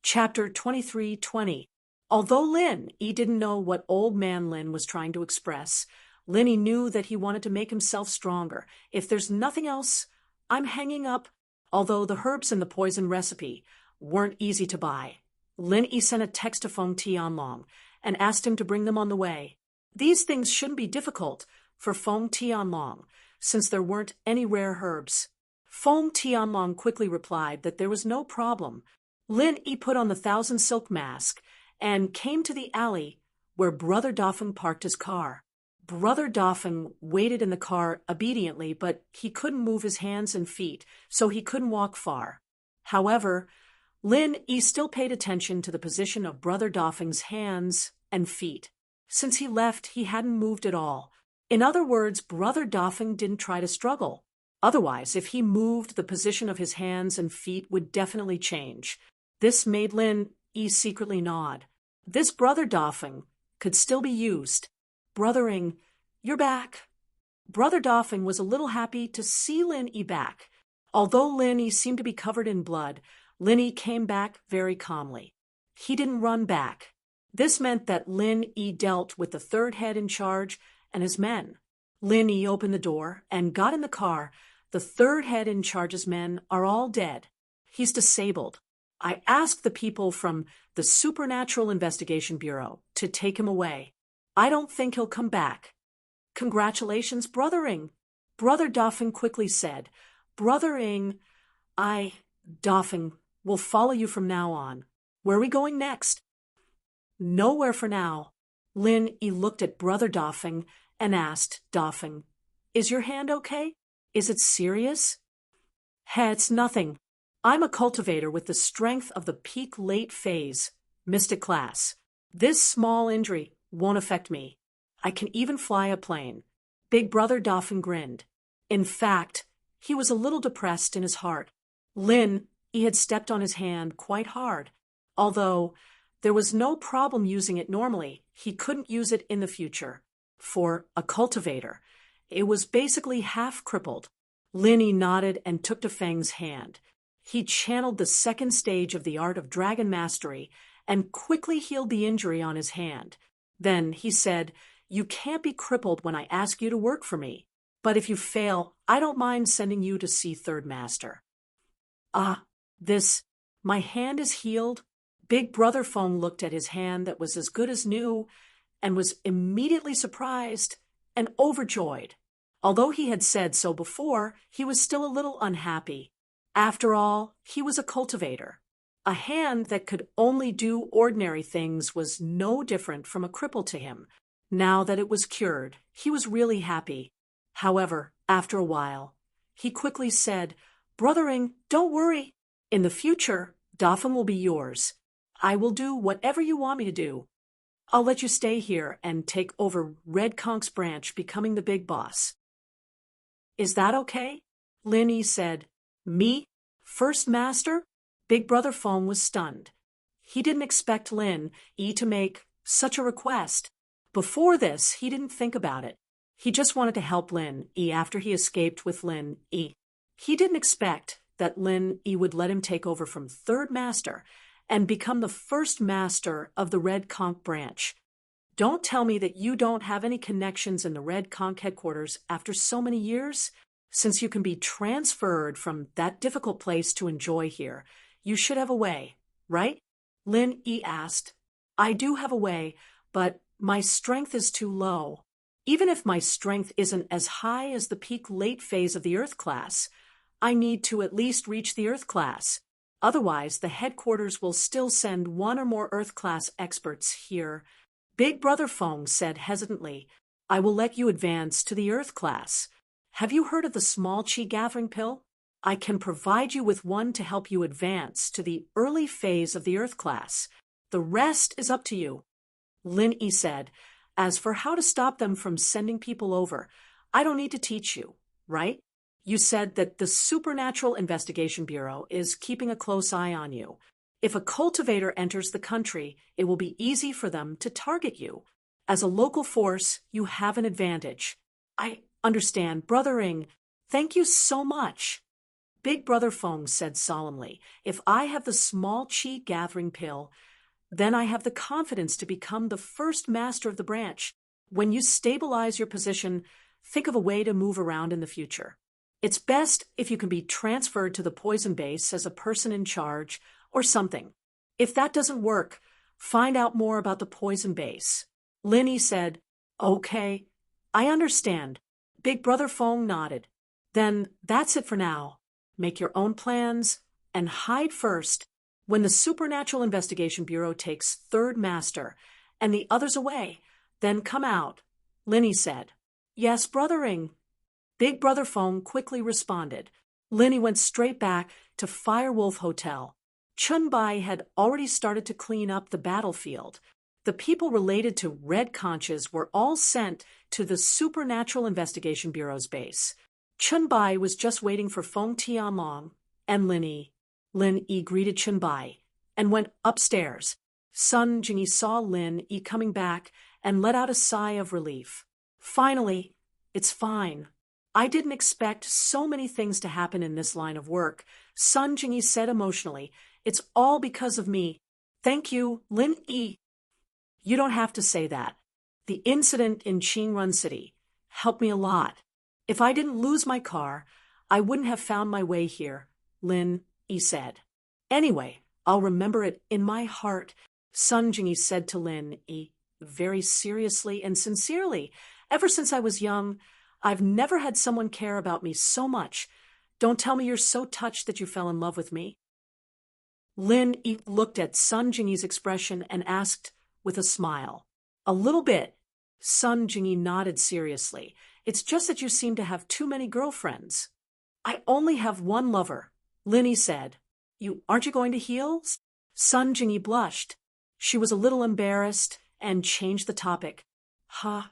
Chapter 23:20. Although Lin Yi didn't know what Old Man Lin was trying to express, Lin Yi knew that he wanted to make himself stronger. If there's nothing else, I'm hanging up. Although the herbs in the poison recipe weren't easy to buy, Lin Yi sent a text to Feng Tianlong and asked him to bring them on the way. These things shouldn't be difficult for Feng Tianlong, since there weren't any rare herbs. Feng Tianlong quickly replied that there was no problem. Lin Yi put on the 1,000 silk mask and came to the alley where Brother Dafeng parked his car. Brother Dafeng waited in the car obediently, but he couldn't move his hands and feet, so he couldn't walk far. However, Lin Yi still paid attention to the position of Brother Dafeng's hands and feet. Since he left, he hadn't moved at all. In other words, Brother Dafeng didn't try to struggle. Otherwise, if he moved, the position of his hands and feet would definitely change. This made Lin Yi secretly nod. This Brother Dafeng could still be used. Brothering, you're back. Brother Dafeng was a little happy to see Lin Yi back. Although Lin Yi seemed to be covered in blood, Lin Yi came back very calmly. He didn't run back. This meant that Lin Yi dealt with the third head in charge and his men. Lin Yi opened the door and got in the car. The third head in charge's men are all dead. He's disabled. I asked the people from the Supernatural Investigation Bureau to take him away. I don't think he'll come back. Congratulations, Brothering. Brother Dafeng quickly said. Brothering, Dafeng, will follow you from now on. Where are we going next? Nowhere for now. Lin Yi looked at Brother Dafeng and asked Dafeng, is your hand okay? Is it serious? It's nothing. I'm a cultivator with the strength of the peak late phase, mystic class. This small injury won't affect me. I can even fly a plane. Big Brother Dafeng grinned. In fact, he was a little depressed in his heart. Lin Yi had stepped on his hand quite hard. Although there was no problem using it normally, he couldn't use it in the future. For a cultivator, it was basically half crippled. Lin Yi nodded and took Dafeng's hand. He channeled the second stage of the art of dragon mastery and quickly healed the injury on his hand. Then he said, you can't be crippled when I ask you to work for me. But if you fail, I don't mind sending you to see Third Master. My hand is healed. Big Brother Feng looked at his hand that was as good as new and was immediately surprised and overjoyed. Although he had said so before, he was still a little unhappy. After all, he was a cultivator. A hand that could only do ordinary things was no different from a cripple to him. Now that it was cured, he was really happy. However, after a while, he quickly said, Brothering, don't worry. In the future, Dafeng will be yours. I will do whatever you want me to do. I'll let you stay here and take over Red Conk's branch, becoming the big boss. Is that okay? Lin Yi said. Me? First Master? Big Brother Feng was stunned. He didn't expect Lin Yi to make such a request. Before this, he didn't think about it. He just wanted to help Lin Yi after he escaped with Lin Yi. He didn't expect that Lin Yi would let him take over from Third Master and become the first master of the Red Conch branch. Don't tell me that you don't have any connections in the Red Conch headquarters after so many years. Since you can be transferred from that difficult place to enjoy here, you should have a way, right? Lin Yi asked. I do have a way, but my strength is too low. Even if my strength isn't as high as the peak late phase of the Earth class, I need to at least reach the Earth class. Otherwise, the headquarters will still send one or more Earth class experts here. Big Brother Feng said hesitantly, I will let you advance to the Earth class. Have you heard of the small qi gathering pill? I can provide you with one to help you advance to the early phase of the Earth class. The rest is up to you. Lin Yi said, as for how to stop them from sending people over, I don't need to teach you, right? You said that the Supernatural Investigation Bureau is keeping a close eye on you. If a cultivator enters the country, it will be easy for them to target you. As a local force, you have an advantage. I understand, Brothering. Thank you so much. Big Brother Fong said solemnly, if I have the small chi gathering pill, then I have the confidence to become the first master of the branch. When you stabilize your position, think of a way to move around in the future. It's best if you can be transferred to the poison base as a person in charge or something. If that doesn't work, find out more about the poison base. Linny said, Okay, I understand. Big Brother Fong nodded. Then that's it for now. Make your own plans and hide first. When the Supernatural Investigation Bureau takes third master and the others away, then come out, Linny said. Yes, brothering. Big Brother Fong quickly responded. Linny went straight back to Firewolf Hotel. Chun-Bai had already started to clean up the battlefield. The people related to Red Conches were all sent to the Supernatural Investigation Bureau's base. Chun-Bai was just waiting for Fong Tianlong and Lin-Yi. Lin-Yi greeted Chun-Bai and went upstairs. Sun Jingyi saw Lin-Yi coming back and let out a sigh of relief. Finally, it's fine. I didn't expect so many things to happen in this line of work, Sun Jingyi said emotionally. It's all because of me. Thank you, Lin-Yi. You don't have to say that. The incident in Qingrun City helped me a lot. If I didn't lose my car, I wouldn't have found my way here, Lin-Yi said. Anyway, I'll remember it in my heart, Sun Jingyi said to Lin-Yi, very seriously and sincerely. Ever since I was young, I've never had someone care about me so much. Don't tell me you're so touched that you fell in love with me. Lin-Yi looked at Sun Jingyi's expression and asked with a smile. A little bit. Sun Jingyi nodded seriously. It's just that you seem to have too many girlfriends. I only have one lover, Lin-Yi said. Aren't you going to heal? Sun Jingyi blushed. She was a little embarrassed and changed the topic. Huh?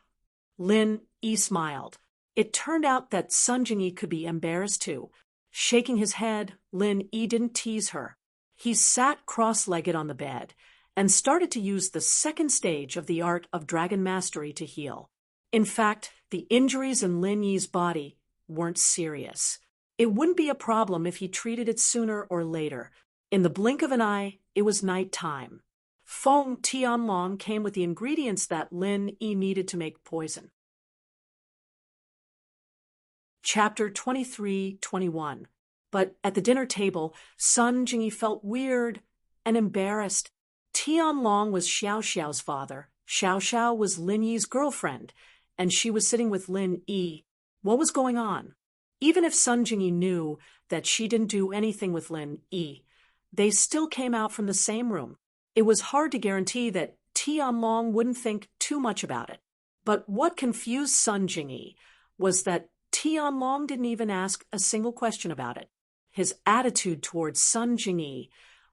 Lin-Yi smiled. It turned out that Sun Jingyi could be embarrassed too. Shaking his head, Lin-Yi didn't tease her. He sat cross-legged on the bed and started to use the second stage of the art of dragon mastery to heal. In fact, the injuries in Lin-Yi's body weren't serious. It wouldn't be a problem if he treated it sooner or later. In the blink of an eye, it was night time. Fong Tianlong came with the ingredients that Lin-Yi needed to make poison. Chapter 23-21. But at the dinner table, Sun Jingyi felt weird and embarrassed. Tianlong was Xiao Xiao's father. Xiao Xiao was Lin-Yi's girlfriend, and she was sitting with Lin-Yi. What was going on? Even if Sun Jingyi knew that she didn't do anything with Lin-Yi, they still came out from the same room. It was hard to guarantee that Tianlong wouldn't think too much about it. But what confused Sun Jingyi was that Tianlong didn't even ask a single question about it. His attitude towards Sun Jingyi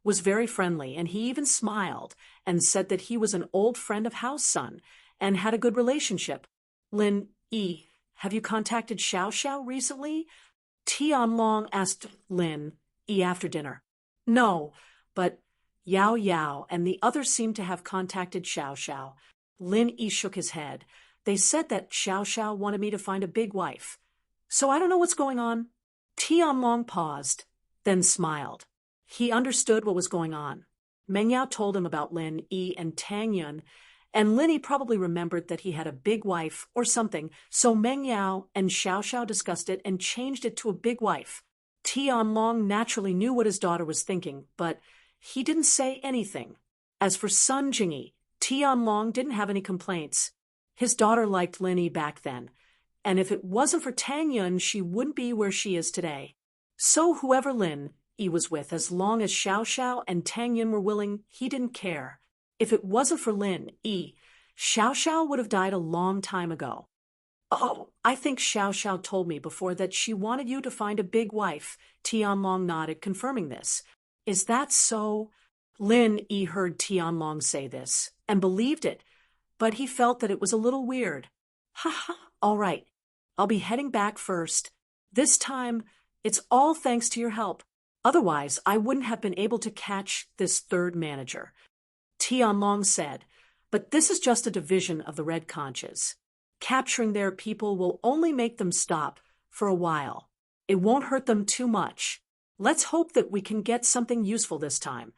was very friendly, and he even smiled and said that he was an old friend of House Sun and had a good relationship. Lin-Yi, have you contacted Xiao Xiao recently? Tianlong asked Lin-Yi after dinner. No, but Yao Yao and the others seemed to have contacted Xiao Xiao. Lin-Yi shook his head. They said that Xiao Xiao wanted me to find a big wife. So I don't know what's going on. Tianlong paused, then smiled. He understood what was going on. Meng Yao told him about Lin-Yi and Tang Yun, and Lin-Yi probably remembered that he had a big wife or something, so Meng Yao and Xiao Xiao discussed it and changed it to a big wife. Tianlong naturally knew what his daughter was thinking, but he didn't say anything. As for Sun Jingyi, Tianlong didn't have any complaints. His daughter liked Lin-Yi back then, and if it wasn't for Tang Yun, she wouldn't be where she is today. So whoever Lin-Yi was with, as long as Xiao Xiao and Tang Yun were willing, he didn't care. If it wasn't for Lin-Yi, Xiao Xiao would have died a long time ago. Oh, I think Xiao Xiao told me before that she wanted you to find a big wife. Tianlong nodded, confirming this. Is that so? Lin-Yi heard Tianlong say this and believed it, but he felt that it was a little weird. Ha ha, all right. I'll be heading back first. This time, it's all thanks to your help. Otherwise, I wouldn't have been able to catch this third manager. Tianlong said, but this is just a division of the Red Conches. Capturing their people will only make them stop for a while. It won't hurt them too much. Let's hope that we can get something useful this time.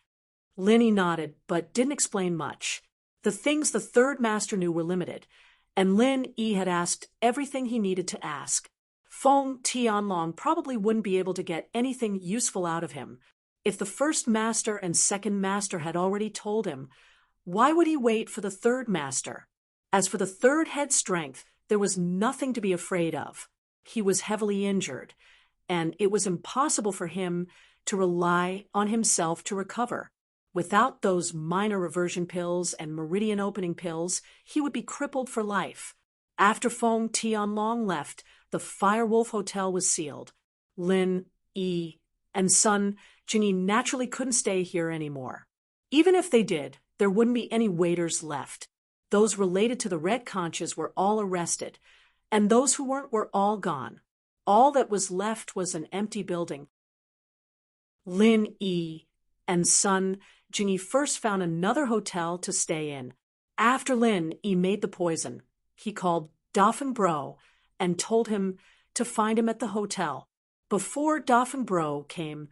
Linny nodded, but didn't explain much. The things the third master knew were limited, and Lin Yi had asked everything he needed to ask. Feng Tianlong probably wouldn't be able to get anything useful out of him. If the first master and second master had already told him, why would he wait for the third master? As for the third head strength, there was nothing to be afraid of. He was heavily injured, and it was impossible for him to rely on himself to recover. Without those minor reversion pills and meridian opening pills, he would be crippled for life. After Feng Tianlong left, the Firewolf Hotel was sealed. Lin Yi and Sun Jingyi naturally couldn't stay here anymore. Even if they did, there wouldn't be any waiters left. Those related to the Red Conches were all arrested, and those who weren't were all gone. All that was left was an empty building. Lin Yi and Sun Jingyi first found another hotel to stay in. After Lin Yi made the poison, he called Dafeng Bro and told him to find him at the hotel. Before Dafeng Bro came,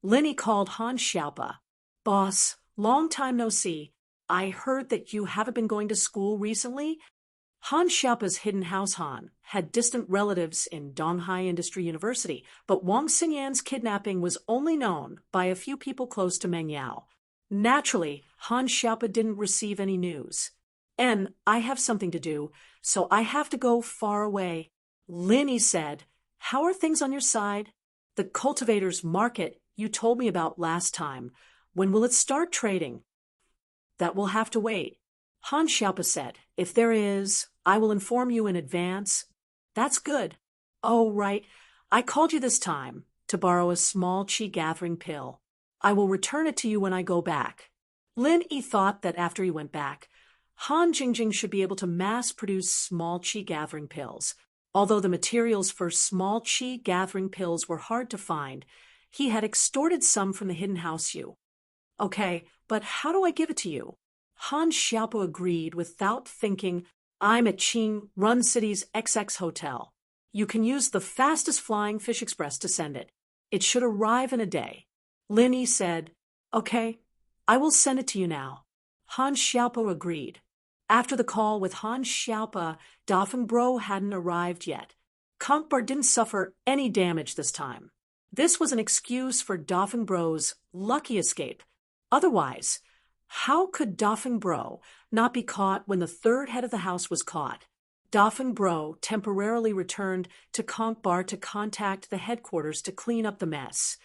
Lin Yi called Han Xiaopa. Boss, long time no see. I heard that you haven't been going to school recently. Han Xiaopa's hidden house Han had distant relatives in Donghai Industry University, but Wang Xingyan's kidnapping was only known by a few people close to Meng Yao. Naturally, Han Xiaopa didn't receive any news. And I have something to do, so I have to go far away. Lin Yi said, how are things on your side? The cultivators' market you told me about last time. When will it start trading? That will have to wait. Han Xiaopa said, if there is, I will inform you in advance. That's good. Oh, right. I called you this time to borrow a small qi gathering pill. I will return it to you when I go back. Lin Yi thought that after he went back, Han Jingjing should be able to mass-produce small qi gathering pills. Although the materials for small qi gathering pills were hard to find, he had extorted some from the hidden house Yu. Okay, but how do I give it to you? Han Xiaopo agreed without thinking. I'm at Qing Run City's XX Hotel. You can use the fastest flying fish express to send it. It should arrive in a day. Lin Yi said, okay, I will send it to you now. Han Xiaopo agreed. After the call with Han Xiaopa, Dafeng Bro hadn't arrived yet. Kankbar didn't suffer any damage this time. This was an excuse for Dafeng Bro's lucky escape. Otherwise, how could Dafeng Bro not be caught when the third head of the house was caught? Dafeng Bro temporarily returned to Kankbar to contact the headquarters to clean up the mess.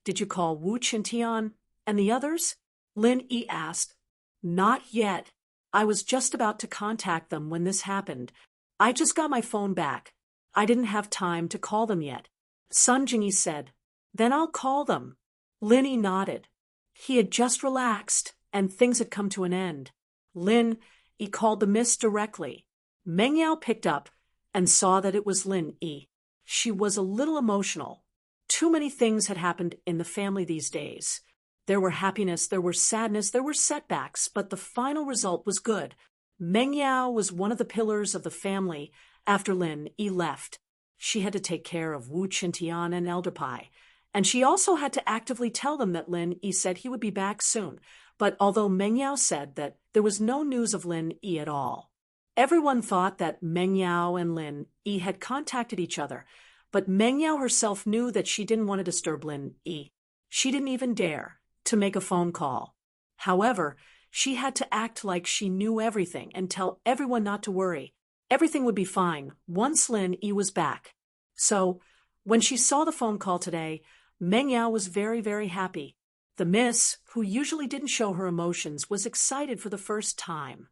Did you call Wu Qintian and the others? Lin Yi asked. Not yet. I was just about to contact them when this happened. I just got my phone back. I didn't have time to call them yet. Sun Jingyi said, then I'll call them. Lin Yi nodded. He had just relaxed, and things had come to an end. Lin Yi called the miss directly. Meng Yao picked up and saw that it was Lin Yi. She was a little emotional. Too many things had happened in the family these days. There were happiness, there were sadness, there were setbacks, but the final result was good. Meng Yao was one of the pillars of the family after Lin Yi left. She had to take care of Wu Qintian and Elder Pai, and she also had to actively tell them that Lin Yi said he would be back soon. But although Meng Yao said that there was no news of Lin Yi at all, everyone thought that Meng Yao and Lin Yi had contacted each other, but Meng Yao herself knew that she didn't want to disturb Lin Yi. She didn't even dare to make a phone call. However, she had to act like she knew everything and tell everyone not to worry. Everything would be fine once Lin Yi was back. So, when she saw the phone call today, Meng Yao was very, very happy. The miss, who usually didn't show her emotions, was excited for the first time.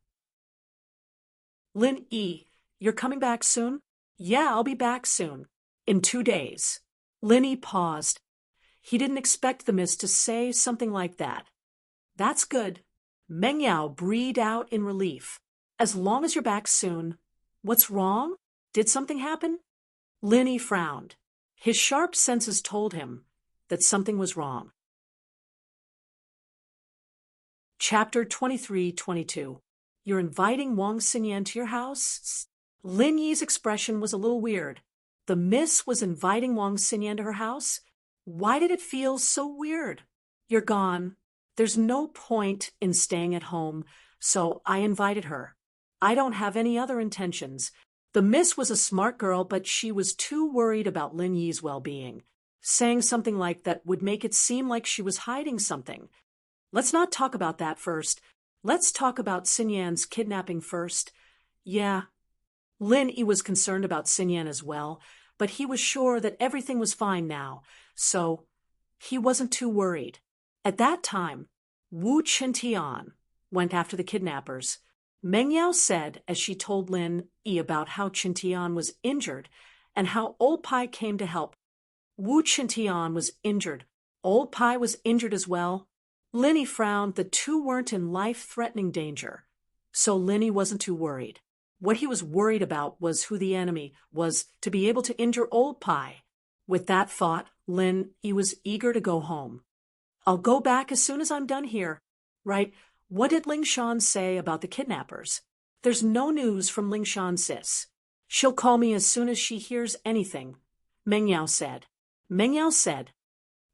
Lin Yi, you're coming back soon? Yeah, I'll be back soon. In 2 days. Lin Yi paused. He didn't expect the miss to say something like that. That's good. Meng Yao breathed out in relief. As long as you're back soon. What's wrong? Did something happen? Lin Yi frowned. His sharp senses told him that something was wrong. Chapter 23-22. You're inviting Wang Xingyan to your house? Lin Yi's expression was a little weird. The miss was inviting Wang Xingyan to her house? Why did it feel so weird? You're gone. There's no point in staying at home, so I invited her. I don't have any other intentions. The miss was a smart girl, but she was too worried about Lin Yi's well-being. Saying something like that would make it seem like she was hiding something. Let's not talk about that first. Let's talk about Xinyan's kidnapping first. Yeah, Lin Yi was concerned about Xinyan as well, but he was sure that everything was fine now, so he wasn't too worried. At that time, Wu Qintian went after the kidnappers. Meng Yao said as she told Lin Yi about how Qintian was injured and how Old Pai came to help. Wu Qintian was injured. Old Pai was injured as well. Lin Yi frowned. The two weren't in life-threatening danger, so Lin Yi wasn't too worried. What he was worried about was who the enemy was to be able to injure Old Pai. With that thought, Lin Yi was eager to go home. I'll go back as soon as I'm done here. Right? What did Ling Shan say about the kidnappers? There's no news from Ling Shan, sis. She'll call me as soon as she hears anything, Meng Yao said. Meng Yao said,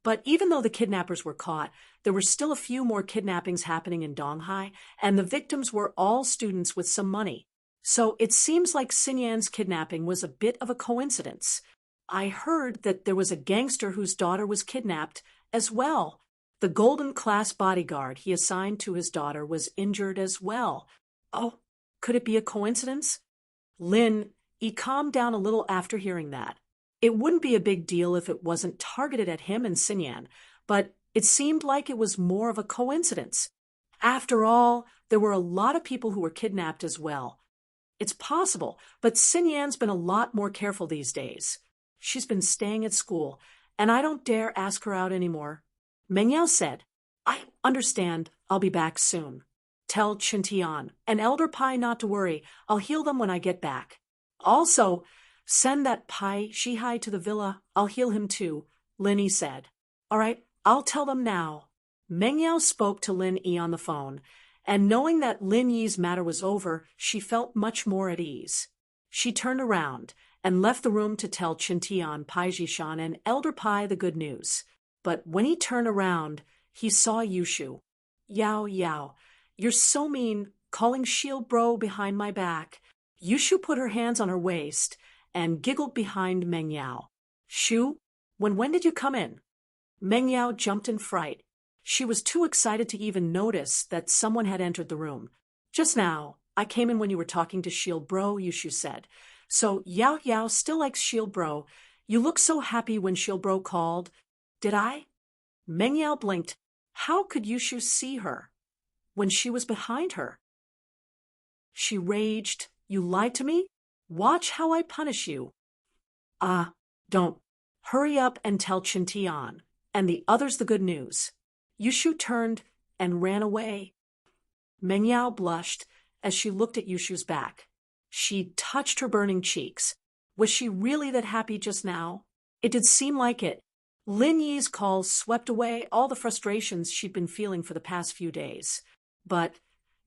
but even though the kidnappers were caught, there were still a few more kidnappings happening in Donghai, and the victims were all students with some money. So it seems like Xinyan's kidnapping was a bit of a coincidence. I heard that there was a gangster whose daughter was kidnapped as well. The golden class bodyguard he assigned to his daughter was injured as well. Oh, could it be a coincidence? Lin Yi calmed down a little after hearing that. It wouldn't be a big deal if it wasn't targeted at him and Xinyan, but it seemed like it was more of a coincidence. After all, there were a lot of people who were kidnapped as well. It's possible, but Xinyan's been a lot more careful these days. She's been staying at school, and I don't dare ask her out anymore. Meng Yao said, I understand. I'll be back soon. Tell Qintian and Elder Pai not to worry. I'll heal them when I get back. Also, send that Pai Shihai to the villa. I'll heal him too, Lin Yi said. All right, I'll tell them now. Meng Yao spoke to Lin Yi on the phone, and knowing that Lin Yi's matter was over, she felt much more at ease. She turned around and left the room to tell Qintian, Pai Jishan, and Elder Pai the good news. But when he turned around, he saw Yushu. Yao, Yao, you're so mean, calling Shield Bro behind my back. Yushu put her hands on her waist and giggled behind Meng Yao. Shu, when did you come in? Meng Yao jumped in fright. She was too excited to even notice that someone had entered the room. Just now, I came in when you were talking to Shield Bro, Yushu said. So Yao Yao still likes Shield Bro. You looked so happy when Shield Bro called. Did I? Meng Yao blinked. How could Yushu see her when she was behind her? She raged. You lied to me? Watch how I punish you. Don't. Hurry up and tell Qintian and the others the good news. Yushu turned and ran away. Meng Yao blushed as she looked at Yushu's back. She touched her burning cheeks. Was she really that happy just now? It did seem like it. Lin Yi's calls swept away all the frustrations she'd been feeling for the past few days. But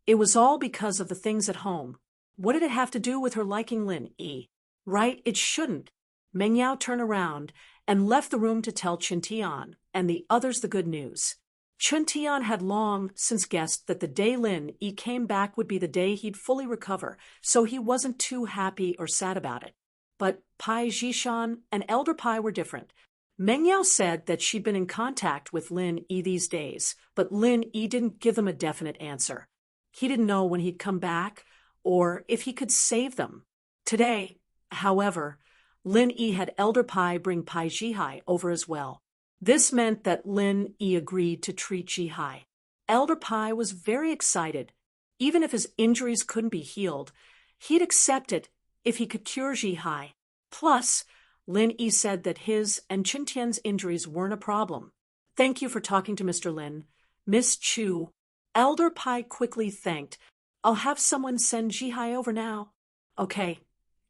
it was all because of the things at home. What did it have to do with her liking Lin Yi? Right? It shouldn't. Meng Yao turned around and left the room to tell Qintian and the others the good news. Qintian had long since guessed that the day Lin Yi came back would be the day he'd fully recover, so he wasn't too happy or sad about it. But Pai Jishan and Elder Pai were different. Meng Yao said that she'd been in contact with Lin Yi these days, but Lin Yi didn't give them a definite answer. He didn't know when he'd come back or if he could save them. Today, however, Lin Yi had Elder Pai bring Pai Jihai over as well. This meant that Lin Yi agreed to treat Jihai. Elder Pai was very excited. Even if his injuries couldn't be healed, he'd accept it if he could cure Jihai. Plus, Lin Yi said that his and Qintian's injuries weren't a problem. Thank you for talking to Mr. Lin. Miss Chu. Elder Pai quickly thanked. I'll have someone send Jihai over now. Okay,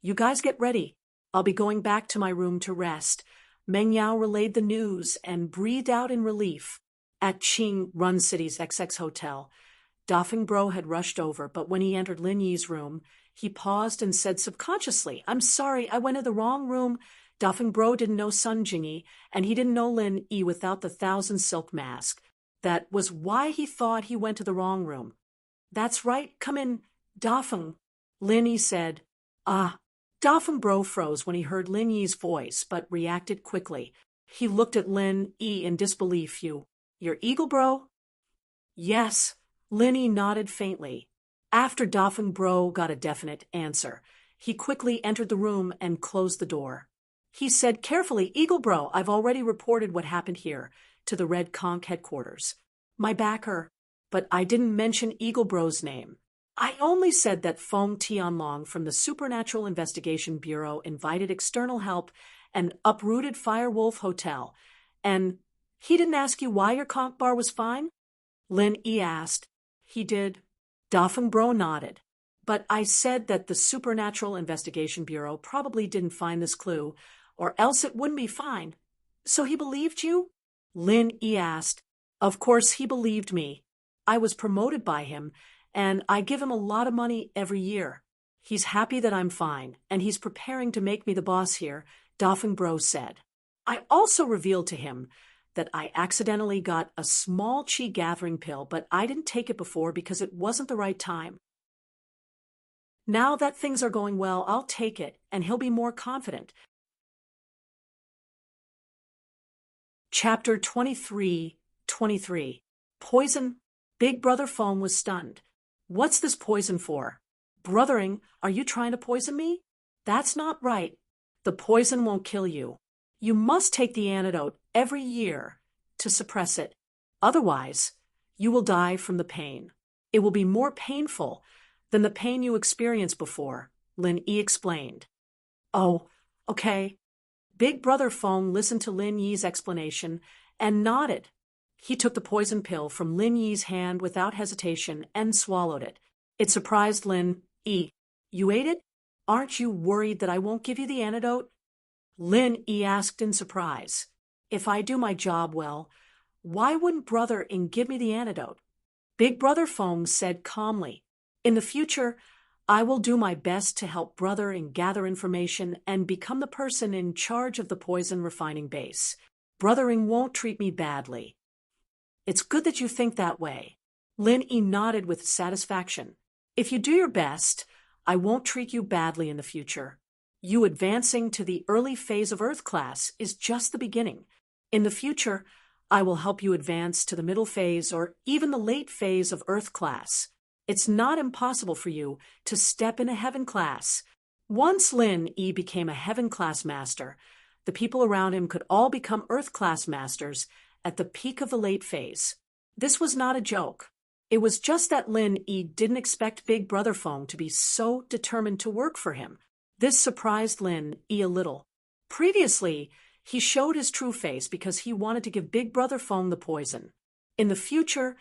you guys get ready. I'll be going back to my room to rest. Meng Yao relayed the news and breathed out in relief. At Qing Run City's XX Hotel, Dafeng Bro had rushed over, but when he entered Lin Yi's room, he paused and said subconsciously, I'm sorry, I went to the wrong room. Duffing Bro didn't know Sun Jingy, and he didn't know Lin Yi without the 1,000 silk mask. That was why he thought he went to the wrong room. That's right, come in, Duffing, Lin Yi said. Ah. Duffing Bro froze when he heard Lin Yi's voice, but reacted quickly. He looked at Lin Yi in disbelief. Your eagle bro? Yes, Lin Yi nodded faintly. After Duffing Bro got a definite answer, he quickly entered the room and closed the door. He said carefully, Eagle Bro, I've already reported what happened here to the Red Conch headquarters. My backer, but I didn't mention Eagle Bro's name. I only said that Feng Tianlong from the Supernatural Investigation Bureau invited external help and uprooted Firewolf Hotel. And he didn't ask you why your conch bar was fine? Lin Yi asked. He did. Duffing Bro nodded. But I said that the Supernatural Investigation Bureau probably didn't find this clue, or else it wouldn't be fine. So he believed you? Lin Yi asked. Of course he believed me. I was promoted by him, and I give him a lot of money every year. He's happy that I'm fine, and he's preparing to make me the boss here, Duffing Bro said. I also revealed to him that I accidentally got a small chi gathering pill, but I didn't take it before because it wasn't the right time. Now that things are going well, I'll take it, and he'll be more confident. Chapter 23. Poison. Big Brother Feng was stunned. What's this poison for? Brothering, are you trying to poison me? That's not right. The poison won't kill you. You must take the antidote every year to suppress it. Otherwise, you will die from the pain. It will be more painful than the pain you experienced before, Lin Yi explained. Oh, okay. Big Brother Feng listened to Lin Yi's explanation and nodded. He took the poison pill from Lin Yi's hand without hesitation and swallowed it. It surprised Lin Yi. You ate it? Aren't you worried that I won't give you the antidote? Lin Yi asked in surprise. If I do my job well, why wouldn't Brother Ing give me the antidote? Big Brother Feng said calmly. In the future, I will do my best to help Brother Ing gather information and become the person in charge of the poison refining base. Brother Ing won't treat me badly. It's good that you think that way. Lin Yi nodded with satisfaction. If you do your best, I won't treat you badly in the future. You advancing to the early phase of Earth class is just the beginning. In the future, I will help you advance to the middle phase or even the late phase of Earth class. It's not impossible for you to step into Heaven class. Once Lin Yi became a Heaven class master, the people around him could all become Earth class masters at the peak of the late phase. This was not a joke. It was just that Lin Yi didn't expect Big Brother Feng to be so determined to work for him. This surprised Lin Yi a little. Previously, he showed his true face because he wanted to give Big Brother Feng the poison. In the future,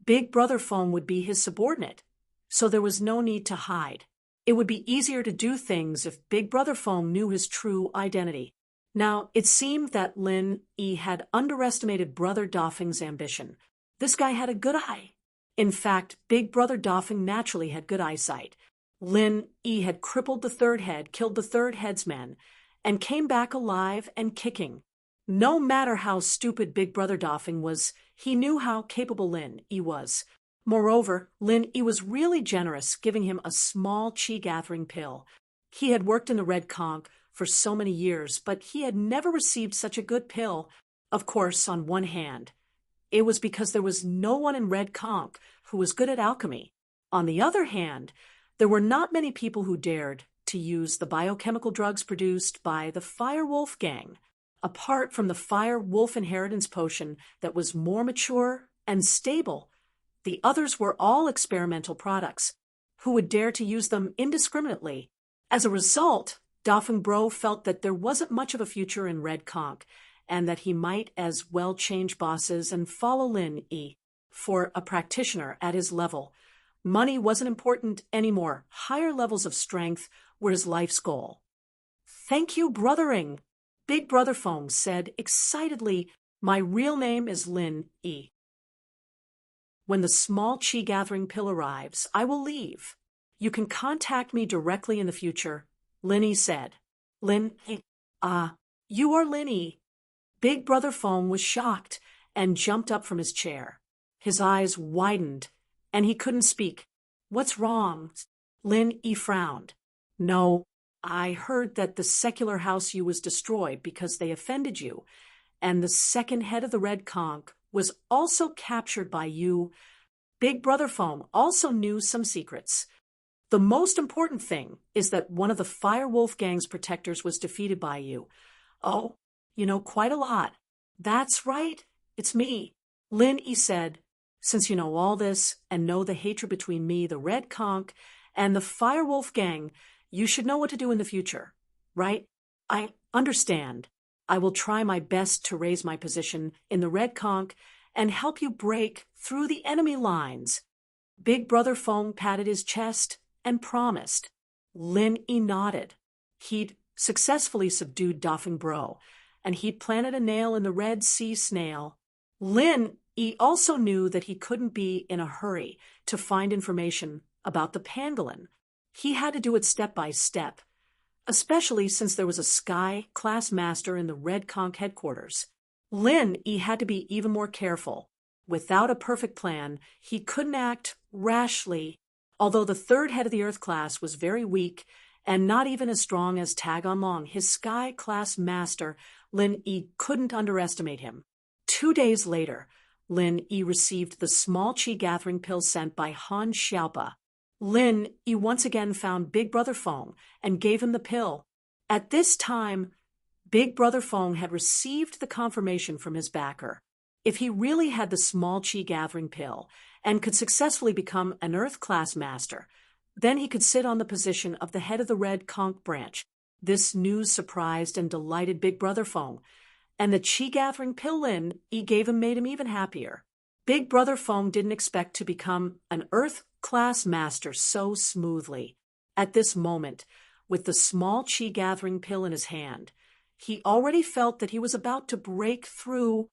Big Brother Feng would be his subordinate, so there was no need to hide. It would be easier to do things if Big Brother Feng knew his true identity. Now, it seemed that Lin Yi had underestimated Brother Duffing's ambition. This guy had a good eye. In fact, Big Brother Duffing naturally had good eyesight. Lin Yi had crippled the third head, killed the third headsman, and came back alive and kicking. No matter how stupid Big Brother Duffing was, he knew how capable Lin Yi was. Moreover, Lin Yi was really generous, giving him a small chi-gathering pill. He had worked in the Red Conch for so many years, but he had never received such a good pill. Of course, on one hand, it was because there was no one in Red Conch who was good at alchemy. On the other hand, there were not many people who dared to use the biochemical drugs produced by the Firewolf gang. Apart from the Firewolf inheritance potion that was more mature and stable, the others were all experimental products. Who would dare to use them indiscriminately? As a result, Duffing Bro felt that there wasn't much of a future in Red Conch, and that he might as well change bosses and follow Lin Yi for a practitioner at his level. Money wasn't important anymore. Higher levels of strength were his life's goal. Thank you, Brothering, Big Brother Feng said excitedly. My real name is Lin Yi. When the small chi-gathering pill arrives, I will leave. You can contact me directly in the future, Lin Yi said. Lin Yi, You are Lin Yi. Big Brother Fong was shocked and jumped up from his chair. His eyes widened, and he couldn't speak. What's wrong? Lin Yi frowned. No, I heard that the secular house you was destroyed because they offended you, and the second head of the Red Conch was also captured by you. Big Brother Fong also knew some secrets. The most important thing is that one of the Fire Wolf Gang's protectors was defeated by you. Oh, you know quite a lot. That's right, it's me. Lin Yi said, since you know all this and know the hatred between me, the Red Conch, and the Fire Wolf Gang, you should know what to do in the future, right? I understand. I will try my best to raise my position in the Red Conch and help you break through the enemy lines. Big Brother Fong patted his chest and promised. Lin Yi nodded. He'd successfully subdued Doffing Bro, and he'd planted a nail in the Red Sea Snail. Lin Yi also knew that he couldn't be in a hurry to find information about the pangolin. He had to do it step by step, especially since there was a Sky class master in the Red Conch headquarters. Lin Yi had to be even more careful. Without a perfect plan, he couldn't act rashly. Although the third head of the Earth class was very weak and not even as strong as Tag On Long, his Sky class master, Lin Yi couldn't underestimate him. 2 days later, Lin Yi received the small qi gathering pill sent by Han Xiaopa. Lin Yi once again found Big Brother Fong and gave him the pill. At this time, Big Brother Fong had received the confirmation from his backer. If he really had the small qi gathering pill and could successfully become an Earth class master, then he could sit on the position of the head of the Red Conch branch. This news surprised and delighted Big Brother Fong, and the qi gathering pill Lin Yi gave him made him even happier. Big Brother Fong didn't expect to become an Earth class master so smoothly. At this moment, with the small qi gathering pill in his hand, he already felt that he was about to break through.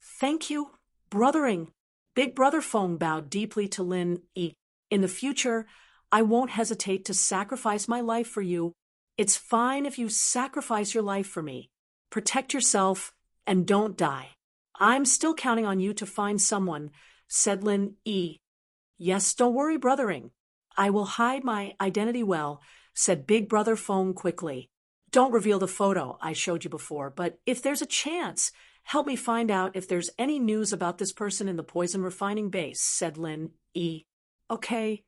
Thank you, brothering. Big Brother Fong bowed deeply to Lin Yi. In the future, I won't hesitate to sacrifice my life for you. It's fine if you sacrifice your life for me. Protect yourself and don't die. I'm still counting on you to find someone, said Lin Yi. Yes, don't worry, brothering. I will hide my identity well, said Big Brother Fong quickly. Don't reveal the photo I showed you before, but if there's a chance, help me find out if there's any news about this person in the poison refining base, said Lin Yi. Okay.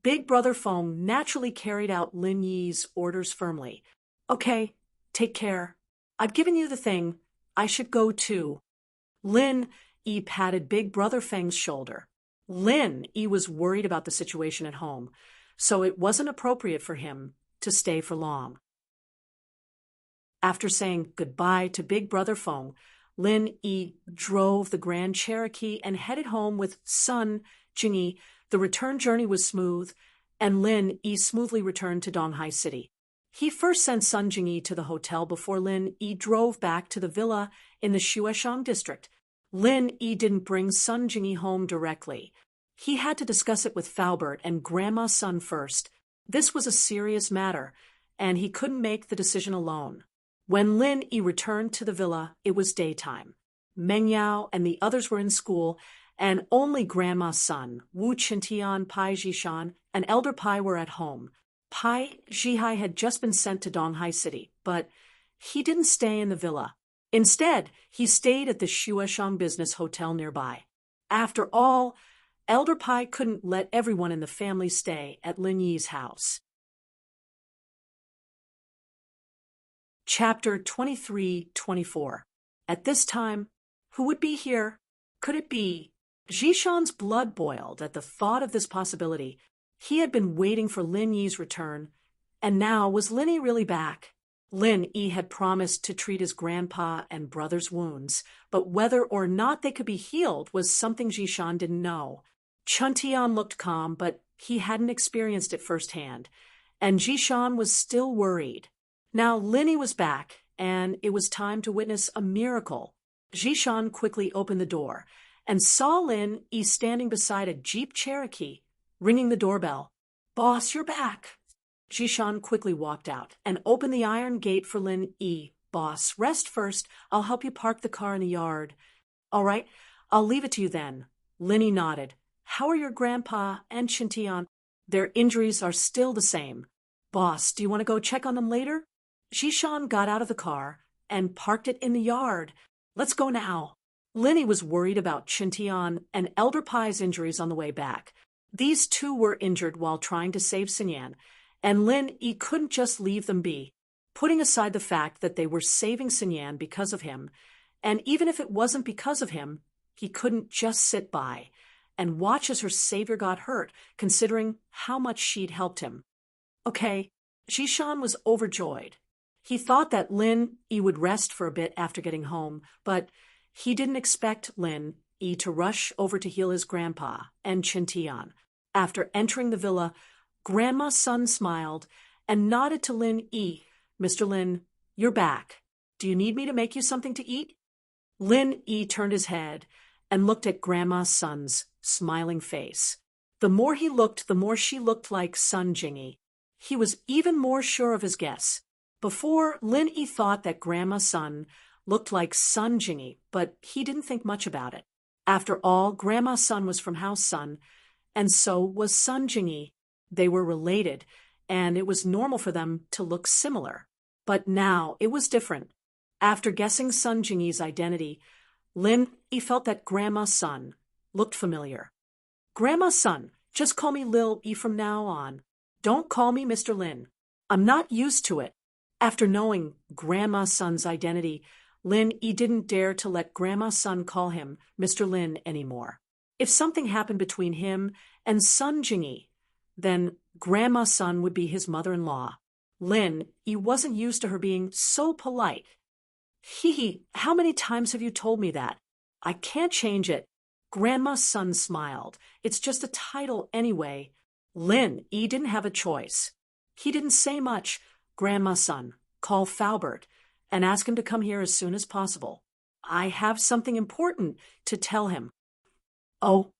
Big Brother Fong naturally carried out Lin Yi's orders firmly. Okay, take care. I've given you the thing. I should go too. Lin Yi patted Big Brother Feng's shoulder. Lin Yi was worried about the situation at home, so it wasn't appropriate for him to stay for long. After saying goodbye to Big Brother Fong, Lin Yi drove the Grand Cherokee and headed home with Sun Jingyi. The return journey was smooth, and Lin Yi smoothly returned to Donghai City. He first sent Sun Jingyi to the hotel before Lin Yi drove back to the villa in the Shueshang district. Lin Yi didn't bring Sun Jingyi home directly. He had to discuss it with Faubert and Grandma Sun first. This was a serious matter, and he couldn't make the decision alone. When Lin Yi returned to the villa, it was daytime. Meng Yao and the others were in school, and only Grandma Sun, Wu Qintian, Pai Zhishan, and Elder Pai were at home. Pai Zhihai had just been sent to Donghai City, but he didn't stay in the villa. Instead, he stayed at the Shueshang Business Hotel nearby. After all, Elder Pai couldn't let everyone in the family stay at Lin Yi's house. Chapter 23-24. At this time, who would be here? Could it be? Zhishan's blood boiled at the thought of this possibility. He had been waiting for Lin Yi's return, and now was Lin Yi really back? Lin Yi had promised to treat his grandpa and brother's wounds, but whether or not they could be healed was something Zhishan didn't know. Chun Tian looked calm, but he hadn't experienced it firsthand, and Zhishan was still worried. Now Lin Yi was back, and it was time to witness a miracle. Zhishan quickly opened the door and saw Lin Yi standing beside a Jeep Cherokee, ringing the doorbell. "Boss, you're back." Zhishan quickly walked out and opened the iron gate for Lin Yi. boss. Rest first. I'll help you park the car in the yard. All right, I'll leave it to you then. Linny nodded. How are your grandpa and Chintian? Their injuries are still the same. Boss, do you want to go check on them later? Jishan got out of the car and parked it in the yard. Let's go now. Linny was worried about Chintian and Elder Pai's injuries on the way back. These two were injured while trying to save Sinyan, and Lin Yi couldn't just leave them be. Putting aside the fact that they were saving Sinyan because of him, and even if it wasn't because of him, he couldn't just sit by and watch as her savior got hurt, considering how much she'd helped him. Okay, Jishan was overjoyed. He thought that Lin Yi would rest for a bit after getting home, but he didn't expect Lin Yi to rush over to heal his grandpa and Chintian. After entering the villa, Grandma's son smiled and nodded to Lin Yi. Mr. Lin, you're back. Do you need me to make you something to eat? Lin Yi turned his head and looked at Grandma's son's smiling face. The more he looked, the more she looked like Sun Jingyi. He was even more sure of his guess. Before, Lin Yi thought that Grandma's son looked like Sun Jingyi, but he didn't think much about it. After all, Grandma's son was from House Sun, and so was Sun Jingyi. They were related, and it was normal for them to look similar. But now it was different. After guessing Sun Jingyi's identity, Lin Yi felt that Grandma's son looked familiar. Grandma's son, just call me Lil Yi from now on. Don't call me Mr. Lin. I'm not used to it. After knowing Grandma's son's identity, Lin Yi didn't dare to let Grandma's son call him Mr. Lin anymore. If something happened between him and Sun Jingyi, then Grandma's son would be his mother-in-law. Lin Yi wasn't used to her being so polite. Hee, how many times have you told me that? I can't change it. Grandma's son smiled. It's just a title anyway. Lin Yi didn't have a choice. He didn't say much. Grandma's son, call Faubert and ask him to come here as soon as possible. I have something important to tell him. Oh,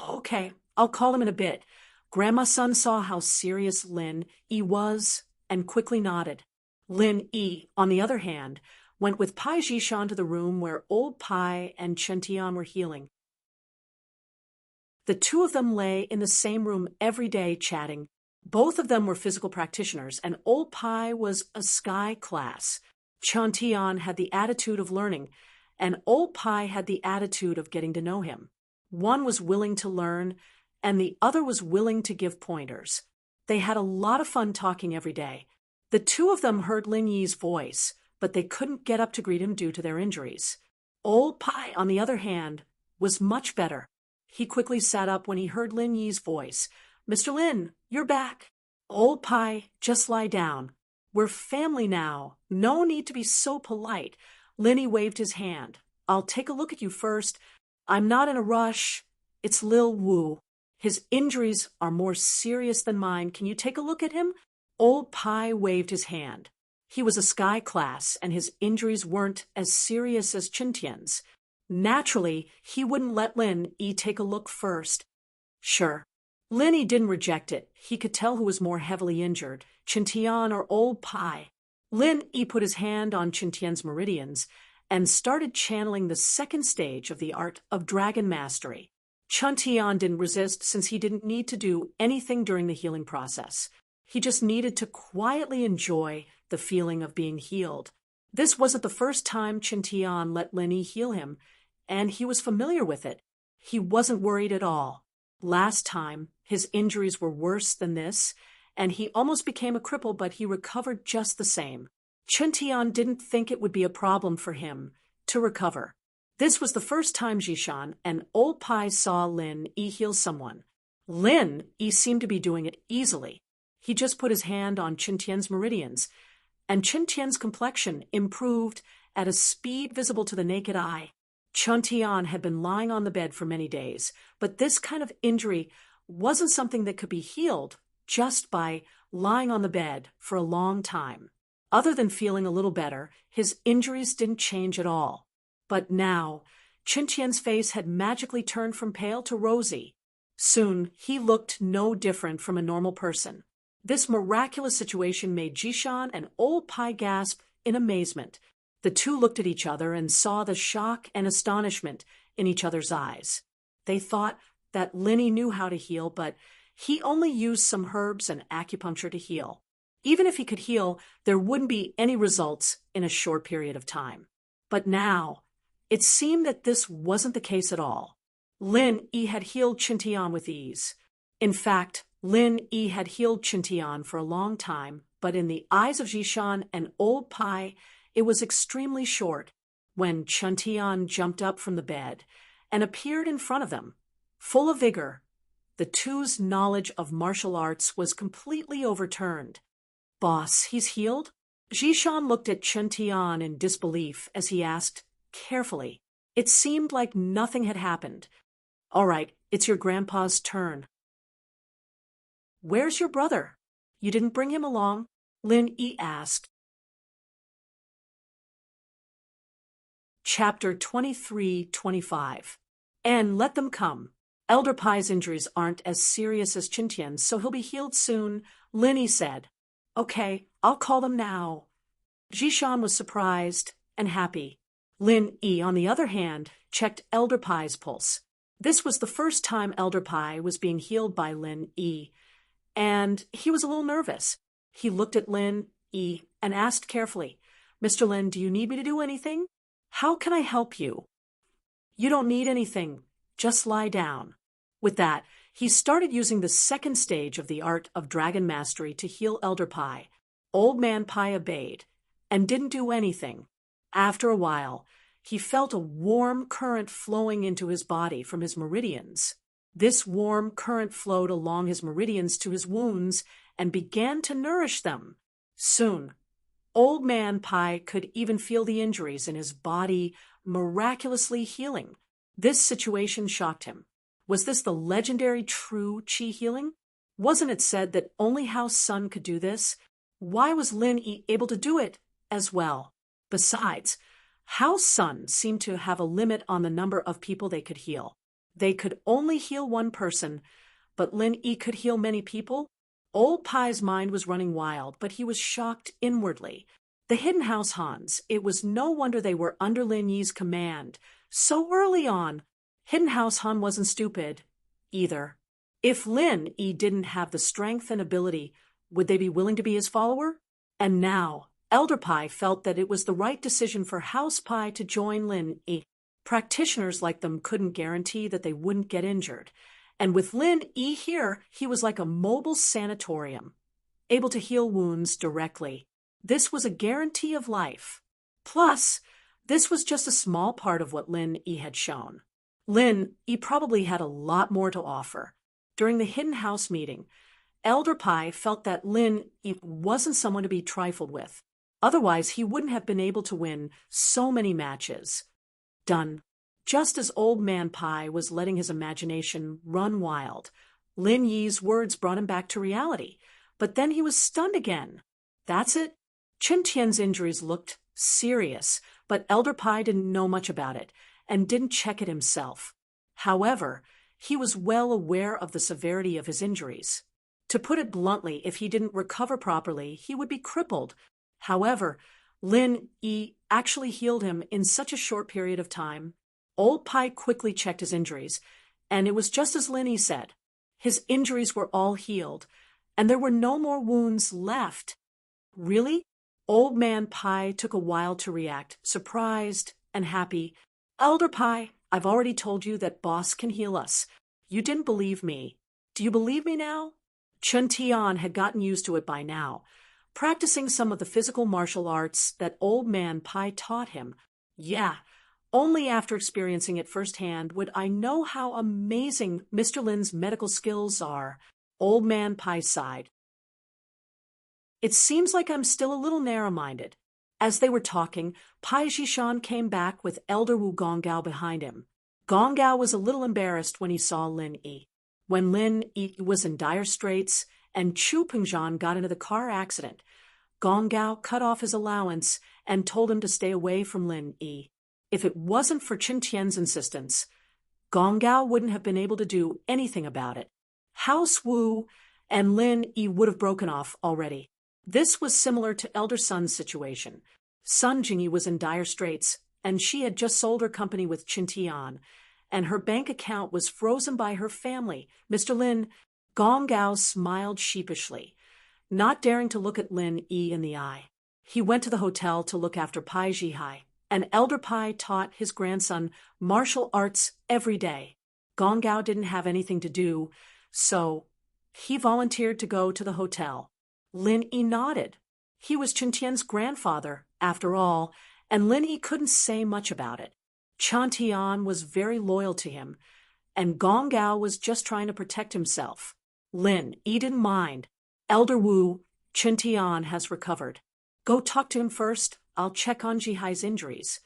okay. I'll call him in a bit. Grandma's son saw how serious Lin Yi was and quickly nodded. Lin Yi, on the other hand, went with Pai Jishan to the room where old Pai and Chintian were healing. The two of them lay in the same room every day chatting. Both of them were physical practitioners, and old Pai was a sky class. Chintian had the attitude of learning, and old Pai had the attitude of getting to know him. One was willing to learn, and the other was willing to give pointers. They had a lot of fun talking every day. The two of them heard Lin Yi's voice, but they couldn't get up to greet him due to their injuries. Old Pai, on the other hand, was much better. He quickly sat up when he heard Lin Yi's voice. Mr. Lin, you're back. Old Pai, just lie down. We're family now. No need to be so polite. Lin Yi waved his hand. I'll take a look at you first. I'm not in a rush. It's Lil Wu. His injuries are more serious than mine. Can you take a look at him? Old Pai waved his hand. He was a sky class, and his injuries weren't as serious as Chintian's. Naturally, he wouldn't let Lin Yi take a look first. Sure. Lin Yi didn't reject it. He could tell who was more heavily injured, Chintian or old Pai. Lin Yi put his hand on Chintian's meridians and started channeling the second stage of the art of dragon mastery. Chintian didn't resist since he didn't need to do anything during the healing process. He just needed to quietly enjoy the feeling of being healed. This wasn't the first time Chintian let Lin Yi heal him, and he was familiar with it. He wasn't worried at all. Last time, his injuries were worse than this, and he almost became a cripple, but he recovered just the same. Chintian didn't think it would be a problem for him to recover. This was the first time Jishan and old Pai saw Lin Yi heal someone. Lin Yi seemed to be doing it easily. He just put his hand on Chintian's meridians, and Chintian's complexion improved at a speed visible to the naked eye. Chintian had been lying on the bed for many days, but this kind of injury wasn't something that could be healed just by lying on the bed for a long time. Other than feeling a little better, his injuries didn't change at all. But now, Chintian's face had magically turned from pale to rosy. Soon, he looked no different from a normal person. This miraculous situation made Jishan and old Pai gasp in amazement. The two looked at each other and saw the shock and astonishment in each other's eyes. They thought that Linny knew how to heal, but he only used some herbs and acupuncture to heal. Even if he could heal, there wouldn't be any results in a short period of time. But now, it seemed that this wasn't the case at all. Lin Yi had healed Qintian with ease. In fact, Lin Yi had healed Qintian for a long time, but in the eyes of Zhishan and Old Pai, it was extremely short when Qintian jumped up from the bed and appeared in front of them. Full of vigor, the two's knowledge of martial arts was completely overturned. "Boss, he's healed?" Zhishan looked at Qintian in disbelief as he asked, carefully. It seemed like nothing had happened. "All right, it's your grandpa's turn." "Where's your brother? You didn't bring him along?" Lin Yi asked. Chapter 23-25. And let them come. Elder Pai's injuries aren't as serious as Qintian's, so he'll be healed soon, Lin Yi said. "Okay, I'll call them now." Zhishan was surprised and happy. Lin Yi, on the other hand, checked Elder Pai's pulse. This was the first time Elder Pai was being healed by Lin Yi, and he was a little nervous. He looked at Lin Yi and asked carefully, "Mr. Lin, do you need me to do anything? How can I help you?" "You don't need anything. Just lie down." With that, he started using the second stage of the art of dragon mastery to heal Elder Pai. Old Man Pai obeyed and didn't do anything. After a while, he felt a warm current flowing into his body from his meridians. This warm current flowed along his meridians to his wounds and began to nourish them. Soon, Old Man Pai could even feel the injuries in his body miraculously healing. This situation shocked him. Was this the legendary true qi healing? Wasn't it said that only House Sun could do this? Why was Lin Yi able to do it as well? Besides, House Sun seemed to have a limit on the number of people they could heal. They could only heal one person, but Lin Yi could heal many people? Old Pai's mind was running wild, but he was shocked inwardly. The Hidden House Hans, it was no wonder they were under Lin Yi's command. So early on, Hidden House Han wasn't stupid either. If Lin Yi didn't have the strength and ability, would they be willing to be his follower? And now, Elder Pai felt that it was the right decision for House Pai to join Lin Yi. Practitioners like them couldn't guarantee that they wouldn't get injured. And with Lin Yi here, he was like a mobile sanatorium, able to heal wounds directly. This was a guarantee of life. Plus, this was just a small part of what Lin Yi had shown. Lin Yi probably had a lot more to offer. During the Hidden House meeting, Elder Pai felt that Lin Yi wasn't someone to be trifled with. Otherwise, he wouldn't have been able to win so many matches. Done. Just as Old Man Pai was letting his imagination run wild, Lin Yi's words brought him back to reality. But then he was stunned again. That's it. Qintian's injuries looked serious, but Elder Pai didn't know much about it and didn't check it himself. However, he was well aware of the severity of his injuries. To put it bluntly, if he didn't recover properly, he would be crippled. However, Lin Yi actually healed him in such a short period of time. Old Pai quickly checked his injuries, and it was just as Lin Yi said. His injuries were all healed, and there were no more wounds left. Really? Old Man Pai took a while to react, surprised and happy. "Elder Pai, I've already told you that Boss can heal us. You didn't believe me. Do you believe me now?" Qintian had gotten used to it by now, practicing some of the physical martial arts that Old Man Pai taught him. "Yeah, only after experiencing it firsthand would I know how amazing Mr. Lin's medical skills are." Old Man Pai sighed. "It seems like I'm still a little narrow-minded." As they were talking, Pai Zhishan came back with Elder Wu Gonggao behind him. Gonggao was a little embarrassed when he saw Lin Yi. When Lin Yi was in dire straits and Chu Pengzhan got into the car accident, Gonggao cut off his allowance and told him to stay away from Lin Yi. If it wasn't for Qintian's insistence, Gonggao wouldn't have been able to do anything about it. House Wu and Lin Yi would have broken off already. This was similar to Elder Sun's situation. Sun Jingyi was in dire straits, and she had just sold her company with Qintian, and her bank account was frozen by her family. Mr. Lin, Gong Gao smiled sheepishly, not daring to look at Lin Yi in the eye. He went to the hotel to look after Pai Zhihai. An elder Pai taught his grandson martial arts every day. Gong Gao didn't have anything to do, so he volunteered to go to the hotel. Lin Yi nodded. He was Qintian's grandfather, after all, and Lin Yi couldn't say much about it. Qintian was very loyal to him, and Gong Gao was just trying to protect himself. Lin Yi didn't mind. Elder Wu, Qintian has recovered. Go talk to him first. I'll check on Zhihai's injuries.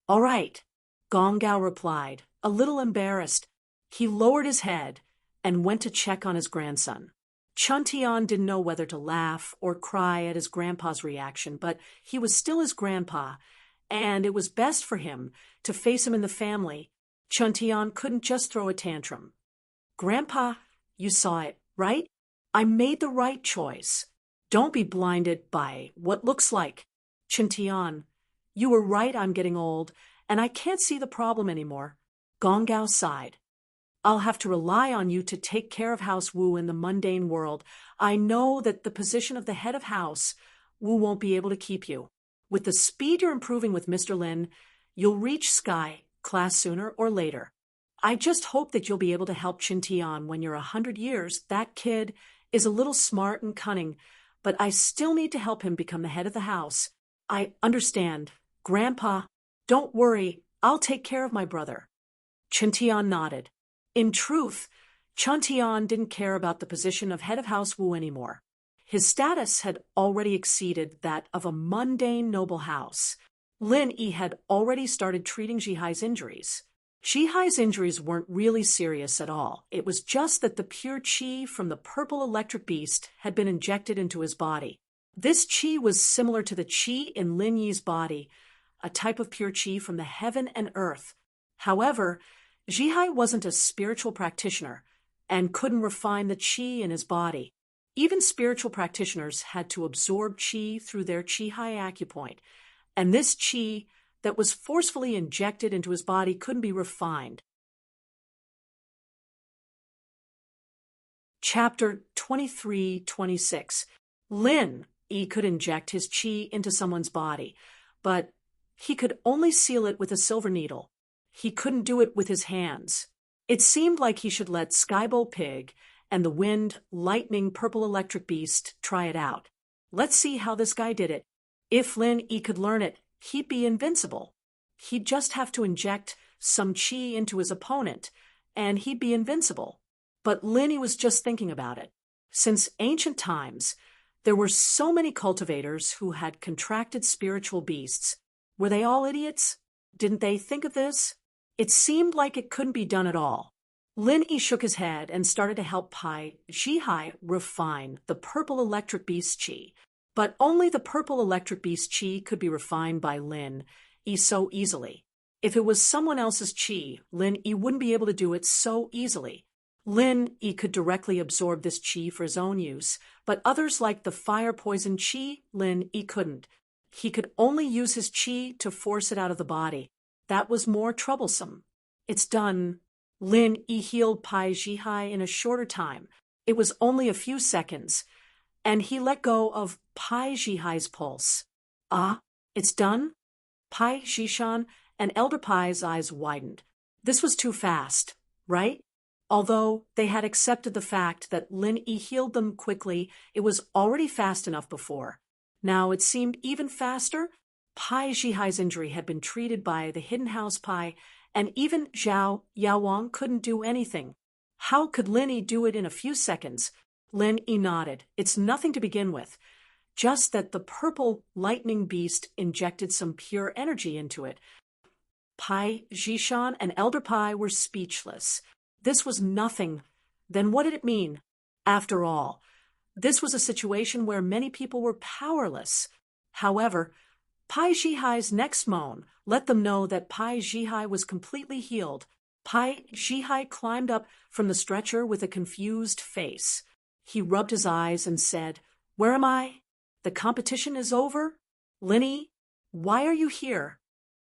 All right, Gong Gao replied, a little embarrassed. He lowered his head and went to check on his grandson. Qintian didn't know whether to laugh or cry at his grandpa's reaction, but he was still his grandpa, and it was best for him to face him in the family. Qintian couldn't just throw a tantrum. Grandpa, you saw it, right? I made the right choice. Don't be blinded by what looks like. Qintian, you were right, I'm getting old, and I can't see the problem anymore. Gong Gao sighed. I'll have to rely on you to take care of House Wu in the mundane world. I know that the position of the head of house, Wu won't be able to keep you. With the speed you're improving with Mr. Lin, you'll reach Sky class sooner or later. I just hope that you'll be able to help Qintian when you're 100 years. That kid is a little smart and cunning, but I still need to help him become the head of the house. I understand. Grandpa, don't worry. I'll take care of my brother. Qintian nodded. In truth, Qintian didn't care about the position of head of House Wu anymore. His status had already exceeded that of a mundane noble house. Lin Yi had already started treating Zhihai's injuries. Zhihai's injuries weren't really serious at all. It was just that the pure qi from the purple electric beast had been injected into his body. This qi was similar to the qi in Lin Yi's body, a type of pure qi from the heaven and earth. However, Zhihai wasn't a spiritual practitioner and couldn't refine the qi in his body. Even spiritual practitioners had to absorb qi through their qi-hai acupoint, and this qi that was forcefully injected into his body couldn't be refined. Chapter 23-26. Lin Yi could inject his qi into someone's body, but he could only seal it with a silver needle. He couldn't do it with his hands. It seemed like he should let Skybowl Pig and the Wind, Lightning, Purple Electric Beast try it out. Let's see how this guy did it. If Lin Yi could learn it, he'd be invincible. He'd just have to inject some qi into his opponent, and he'd be invincible. But Lin Yi was just thinking about it. Since ancient times, there were so many cultivators who had contracted spiritual beasts. Were they all idiots? Didn't they think of this? It seemed like it couldn't be done at all. Lin Yi shook his head and started to help Pai Zhihai refine the purple electric beast qi. But only the purple electric beast qi could be refined by Lin Yi so easily. If it was someone else's qi, Lin Yi wouldn't be able to do it so easily. Lin Yi could directly absorb this qi for his own use, but others like the fire poison qi, Lin Yi couldn't. He could only use his qi to force it out of the body. That was more troublesome. It's done. Lin Yi healed Pai Zhihai in a shorter time. It was only a few seconds, and he let go of Pai Zhihai's pulse. Ah, it's done? Pai Zhishan and Elder Pai's eyes widened. This was too fast, right? Although they had accepted the fact that Lin Yi healed them quickly, it was already fast enough before. Now it seemed even faster. Pai Zhihai's injury had been treated by the Hidden House Pai, and even Zhao Yaowang couldn't do anything. How could Lin Yi do it in a few seconds? Lin Yi nodded. It's nothing to begin with. Just that the purple lightning beast injected some pure energy into it. Pai Zhishan and Elder Pai were speechless. This was nothing. Then what did it mean? After all, this was a situation where many people were powerless. However, Pai Zhihai's next moan let them know that Pai Zhihai was completely healed. Pai Zhihai climbed up from the stretcher with a confused face. He rubbed his eyes and said, "Where am I? The competition is over? Lin Yi, Why are you here?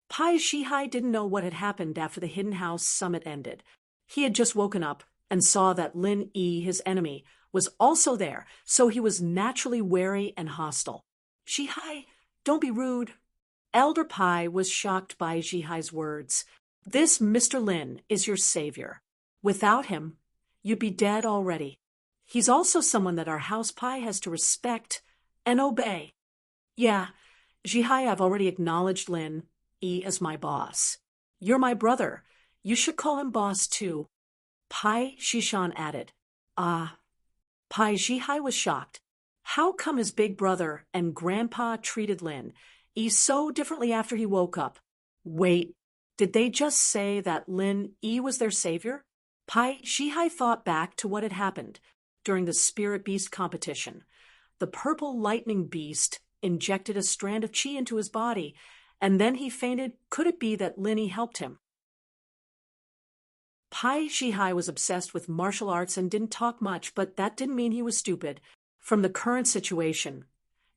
Pai Shihai didn't know what had happened after the Hidden House summit ended. He had just woken up and saw that Lin Yi, his enemy, was also there, so he was naturally wary and hostile. Shihai, don't be rude. Elder Pai was shocked by Shihai's words. This Mr. Lin is your savior. Without him, you'd be dead already. He's also someone that our house Pai has to respect and obey. Yeah, Shihai, I've already acknowledged Lin Yi as my boss. You're my brother. You should call him boss too. Pai Shishan added. Pai Shihai was shocked. How come his big brother and grandpa treated Lin Yi so differently after he woke up? Wait, did they just say that Lin Yi was their savior? Pai Shihai thought back to what had happened during the spirit beast competition. The purple lightning beast injected a strand of chi into his body, and then he fainted. Could it be that Lin Yi helped him? Pai Shihai was obsessed with martial arts and didn't talk much, but that didn't mean he was stupid. From the current situation,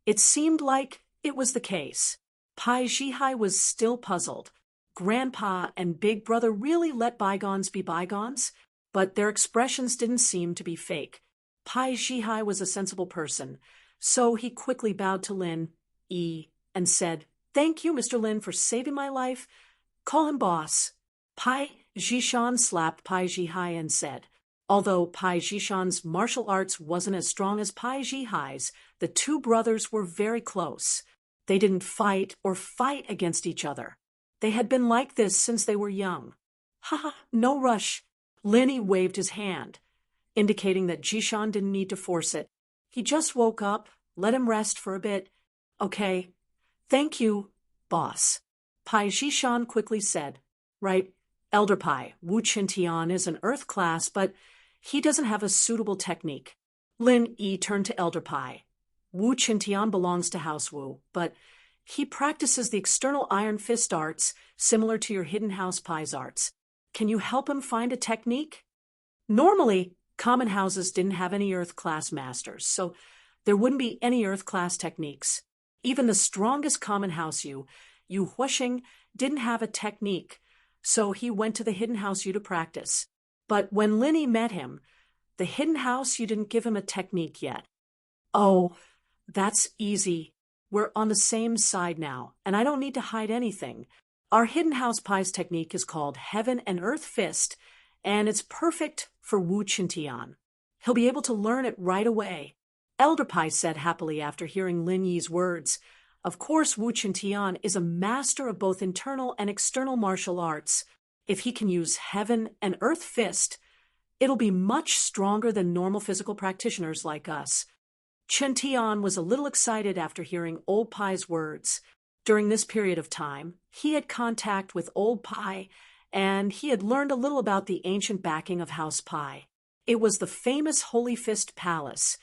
it seemed like it was the case. Pai Shihai was still puzzled. Grandpa and Big Brother really let bygones be bygones, but their expressions didn't seem to be fake. Pai Shihai was a sensible person, so he quickly bowed to Lin Yi and said, "Thank you, Mr. Lin, for saving my life. Call him boss." Pai Jishan slapped Pai Jihai and said, although Pai Jishan's martial arts wasn't as strong as Pai Jihai's, the two brothers were very close. They didn't fight against each other. They had been like this since they were young. Haha, no rush. Lin Yi waved his hand, indicating that Jishan didn't need to force it. He just woke up. Let him rest for a bit. Okay. Thank you, boss. Pai Jishan quickly said, right, Elder Pai, Wu Qintian is an earth class, but he doesn't have a suitable technique. Lin Yi turned to Elder Pai. Wu Qintian belongs to House Wu, but he practices the external iron fist arts similar to your Hidden House Pai's arts. Can you help him find a technique? Normally, common houses didn't have any earth class masters, so there wouldn't be any earth class techniques. Even the strongest common house Yu Huashing, didn't have a technique, so he went to the Hidden House Yu to practice. But when Lin Yi met him, the Hidden House Yu didn't give him a technique yet. Oh, that's easy. We're on the same side now, and I don't need to hide anything. Our Hidden House Pai's technique is called Heaven and Earth Fist, and it's perfect for Wu Qintian. He'll be able to learn it right away. Elder Pai said happily after hearing Lin Yi's words. Of course, Wu Qintian is a master of both internal and external martial arts. If he can use Heaven and Earth Fist, it'll be much stronger than normal physical practitioners like us. Qintian was a little excited after hearing Old Pai's words. During this period of time, he had contact with Old Pai, and he had learned a little about the ancient backing of House Pai. It was the famous Holy Fist Palace,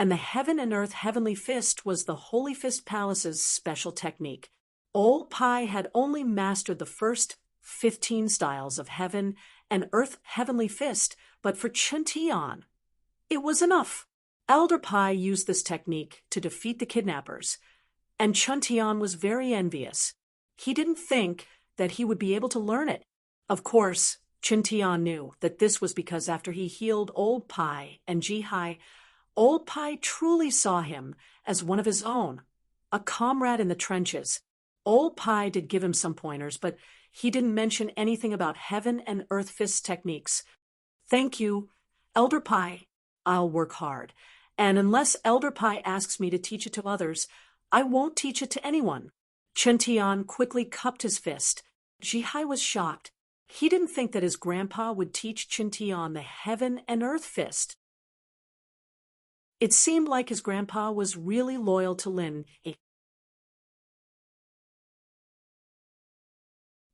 and the Heaven and Earth Heavenly Fist was the Holy Fist Palace's special technique. Old Pai had only mastered the first 15 styles of Heaven and Earth Heavenly Fist, but for Qintian, it was enough. Elder Pai used this technique to defeat the kidnappers, and Qintian was very envious. He didn't think that he would be able to learn it. Of course, Qintian knew that this was because after he healed Old Pai and Jihai, Old Pai truly saw him as one of his own, a comrade in the trenches. Old Pai did give him some pointers, but he didn't mention anything about Heaven and Earth Fist techniques. Thank you, Elder Pai. I'll work hard, and unless Elder Pai asks me to teach it to others, I won't teach it to anyone. Qintian quickly cupped his fist. Jihai was shocked. He didn't think that his grandpa would teach Qintian the Heaven and Earth Fist. It seemed like his grandpa was really loyal to Lin Yi.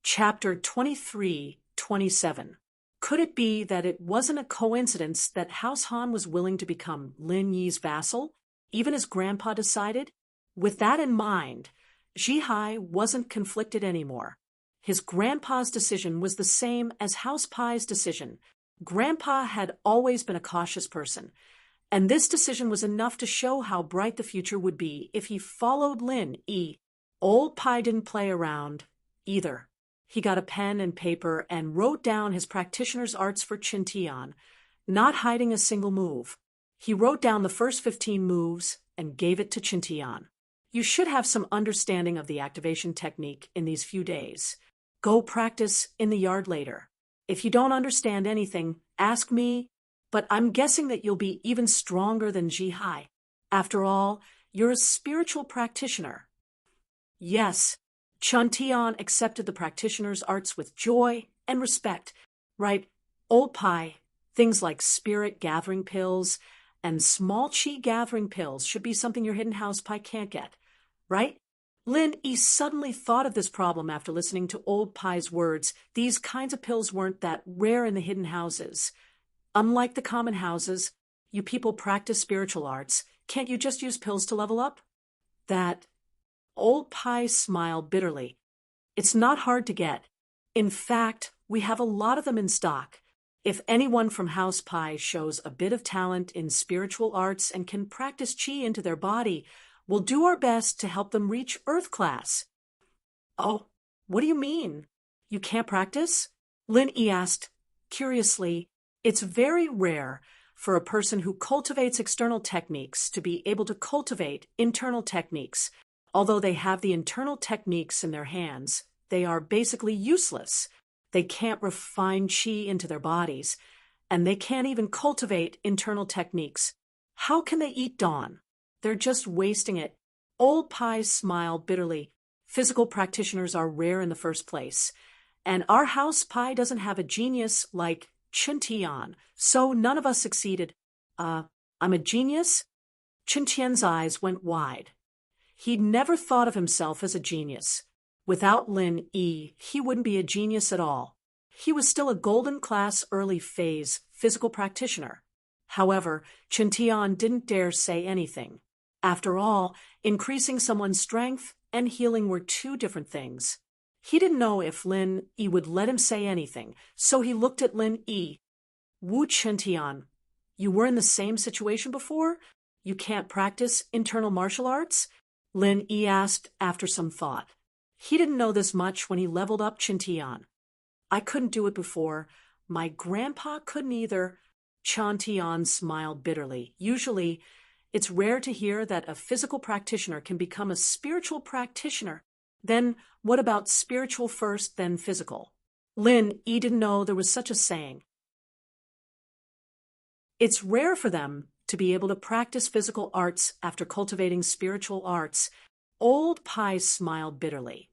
Chapter 23-27. Could it be that it wasn't a coincidence that House Han was willing to become Lin Yi's vassal, even as grandpa decided? With that in mind, Jihai wasn't conflicted anymore. His grandpa's decision was the same as House Pai's decision. Grandpa had always been a cautious person, and this decision was enough to show how bright the future would be if he followed Lin Yi. Old Pi didn't play around either. He got a pen and paper and wrote down his practitioner's arts for Chintian, not hiding a single move. He wrote down the first 15 moves and gave it to Chintian. You should have some understanding of the activation technique in these few days. Go practice in the yard later. If you don't understand anything, ask me, but I'm guessing that you'll be even stronger than Jihai. After all, you're a spiritual practitioner. Yes, Chantian accepted the practitioner's arts with joy and respect. Right, Old Pi, things like spirit gathering pills and small chi gathering pills should be something your hidden house Pi can't get. Right? Lin Yi suddenly thought of this problem after listening to Old Pi's words. These kinds of pills weren't that rare in the hidden houses. Unlike the common houses, you people practice spiritual arts. Can't you just use pills to level up? That Old Pi smiled bitterly. It's not hard to get. In fact, we have a lot of them in stock. If anyone from House Pi shows a bit of talent in spiritual arts and can practice chi into their body, we'll do our best to help them reach Earth class. Oh, what do you mean? You can't practice? Lin Yi asked, curiously. It's very rare for a person who cultivates external techniques to be able to cultivate internal techniques. Although they have the internal techniques in their hands, they are basically useless. They can't refine chi into their bodies, and they can't even cultivate internal techniques. How can they eat dawn? They're just wasting it. Old Pi smiled bitterly. Physical practitioners are rare in the first place, and our House Pi doesn't have a genius like Chintian, so none of us succeeded. I'm a genius? Chintian's eyes went wide. He'd never thought of himself as a genius. Without Lin Yi, he wouldn't be a genius at all. He was still a golden class early phase physical practitioner. However, Chintian didn't dare say anything. After all, increasing someone's strength and healing were two different things. He didn't know if Lin Yi would let him say anything, so he looked at Lin Yi. Wu Chintian, you were in the same situation before? You can't practice internal martial arts? Lin Yi asked after some thought. He didn't know this much when he leveled up Chintian. I couldn't do it before. My grandpa couldn't either. Chintian smiled bitterly. Usually, it's rare to hear that a physical practitioner can become a spiritual practitioner. Then, what about spiritual first, then physical? Lin Yi didn't know there was such a saying. It's rare for them to be able to practice physical arts after cultivating spiritual arts. Old Pi smiled bitterly.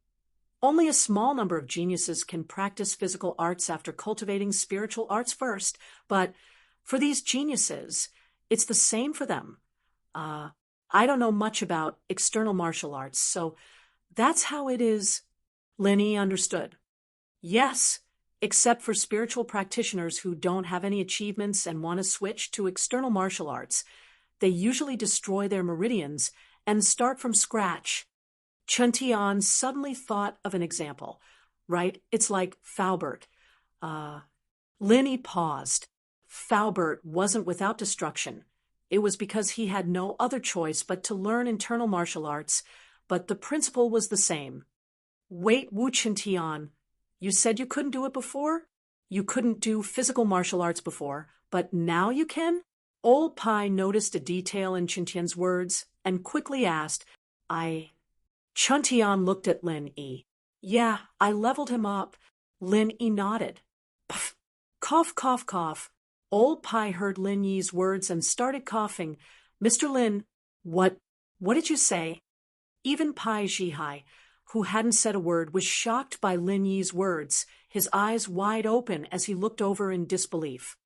Only a small number of geniuses can practice physical arts after cultivating spiritual arts first, but for these geniuses, it's the same for them. I don't know much about external martial arts, so that's how it is. Lin Yi understood. Yes, except for spiritual practitioners who don't have any achievements and want to switch to external martial arts. They usually destroy their meridians and start from scratch. Chintian suddenly thought of an example. Right? It's like Faubert. Lin Yi paused. Faubert wasn't without destruction. It was because he had no other choice but to learn internal martial arts, but the principle was the same. Wait, Wu Chintian, you said you couldn't do it before? You couldn't do physical martial arts before, but now you can? Old Pi noticed a detail in Chintian's words and quickly asked, Chintian looked at Lin Yi. Yeah, I leveled him up. Lin Yi nodded. Puff. Cough, cough, cough. Old Pi heard Lin Yi's words and started coughing. Mr. Lin, what did you say? Even Pai Jihai, who hadn't said a word, was shocked by Lin Yi's words, his eyes wide open as he looked over in disbelief.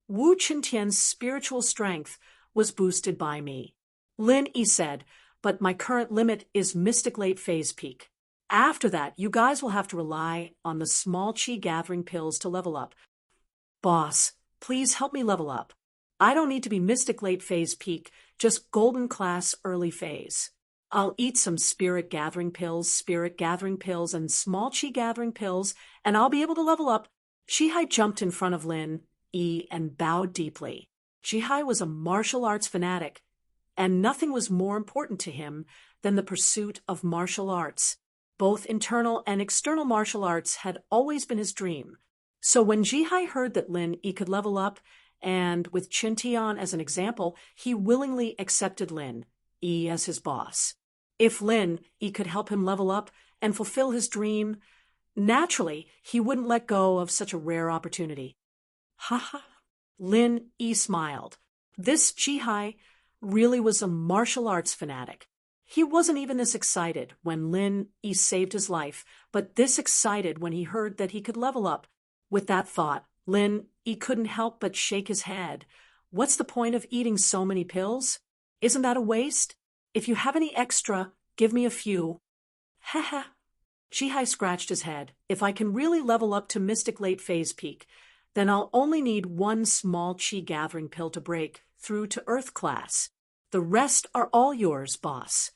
Wu Chintian's spiritual strength was boosted by me. Lin Yi said, but my current limit is Mystic Late Phase Peak. After that, you guys will have to rely on the small chi gathering pills to level up. Boss, please help me level up. I don't need to be Mystic Late Phase Peak, just Golden Class Early Phase. I'll eat some spirit gathering pills, and small chi gathering pills, and I'll be able to level up. Jihai jumped in front of Lin Yi and bowed deeply. Jihai was a martial arts fanatic. and nothing was more important to him than the pursuit of martial arts. Both internal and external martial arts had always been his dream. So when Jihai heard that Lin Yi could level up, and with Qin Tian as an example, he willingly accepted Lin Yi as his boss. If Lin Yi could help him level up and fulfill his dream, naturally, he wouldn't let go of such a rare opportunity. Ha ha! Lin Yi smiled. This Jihai really was a martial arts fanatic. He wasn't even this excited when Lin Yi saved his life, but this excited when he heard that he could level up. With that thought, Lin Yi couldn't help but shake his head. What's the point of eating so many pills? Isn't that a waste? If you have any extra, give me a few. Ha ha! Jihai scratched his head. If I can really level up to Mystic Late Phase Peak, then I'll only need one small Qi gathering pill to break through to Earth class. The rest are all yours, boss.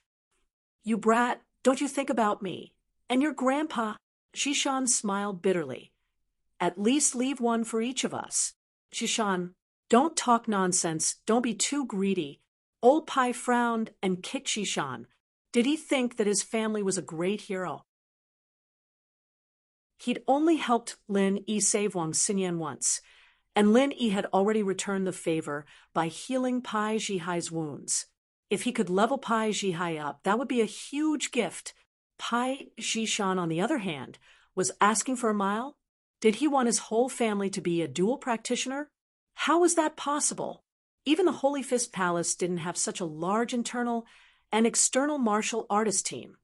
You brat, don't you think about me? And your grandpa? Xishan smiled bitterly. At least leave one for each of us. Xishan, don't talk nonsense, don't be too greedy. Old Pai frowned and kicked Xishan. Did he think that his family was a great hero? He'd only helped Lin Yi save Wang Xinyan once, and Lin Yi had already returned the favor by healing Pai Jihai's wounds. If he could level Pai Jihai up, that would be a huge gift. Pai Xishan, on the other hand, was asking for a mile. Did he want his whole family to be a dual practitioner? How was that possible? Even the Holy Fist Palace didn't have such a large internal and external martial artist team.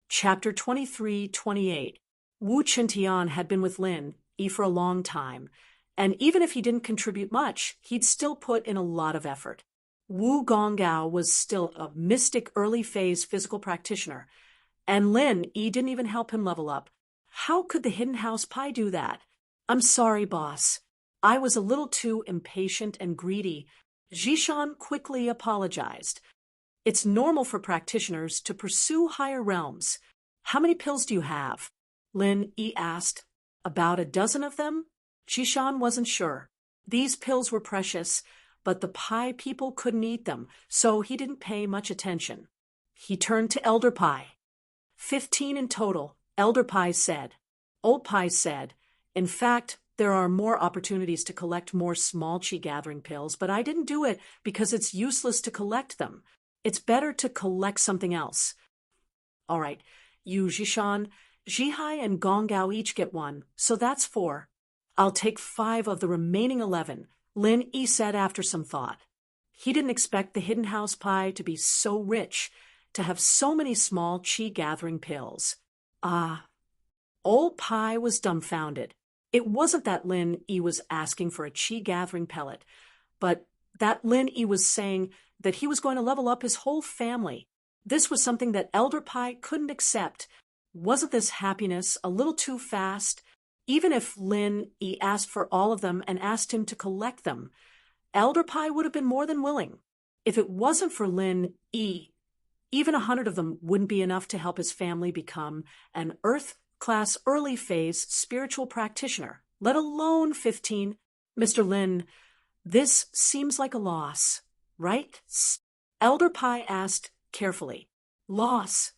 Chapter 23-28. Wu Qintian had been with Lin Yi for a long time, and even if he didn't contribute much, he'd still put in a lot of effort. Wu Gonggao was still a mystic early-phase physical practitioner, and Lin Yi didn't even help him level up. How could the Hidden House Pai do that? I'm sorry, boss. I was a little too impatient and greedy. Xishan quickly apologized. It's normal for practitioners to pursue higher realms. How many pills do you have? Lin Yi asked. About a dozen of them? Xishan wasn't sure. These pills were precious, but the Pai people couldn't eat them, so he didn't pay much attention. He turned to Elder Pai. 15 in total, Elder Pai said. Old Pai said, in fact, there are more opportunities to collect more small Qi gathering pills, but I didn't do it because it's useless to collect them. It's better to collect something else. All right, you, Xishan, Jihai and Gonggao each get one, so that's 4. I'll take 5 of the remaining 11, Lin Yi said after some thought. He didn't expect the Hidden House Pai to be so rich, to have so many small Qi gathering pills. Old Pai was dumbfounded. It wasn't that Lin Yi was asking for a Qi gathering pellet, but that Lin Yi was saying that he was going to level up his whole family. This was something that Elder Pai couldn't accept. Wasn't this happiness a little too fast? Even if Lin Yi asked for all of them and asked him to collect them, Elder Pai would have been more than willing. If it wasn't for Lin Yi, even 100 of them wouldn't be enough to help his family become an Earth-class early-phase spiritual practitioner, let alone 15. Mr. Lin, this seems like a loss, right? Elder Pai asked carefully. Loss?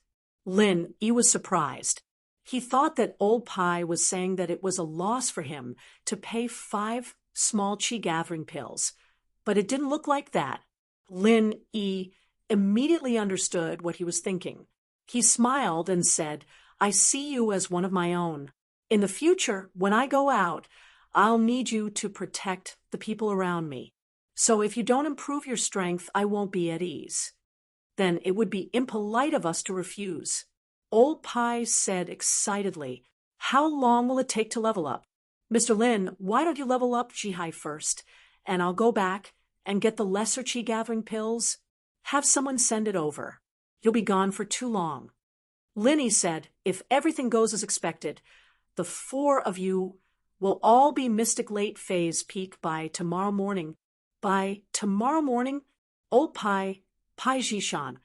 Lin Yi was surprised. He thought that Old Pai was saying that it was a loss for him to pay 5 small Qi gathering pills, but it didn't look like that. Lin Yi immediately understood what he was thinking. He smiled and said, I see you as one of my own. In the future, when I go out, I'll need you to protect the people around me. So if you don't improve your strength, I won't be at ease. Then it would be impolite of us to refuse. Old Pai said excitedly, How long will it take to level up? Mr. Lin, why don't you level up Jihai first, and I'll go back and get the lesser Qi gathering pills? Have someone send it over. You'll be gone for too long. Lin Yi said, if everything goes as expected, the 4 of you will all be Mystic Late Phase Peak by tomorrow morning. By tomorrow morning, Old Pai, Pai Xishan,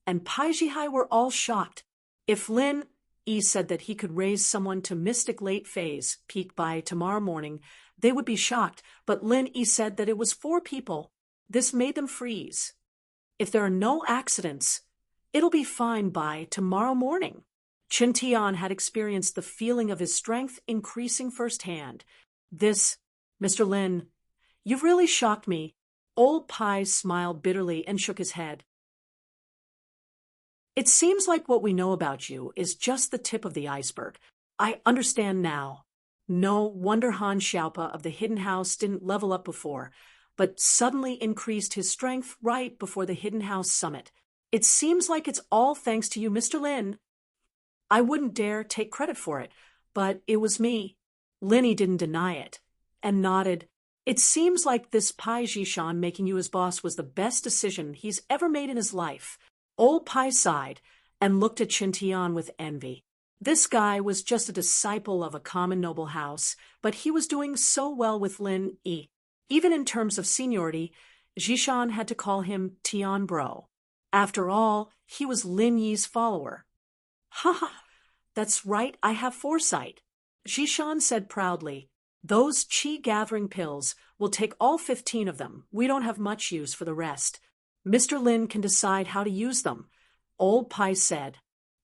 and Pai Jihai were all shocked. If Lin Yi said that he could raise someone to Mystic Late Phase Peak by tomorrow morning, they would be shocked, but Lin Yi said that it was 4 people. This made them freeze. If there are no accidents, it'll be fine by tomorrow morning. Chen Tian had experienced the feeling of his strength increasing firsthand. This, Mr. Lin, you've really shocked me. Old Pai smiled bitterly and shook his head. It seems like what we know about you is just the tip of the iceberg. I understand now. No wonder Han Xiaopa of the Hidden House didn't level up before, but suddenly increased his strength right before the Hidden House summit. It seems like it's all thanks to you, Mr. Lin. I wouldn't dare take credit for it, but it was me. Linny didn't deny it, and nodded. It seems like this Pai Zhishan making you his boss was the best decision he's ever made in his life. Old Pai sighed and looked at Chen Tian with envy. This guy was just a disciple of a common noble house, but he was doing so well with Lin Yi. Even in terms of seniority, Zhishan had to call him Tian Bro. After all, he was Lin Yi's follower. Ha ha, that's right, I have foresight. Zhishan said proudly. Those qi-gathering pills, will take all 15 of them. We don't have much use for the rest. Mr. Lin can decide how to use them. Old Pai said.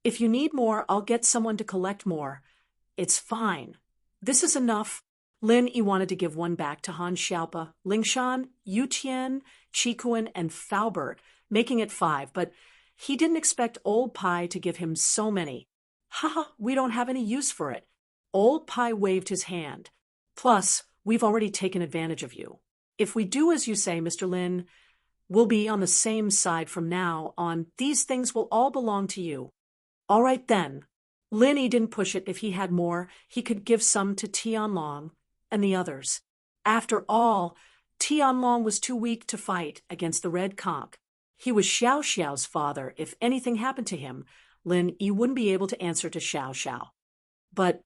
If you need more, I'll get someone to collect more. It's fine. This is enough. Lin Yi wanted to give one back to Han Xiaopa, Lingshan, Yu Tian, Qikuan, and Faubert, making it 5, but he didn't expect Old Pai to give him so many. Haha, we don't have any use for it. Old Pai waved his hand. Plus, we've already taken advantage of you. If we do as you say, Mr. Lin, we'll be on the same side from now on. These things will all belong to you. All right then. Lin Yi didn't push it. If he had more, he could give some to Tianlong and the others. After all, Tianlong was too weak to fight against the Red Conch. He was Xiao Xiao's father. If anything happened to him, Lin Yi wouldn't be able to answer to Xiao Xiao. But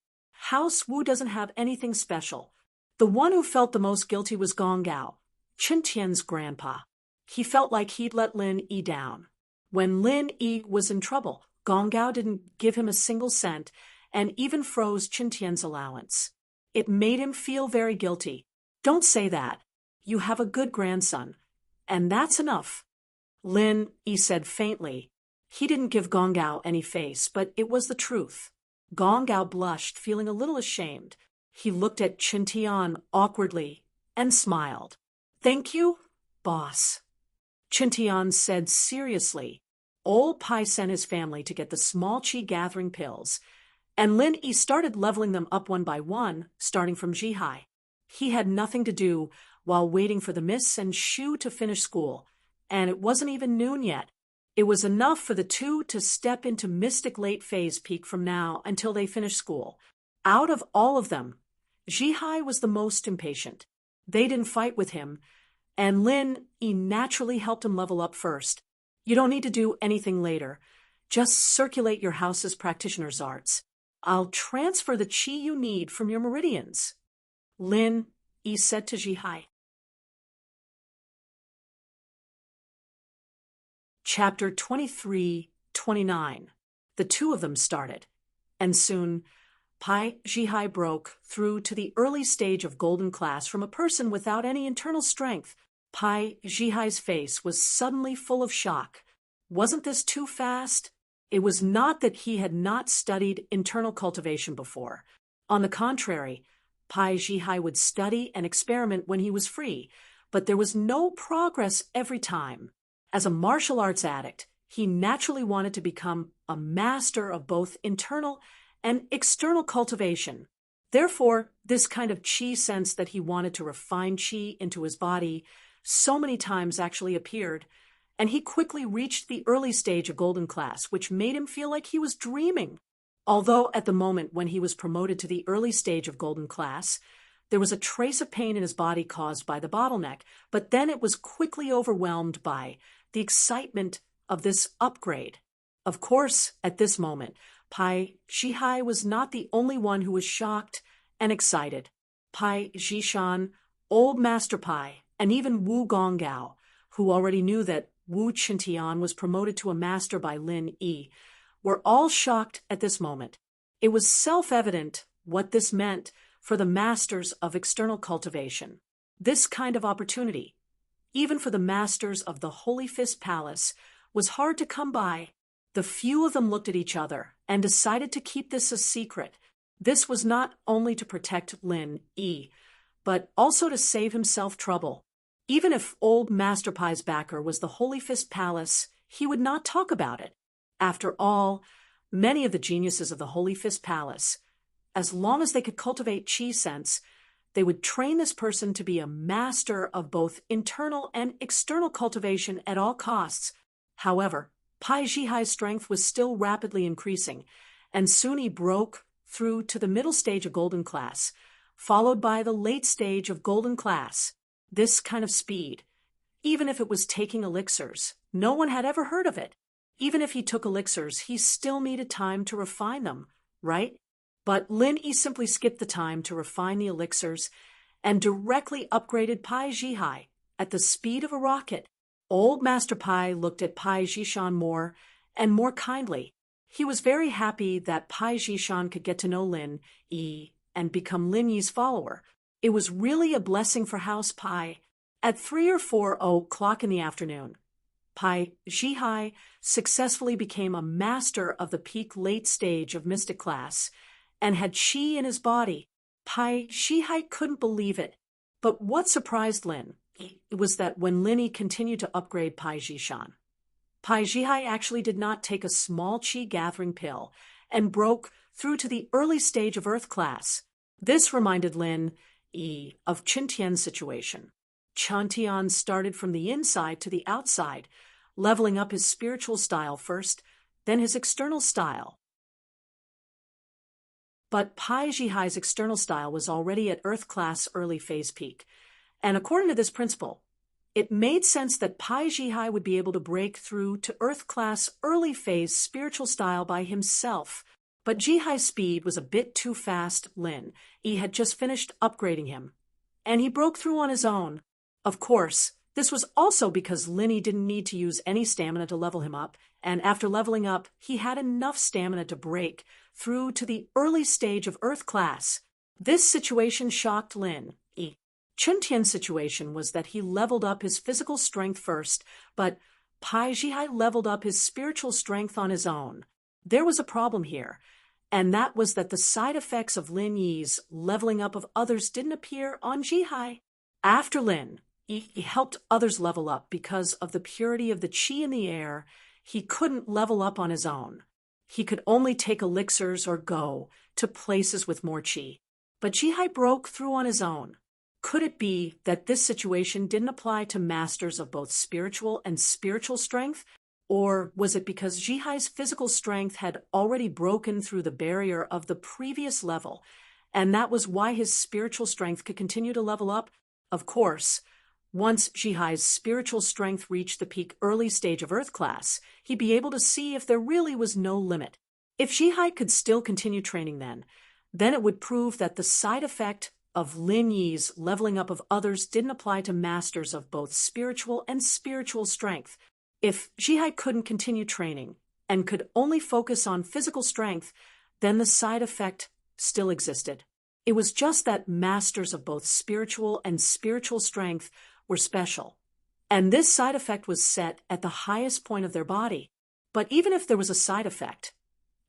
House Wu doesn't have anything special. The one who felt the most guilty was Gong Gao, Chen Tian's grandpa. He felt like he'd let Lin Yi down. When Lin Yi was in trouble, Gong Gao didn't give him a single cent and even froze Chen Tian's allowance. It made him feel very guilty. Don't say that. You have a good grandson. And that's enough. Lin Yi said faintly. He didn't give Gong Gao any face, but it was the truth. Gong Gao blushed, feeling a little ashamed. He looked at Chen Tian awkwardly and smiled. Thank you, boss. Chen Tian said seriously. Old Pai sent his family to get the small qi-gathering pills, and Lin Yi started leveling them up one by one, starting from Zhihai. He had nothing to do while waiting for the Miss and Shu to finish school, and it wasn't even noon yet. It was enough for the two to step into mystic late phase peak from now until they finished school. Out of all of them, Zhihai was the most impatient. They didn't fight with him, and Lin Yi naturally helped him level up first. You don't need to do anything later. Just circulate your house's practitioner's arts. I'll transfer the qi you need from your meridians. Lin Yi said to Zhihai. Chapter 23-29. The two of them started, and soon Pai Zhihai broke through to the early stage of golden class from a person without any internal strength. Pai Zhihai's face was suddenly full of shock. Wasn't this too fast? It was not that he had not studied internal cultivation before. On the contrary, Pai Zhihai would study and experiment when he was free, but there was no progress every time. As a martial arts addict, he naturally wanted to become a master of both internal and external cultivation. Therefore, this kind of qi sense that he wanted to refine qi into his body so many times actually appeared, and he quickly reached the early stage of golden class, which made him feel like he was dreaming. Although at the moment when he was promoted to the early stage of golden class, there was a trace of pain in his body caused by the bottleneck, but then it was quickly overwhelmed by the excitement of this upgrade. Of course, at this moment, Pai Zhihai was not the only one who was shocked and excited. Pai Zhishan, old Master Pai, and even Wu Gonggao, who already knew that Wu Qintian was promoted to a master by Lin Yi, were all shocked at this moment. It was self-evident what this meant for the masters of external cultivation. This kind of opportunity, even for the masters of the Holy Fist Palace, was hard to come by. The few of them looked at each other and decided to keep this a secret. This was not only to protect Lin Yi, but also to save himself trouble. Even if old Master Pai's backer was the Holy Fist Palace, he would not talk about it. After all, many of the geniuses of the Holy Fist Palace, as long as they could cultivate chi sense, they would train this person to be a master of both internal and external cultivation at all costs. However, Pai Zhihai's strength was still rapidly increasing, and soon he broke through to the middle stage of Golden Class, followed by the late stage of Golden Class. This kind of speed, even if it was taking elixirs, no one had ever heard of it. Even if he took elixirs, he still needed time to refine them, right? But Lin Yi simply skipped the time to refine the elixirs and directly upgraded Pai Zhihai at the speed of a rocket. Old Master Pai looked at Pai Zhishan more and more kindly. He was very happy that Pai Zhishan could get to know Lin Yi and become Lin Yi's follower. It was really a blessing for House Pai. At 3 or 4 o'clock in the afternoon, Pai Zhihai successfully became a master of the peak late stage of Mystic Class and had chi in his body. Pai Zhihai couldn't believe it. But what surprised Lin was that when Lin Yi continued to upgrade Pai Zhishan, Pai Zhihai actually did not take a small chi gathering pill and broke through to the early stage of Earth Class. This reminded Lin Yi of Chen Tian's situation. Chen Tian started from the inside to the outside, leveling up his spiritual style first, then his external style. But Pai Zhihai's external style was already at Earth Class early phase peak, and according to this principle, it made sense that Pai Zhihai would be able to break through to Earth Class early phase spiritual style by himself. But Zhihai's speed was a bit too fast. Lin Yi had just finished upgrading him, and he broke through on his own. Of course, this was also because Lin Yi didn't need to use any stamina to level him up, and after leveling up, he had enough stamina to break through to the early stage of Earth Class. This situation shocked Lin Yi. Chen Tian's situation was that he leveled up his physical strength first, but Pai Zhihai leveled up his spiritual strength on his own. There was a problem here, and that was that the side effects of Lin Yi's leveling up of others didn't appear on Zhihai. After Lin Yi helped others level up because of the purity of the chi in the air, he couldn't level up on his own. He could only take elixirs or go to places with more chi. But Zhihai broke through on his own. Could it be that this situation didn't apply to masters of both spiritual and spiritual strength? Or was it because Zhihai's physical strength had already broken through the barrier of the previous level, and that was why his spiritual strength could continue to level up? Of course, once Zhihai's spiritual strength reached the peak early stage of Earth Class, he'd be able to see if there really was no limit. If Zhihai could still continue training then it would prove that the side effect of Lin Yi's leveling up of others didn't apply to masters of both spiritual and spiritual strength. If Zhihai couldn't continue training and could only focus on physical strength, then the side effect still existed. It was just that masters of both spiritual and spiritual strength were special, and this side effect was set at the highest point of their body. But even if there was a side effect,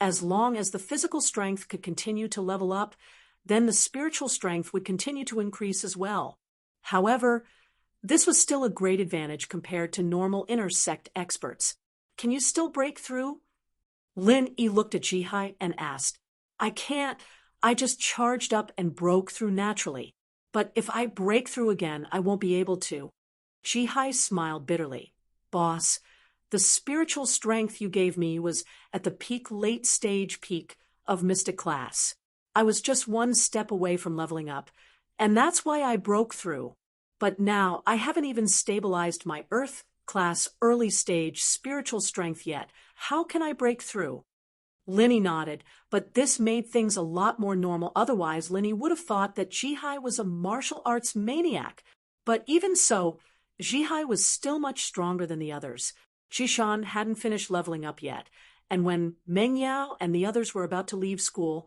as long as the physical strength could continue to level up, then the spiritual strength would continue to increase as well. However, this was still a great advantage compared to normal inner sect experts. Can you still break through? Lin Yi looked at Zhihai and asked. I can't. I just charged up and broke through naturally. But if I break through again, I won't be able to. Zhihai smiled bitterly. Boss, the spiritual strength you gave me was at the late stage peak of Mystic Class. I was just one step away from leveling up, and that's why I broke through. But now I haven't even stabilized my Earth Class early stage spiritual strength yet. How can I break through? Lin Yi nodded, but this made things a lot more normal. Otherwise, Lin Yi would have thought that Zhihai was a martial arts maniac. But even so, Zhihai was still much stronger than the others. Zhishan hadn't finished leveling up yet, and when Meng Yao and the others were about to leave school,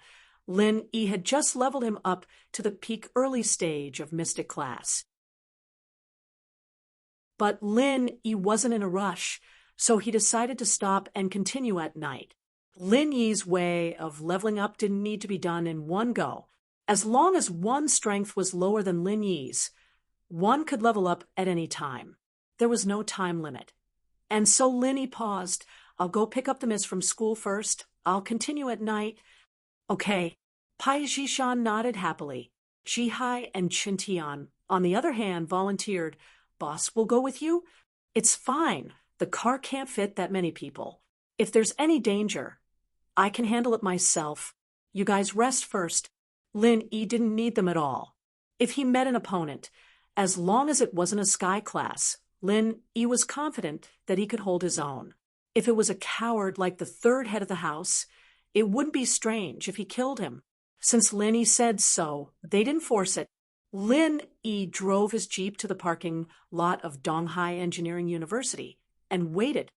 Lin Yi had just leveled him up to the peak early stage of mystic class. But Lin Yi wasn't in a rush, so he decided to stop and continue at night. Lin Yi's way of leveling up didn't need to be done in one go. As long as one's strength was lower than Lin Yi's, one could level up at any time. There was no time limit. And so Lin Yi paused. I'll go pick up the miss from school first. I'll continue at night. Okay. Pai Zhishan nodded happily. Jihai and Qintian, on the other hand, volunteered. Boss will go with you? It's fine. The car can't fit that many people. If there's any danger, I can handle it myself. You guys rest first. Lin Yi didn't need them at all. If he met an opponent, as long as it wasn't a sky class, Lin Yi was confident that he could hold his own. If it was a coward like the third head of the house, it wouldn't be strange if he killed him. Since Lin Yi said so, they didn't force it. Lin Yi drove his jeep to the parking lot of Donghai Engineering University and waited.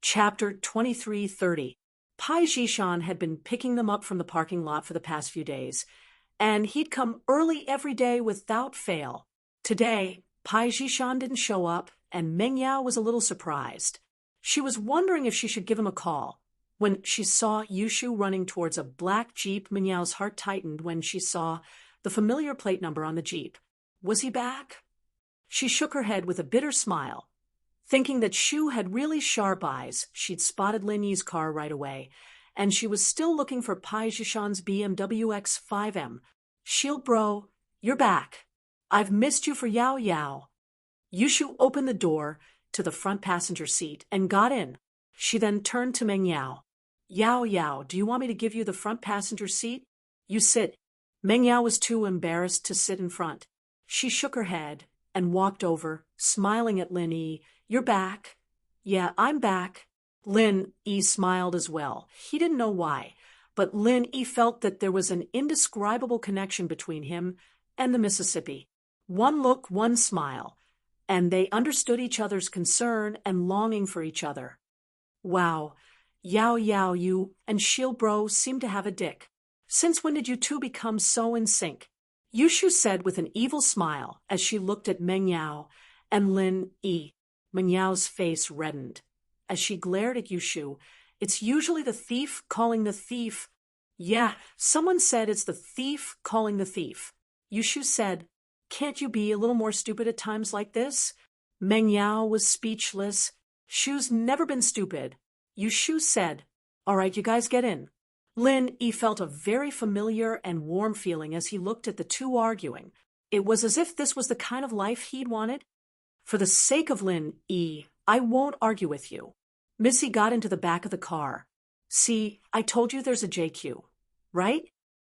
Chapter 2330. Pai Zhishan had been picking them up from the parking lot for the past few days, and he'd come early every day without fail. Today, Pai Zhishan didn't show up, and Meng Yao was a little surprised. She was wondering if she should give him a call. When she saw Yushu running towards a black Jeep, Meng Yao's heart tightened when she saw the familiar plate number on the Jeep. Was he back? She shook her head with a bitter smile. Thinking that Shu had really sharp eyes, she'd spotted Lin Yi's car right away, and she was still looking for Pai Zhishan's BMW X5M. Shield bro, you're back. I've missed you for Yao Yao. Yushu opened the door to the front passenger seat and got in. She then turned to Meng Yao. Yao Yao, do you want me to give you the front passenger seat? You sit. Meng Yao was too embarrassed to sit in front. She shook her head and walked over, smiling at Lin Yi. You're back. Yeah, I'm back. Lin Yi smiled as well. He didn't know why, but Lin Yi felt that there was an indescribable connection between him and the Mississippi. One look, one smile, and they understood each other's concern and longing for each other. Wow, Yao Yao, you and Shield Bro seem to have a dick. Since when did you two become so in sync? Yushu said with an evil smile as she looked at Meng Yao and Lin Yi. Meng Yao's face reddened. As she glared at Yushu, it's usually the thief calling the thief. Yeah, someone said it's the thief calling the thief. Yushu said, can't you be a little more stupid at times like this? Meng Yao was speechless. Shu's never been stupid. Yushu said, all right, you guys get in. Lin Yi felt a very familiar and warm feeling as he looked at the two arguing. It was as if this was the kind of life he'd wanted. For the sake of Lin Yi, I won't argue with you. Missy got into the back of the car. See, I told you there's a JQ, right?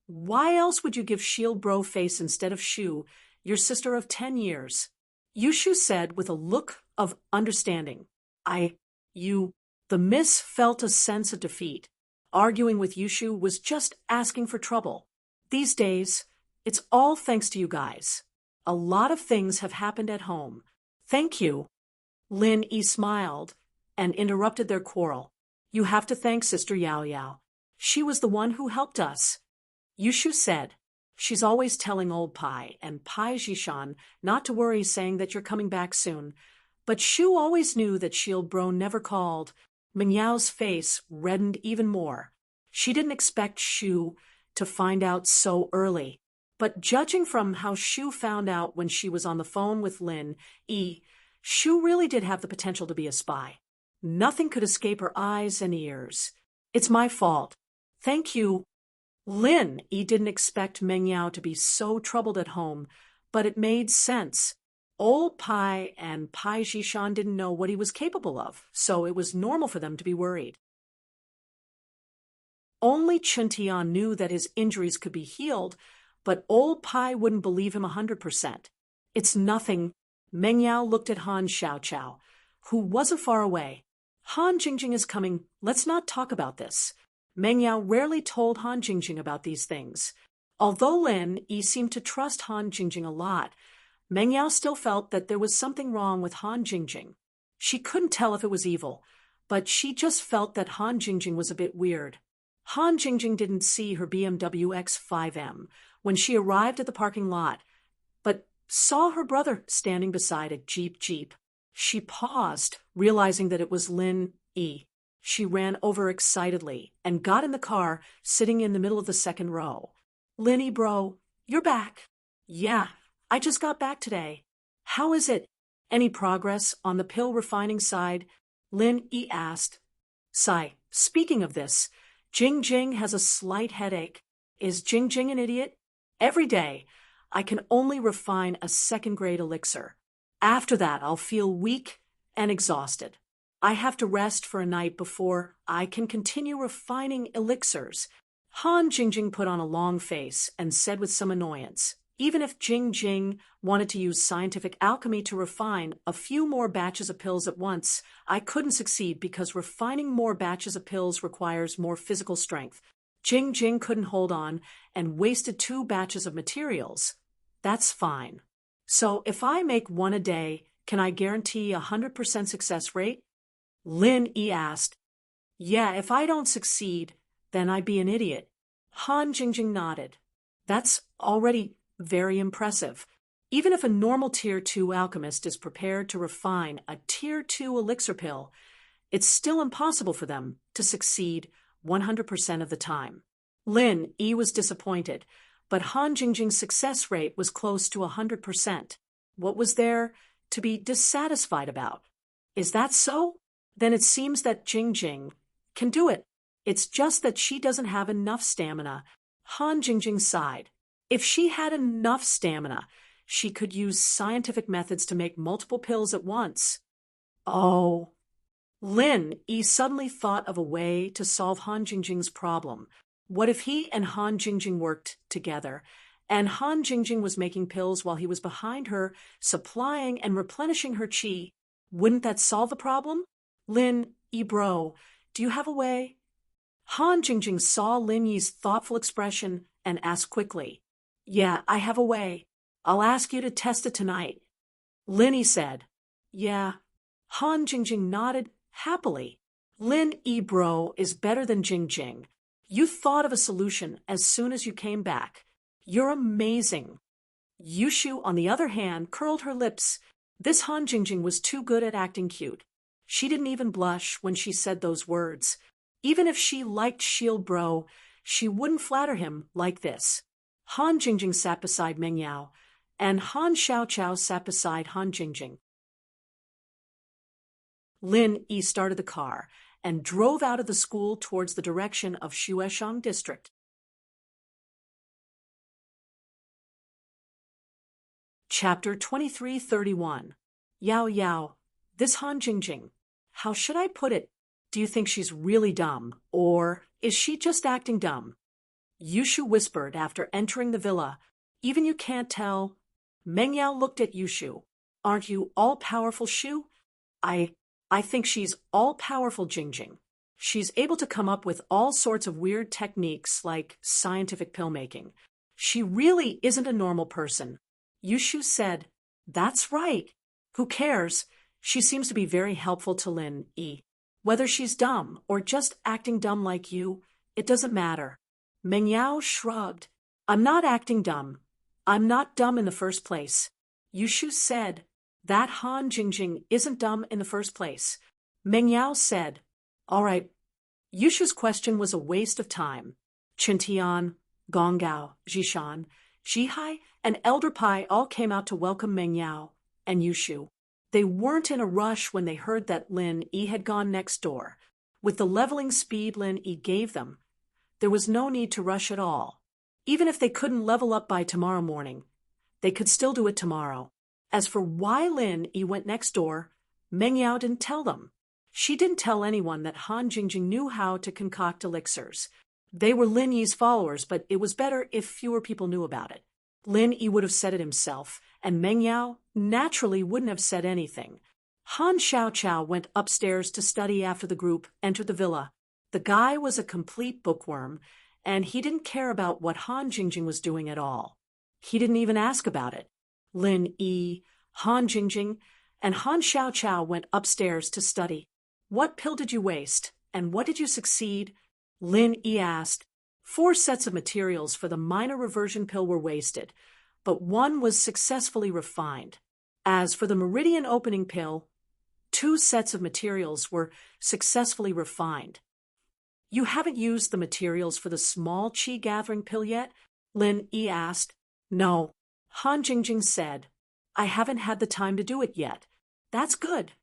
Why else would you give Shield Bro face instead of Shu, your sister of 10 years? Yushu said with a look of understanding. The miss felt a sense of defeat. Arguing with Yushu was just asking for trouble. These days, it's all thanks to you guys. A lot of things have happened at home. Thank you. Lin Yi smiled and interrupted their quarrel. You have to thank Sister Yao Yao. She was the one who helped us. Yushu said, she's always telling old Pai and Pai Zhishan not to worry, saying that you're coming back soon. But Shu always knew that Shield Bro never called. Meng Yao's face reddened even more. She didn't expect Shu to find out so early. But judging from how Shu found out when she was on the phone with Lin Yi, Shu really did have the potential to be a spy. Nothing could escape her eyes and ears. It's my fault. Thank you. Lin Yi didn't expect Meng Yao to be so troubled at home, but it made sense. Old Pai and Pai Zhishan didn't know what he was capable of, so it was normal for them to be worried. Only Qintian knew that his injuries could be healed, but old Pai wouldn't believe him 100%. It's nothing. Meng Yao looked at Han Xiaoqiao, who wasn't far away. Han Jingjing is coming. Let's not talk about this. Meng Yao rarely told Han Jingjing about these things. Although Lin Yi seemed to trust Han Jingjing a lot, Meng Yao still felt that there was something wrong with Han Jingjing. She couldn't tell if it was evil, but she just felt that Han Jingjing was a bit weird. Han Jingjing didn't see her BMW X5M when she arrived at the parking lot, but saw her brother standing beside a Jeep. She paused, realizing that it was Lin Yi. She ran over excitedly and got in the car, sitting in the middle of the second row. Lin Yi, bro, you're back. Yeah, I just got back today. How is it? Any progress on the pill refining side? Lin Yi asked. Sigh, speaking of this, Jing has a slight headache. Is Jing an idiot? Every day, I can only refine a second-grade elixir. After that, I'll feel weak and exhausted. I have to rest for a night before I can continue refining elixirs. Han Jingjing put on a long face and said with some annoyance, even if Jing wanted to use scientific alchemy to refine a few more batches of pills at once, I couldn't succeed because refining more batches of pills requires more physical strength. Jing couldn't hold on and wasted 2 batches of materials. That's fine. So if I make 1 a day, can I guarantee 100% success rate? Lin Yi asked. Yeah, if I don't succeed, then I'd be an idiot. Han Jingjing nodded. That's already very impressive. Even if a normal Tier 2 alchemist is prepared to refine a Tier 2 elixir pill, it's still impossible for them to succeed 100% of the time. Lin Yi was disappointed, but Han Jingjing's success rate was close to 100%. What was there to be dissatisfied about? Is that so? Then it seems that Jing can do it. It's just that she doesn't have enough stamina. Han Jingjing sighed. If she had enough stamina, she could use scientific methods to make multiple pills at once. Oh. Lin Yi suddenly thought of a way to solve Han Jingjing's problem. What if he and Han Jingjing worked together, and Han Jingjing was making pills while he was behind her, supplying and replenishing her qi? Wouldn't that solve the problem? Lin Yi, bro, do you have a way? Han Jingjing saw Lin Yi's thoughtful expression and asked quickly. Yeah, I have a way. I'll ask you to test it tonight. Lin Yi said. Yeah. Han Jingjing nodded happily. Lin Yi, bro, is better than Jing. You thought of a solution as soon as you came back. You're amazing. Yushu, on the other hand, curled her lips. This Han Jingjing was too good at acting cute. She didn't even blush when she said those words. Even if she liked Shield Bro, she wouldn't flatter him like this. Han Jingjing sat beside Meng Yao, and Han Xiaoqiao sat beside Han Jingjing. Lin Yi started the car and drove out of the school towards the direction of Shueshang District. Chapter 2331. Yao, this Han Jingjing. How should I put it? Do you think she's really dumb, or is she just acting dumb? Yushu whispered after entering the villa. Even you can't tell. Meng Yao looked at Yushu. Aren't you all-powerful, Shu? I think she's all-powerful, Jingjing. She's able to come up with all sorts of weird techniques like scientific pill-making. She really isn't a normal person. Yushu said, That's right. Who cares? She seems to be very helpful to Lin Yi. Whether she's dumb or just acting dumb like you, it doesn't matter. Meng Yao shrugged. I'm not acting dumb. I'm not dumb in the first place. Yushu said, That Han Jingjing isn't dumb in the first place. Meng Yao said, All right. Yushu's question was a waste of time. Qintian, Gonggao, Zhishan, Zhihai, and Elder Pai all came out to welcome Meng Yao and Yushu. They weren't in a rush when they heard that Lin Yi had gone next door. With the leveling speed Lin Yi gave them, there was no need to rush at all. Even if they couldn't level up by tomorrow morning, they could still do it tomorrow. As for why Lin Yi went next door, Meng Yao didn't tell them. She didn't tell anyone that Han Jingjing knew how to concoct elixirs. They were Lin Yi's followers, but it was better if fewer people knew about it. Lin Yi would have said it himself, and Meng Yao naturally wouldn't have said anything. Han Xiaoqiao went upstairs to study after the group entered the villa. The guy was a complete bookworm, and he didn't care about what Han Jingjing was doing at all. He didn't even ask about it. Lin Yi, Han Jingjing, and Han Xiaoqiao went upstairs to study. What pill did you waste, and what did you succeed? Lin Yi asked. 4 sets of materials for the minor reversion pill were wasted, but 1 was successfully refined. As for the meridian opening pill, 2 sets of materials were successfully refined. You haven't used the materials for the small qi gathering pill yet? Lin Yi asked. No, Han Jingjing said. I haven't had the time to do it yet. That's good.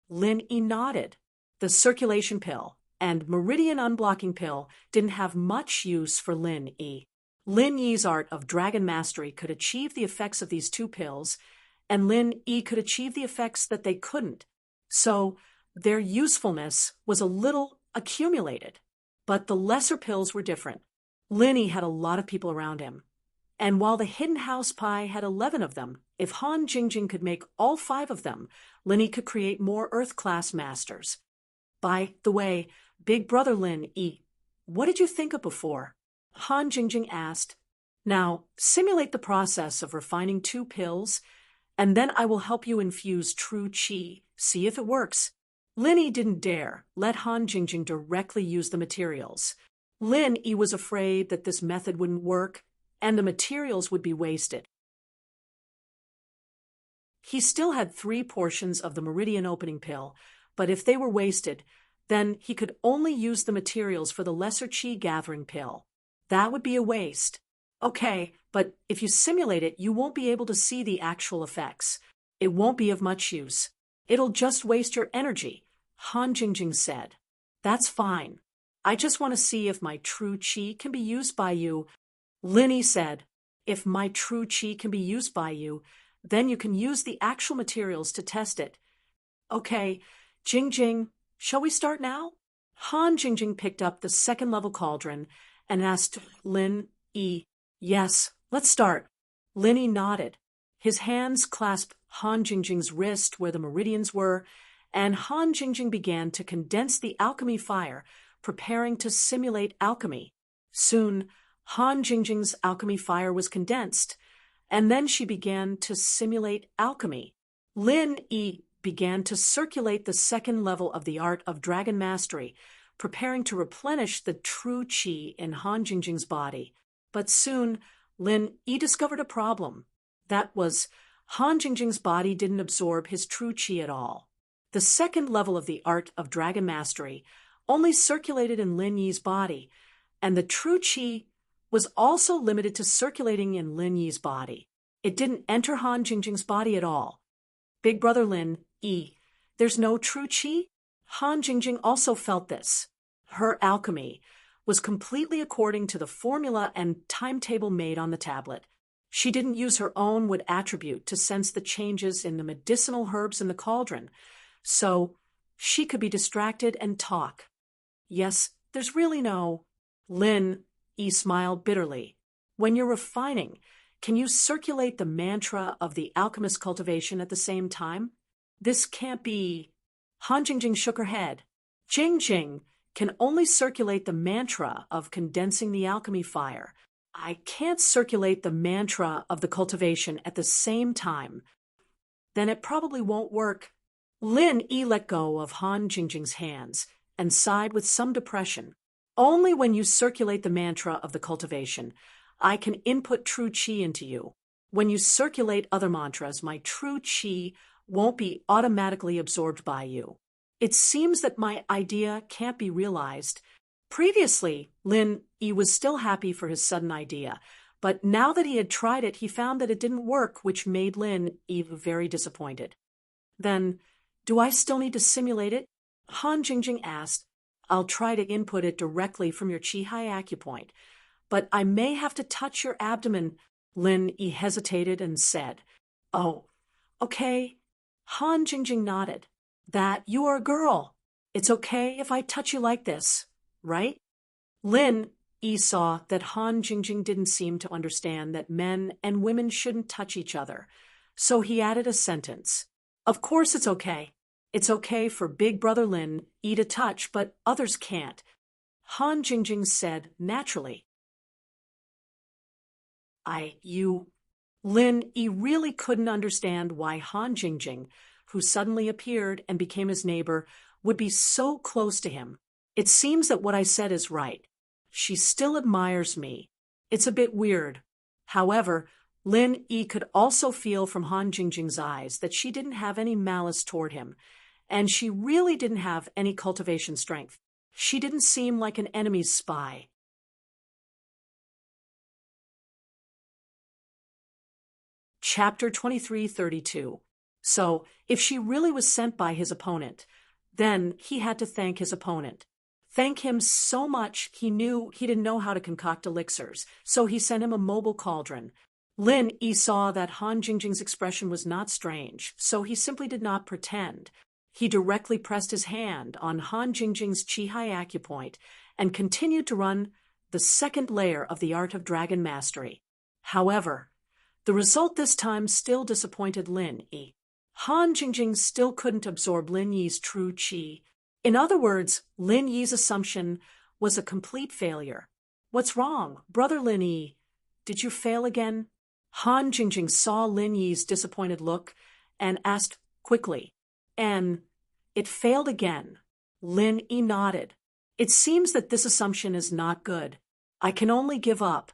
Lin Yi nodded. The circulation pill and meridian unblocking pill didn't have much use for Lin Yi. Lin Yi's art of dragon mastery could achieve the effects of these 2 pills, and Lin Yi could achieve the effects that they couldn't. So their usefulness was a little accumulated. But the lesser pills were different. Lin Yi had a lot of people around him. And while the hidden house pie had 11 of them, if Han Jingjing could make all 5 of them, Lin Yi could create more Earth-class masters. By the way, Big Brother Lin Yi, what did you think of before? Han Jingjing asked. Now, simulate the process of refining 2 pills, and then I will help you infuse true qi. See if it works. Lin Yi didn't dare let Han Jingjing directly use the materials. Lin Yi was afraid that this method wouldn't work, and the materials would be wasted. He still had 3 portions of the meridian opening pill, but if they were wasted, then he could only use the materials for the lesser qi gathering pill. That would be a waste. Okay, but if you simulate it, you won't be able to see the actual effects. It won't be of much use. It'll just waste your energy, Han Jingjing said. That's fine. I just want to see if my true qi can be used by you. Lin Yi said, if my true qi can be used by you, then you can use the actual materials to test it. Okay, Jingjing, shall we start now? Han Jingjing picked up the 2nd-level cauldron and asked Lin Yi. Yes, let's start. Lin Yi nodded. His hands clasped Han Jingjing's wrist where the meridians were, and Han Jingjing began to condense the alchemy fire, preparing to simulate alchemy. Soon, Han Jingjing's alchemy fire was condensed, and then she began to simulate alchemy. Lin Yi began to circulate the 2nd level of the art of dragon mastery, preparing to replenish the true qi in Han Jingjing's body. But soon, Lin Yi discovered a problem. That was, Han Jingjing's body didn't absorb his true qi at all. The 2nd level of the art of dragon mastery only circulated in Lin Yi's body, and the true qi was also limited to circulating in Lin Yi's body. It didn't enter Han Jingjing's body at all. Big Brother Lin Yi, there's no true qi? Han Jingjing also felt this. Her alchemy was completely according to the formula and timetable made on the tablet. She didn't use her own wood attribute to sense the changes in the medicinal herbs in the cauldron, so she could be distracted and talk. Yes, there's really no. Lin Yi smiled bitterly. When you're refining, can you circulate the mantra of the alchemist cultivation at the same time? This can't be. Han Jingjing shook her head. Jingjing can only circulate the mantra of condensing the alchemy fire. I can't circulate the mantra of the cultivation at the same time. Then it probably won't work. Lin Yi let go of Han Jingjing's hands and sighed with some depression. Only when you circulate the mantra of the cultivation, I can input true qi into you. When you circulate other mantras, my true qi won't be automatically absorbed by you. It seems that my idea can't be realized. Previously, Lin Yi was still happy for his sudden idea, but now that he had tried it, he found that it didn't work, which made Lin Yi very disappointed. Then, do I still need to simulate it? Han Jingjing asked. I'll try to input it directly from your Qi-Hai acupoint, but I may have to touch your abdomen. Lin Yi hesitated and said, Oh, okay. Han Jingjing nodded. That you are a girl. It's okay if I touch you like this, right? Lin Yi saw that Han Jingjing didn't seem to understand that men and women shouldn't touch each other, so he added a sentence. Of course it's okay. It's okay for Big Brother Lin Yi to touch, but others can't. Han Jingjing said naturally. Lin Yi really couldn't understand why Han Jingjing, who suddenly appeared and became his neighbor, would be so close to him. It seems that what I said is right. She still admires me. It's a bit weird. However, Lin Yi could also feel from Han Jingjing's eyes that she didn't have any malice toward him, and she really didn't have any cultivation strength. She didn't seem like an enemy's spy. Chapter 23:32. So, if she really was sent by his opponent, then he had to thank his opponent. Thank him so much he knew he didn't know how to concoct elixirs, so he sent him a mobile cauldron. Lin Yi saw that Han Jingjing's expression was not strange, so he simply did not pretend. He directly pressed his hand on Han Jingjing's Qi-Hai acupoint and continued to run the second layer of the art of dragon mastery. However, the result this time still disappointed Lin Yi. Han Jingjing still couldn't absorb Lin Yi's true qi. In other words, Lin Yi's assumption was a complete failure. What's wrong, brother Lin Yi? Did you fail again? Han Jingjing saw Lin Yi's disappointed look and asked quickly, and it failed again. Lin Yi nodded. It seems that this assumption is not good. I can only give up.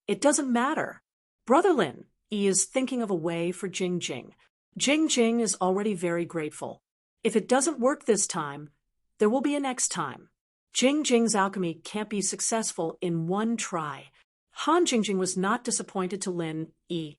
It doesn't matter. Brother Lin Yi is thinking of a way for Jing Jing. Jing Jing is already very grateful. If it doesn't work this time, there will be a next time. Jing Jing's alchemy can't be successful in one try. Han Jingjing was not disappointed to Lin Yi.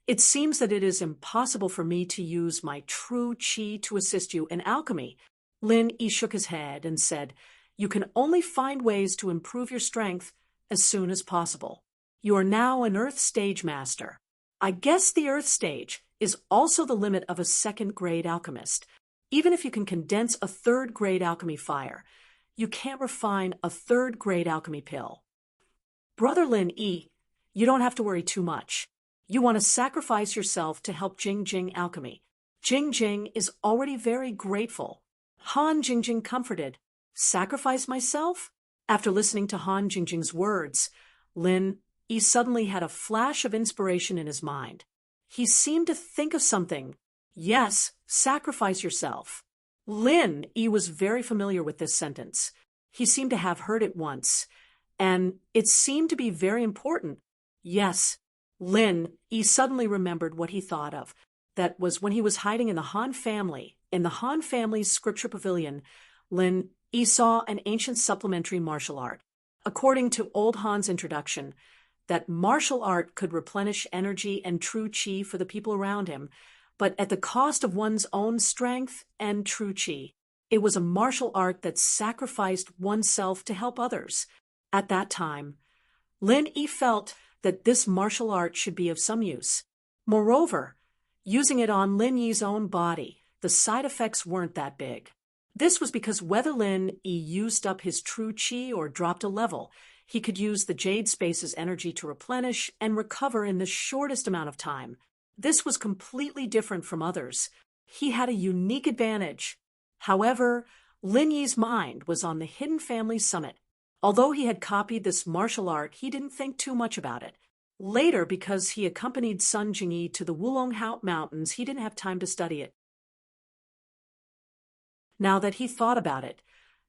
It seems that it is impossible for me to use my true qi to assist you in alchemy. Lin Yi shook his head and said, you can only find ways to improve your strength as soon as possible. You are now an Earth Stage Master. I guess the Earth Stage is also the limit of a second-grade alchemist. Even if you can condense a third-grade alchemy fire, you can't refine a third-grade alchemy pill. Brother Lin Yi, you don't have to worry too much. You want to sacrifice yourself to help Jing Jing alchemy. Jing Jing is already very grateful. Han Jingjing comforted. Sacrifice myself? After listening to Han Jingjing's words, Lin Yi suddenly had a flash of inspiration in his mind. He seemed to think of something. Yes, sacrifice yourself. Lin Yi was very familiar with this sentence. He seemed to have heard it once, and it seemed to be very important. Yes, Lin Yi suddenly remembered what he thought of. That was when he was hiding in the Han family's scripture pavilion, Lin Yi saw an ancient supplementary martial art. According to old Han's introduction, that martial art could replenish energy and true qi for the people around him, but at the cost of one's own strength and true qi. It was a martial art that sacrificed oneself to help others. At that time, Lin Yi felt that this martial art should be of some use. Moreover, using it on Lin Yi's own body, the side effects weren't that big. This was because whether Lin Yi used up his true qi or dropped a level, he could use the Jade Space's energy to replenish and recover in the shortest amount of time. This was completely different from others. He had a unique advantage. However, Lin Yi's mind was on the Hidden Family Summit. Although he had copied this martial art, he didn't think too much about it. Later, because he accompanied Sun Jingyi to the Wulonghao Mountains, he didn't have time to study it. Now that he thought about it,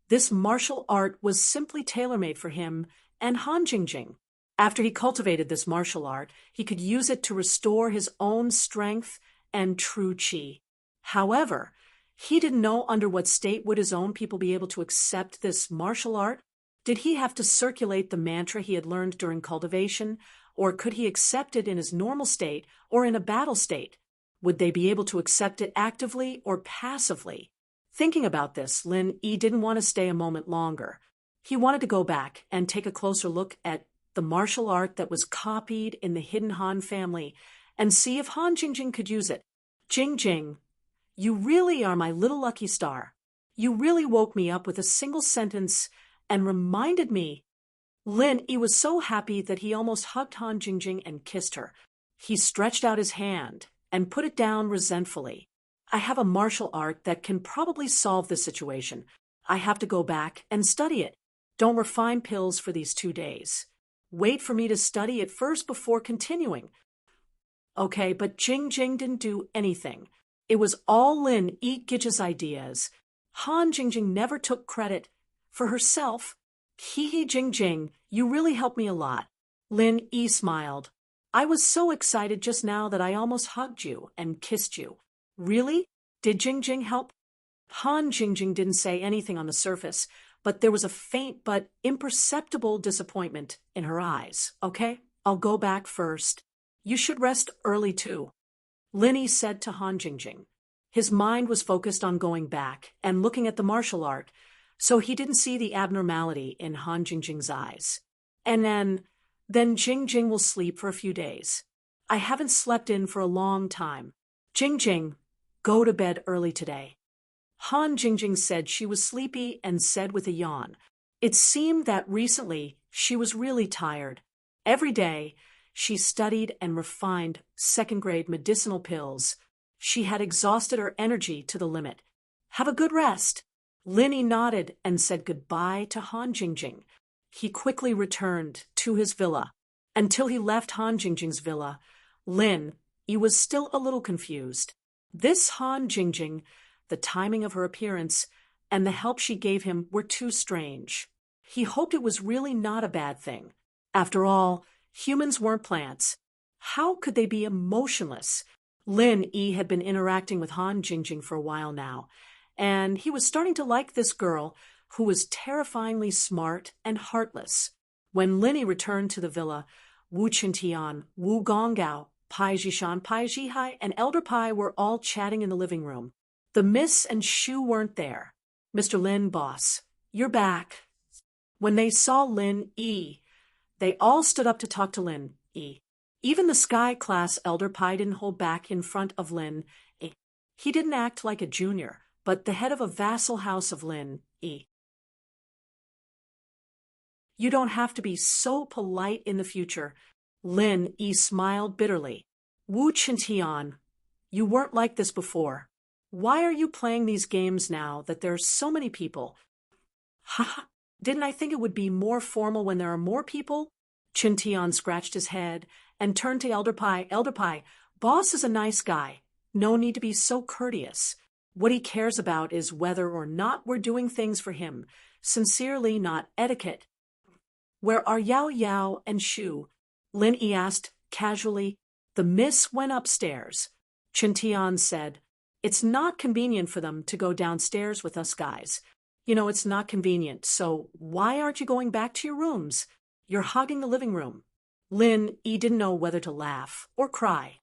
this martial art was simply tailor-made for him and Han Jingjing. After he cultivated this martial art, he could use it to restore his own strength and true qi. However, he didn't know under what state would his own people be able to accept this martial art. Did he have to circulate the mantra he had learned during cultivation, or could he accept it in his normal state or in a battle state? Would they be able to accept it actively or passively? Thinking about this, Lin Yi didn't want to stay a moment longer. He wanted to go back and take a closer look at the martial art that was copied in the Hidden Han family and see if Han Jingjing could use it. Jing Jing, you really are my little lucky star. You really woke me up with a single sentence and reminded me. Lin Yi was so happy that he almost hugged Han Jingjing and kissed her. He stretched out his hand and put it down resentfully. I have a martial art that can probably solve this situation. I have to go back and study it. Don't refine pills for these 2 days. Wait for me to study it first before continuing. Okay, but Jing Jing didn't do anything. It was all Lin Yi's ideas. Han Jingjing never took credit for herself. Hee Jingjing, you really helped me a lot. Lin Yi smiled. I was so excited just now that I almost hugged you and kissed you. Really? Did Jingjing help? Han Jingjing didn't say anything on the surface, but there was a faint but imperceptible disappointment in her eyes. Okay, I'll go back first. You should rest early too, Linny said to Han Jingjing. His mind was focused on going back and looking at the martial art, so he didn't see the abnormality in Han Jingjing's eyes. And then Jingjing will sleep for a few days. I haven't slept in for a long time. Jingjing, go to bed early today. Han Jingjing said she was sleepy and said with a yawn. It seemed that recently she was really tired. Every day, she studied and refined second-grade medicinal pills. She had exhausted her energy to the limit. Have a good rest. Linny nodded and said goodbye to Han Jingjing. He quickly returned to his villa. Until he left Han Jingjing's villa, Lin Yi was still a little confused. This Han Jingjing, the timing of her appearance, and the help she gave him were too strange. He hoped it was really not a bad thing. After all, humans weren't plants. How could they be emotionless? Lin Yi had been interacting with Han Jingjing for a while now, and he was starting to like this girl who was terrifyingly smart and heartless. When Linny returned to the villa, Wu Qintian, Wu Gonggao, Pai Zhishan, Pai Zhihai, and Elder Pai were all chatting in the living room. The Miss and Shu weren't there. Mr. Lin, boss, you're back. When they saw Lin Yi, they all stood up to talk to Lin Yi. Even the Sky class Elder Pai didn't hold back in front of Lin Yi. He didn't act like a junior, but the head of a vassal house of Lin Yi. You don't have to be so polite in the future. Lin Yi smiled bitterly. Wu Qintian, you weren't like this before. Why are you playing these games now that there are so many people? Ha! Didn't I think it would be more formal when there are more people? Qintian scratched his head and turned to Elder Pai. Elder Pai, boss is a nice guy. No need to be so courteous. What he cares about is whether or not we're doing things for him. Sincerely, not etiquette. Where are Yao Yao and Shu? Lin Yi asked casually. The miss went upstairs. Qintian said, it's not convenient for them to go downstairs with us guys. You know, it's not convenient, so why aren't you going back to your rooms? You're hogging the living room. Lin Yi didn't know whether to laugh or cry.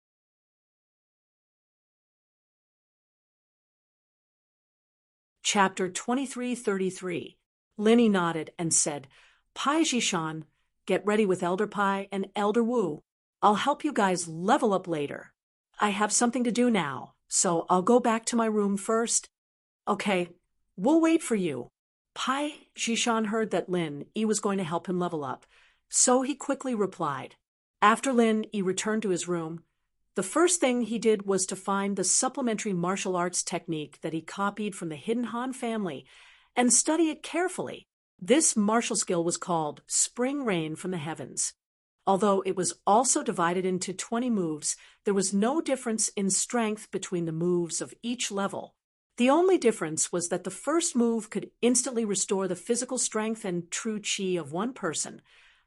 Chapter 2333. Linny nodded and said, Pai Zhishan, get ready with Elder Pai and Elder Wu. I'll help you guys level up later. I have something to do now, so I'll go back to my room first. Okay, we'll wait for you. Pai Zhishan heard that Lin Yi was going to help him level up, so he quickly replied. After Lin Yi returned to his room, the first thing he did was to find the supplementary martial arts technique that he copied from the hidden Han family and study it carefully. This martial skill was called Spring Rain from the Heavens. Although it was also divided into 20 moves, there was no difference in strength between the moves of each level. The only difference was that the first move could instantly restore the physical strength and true chi of one person.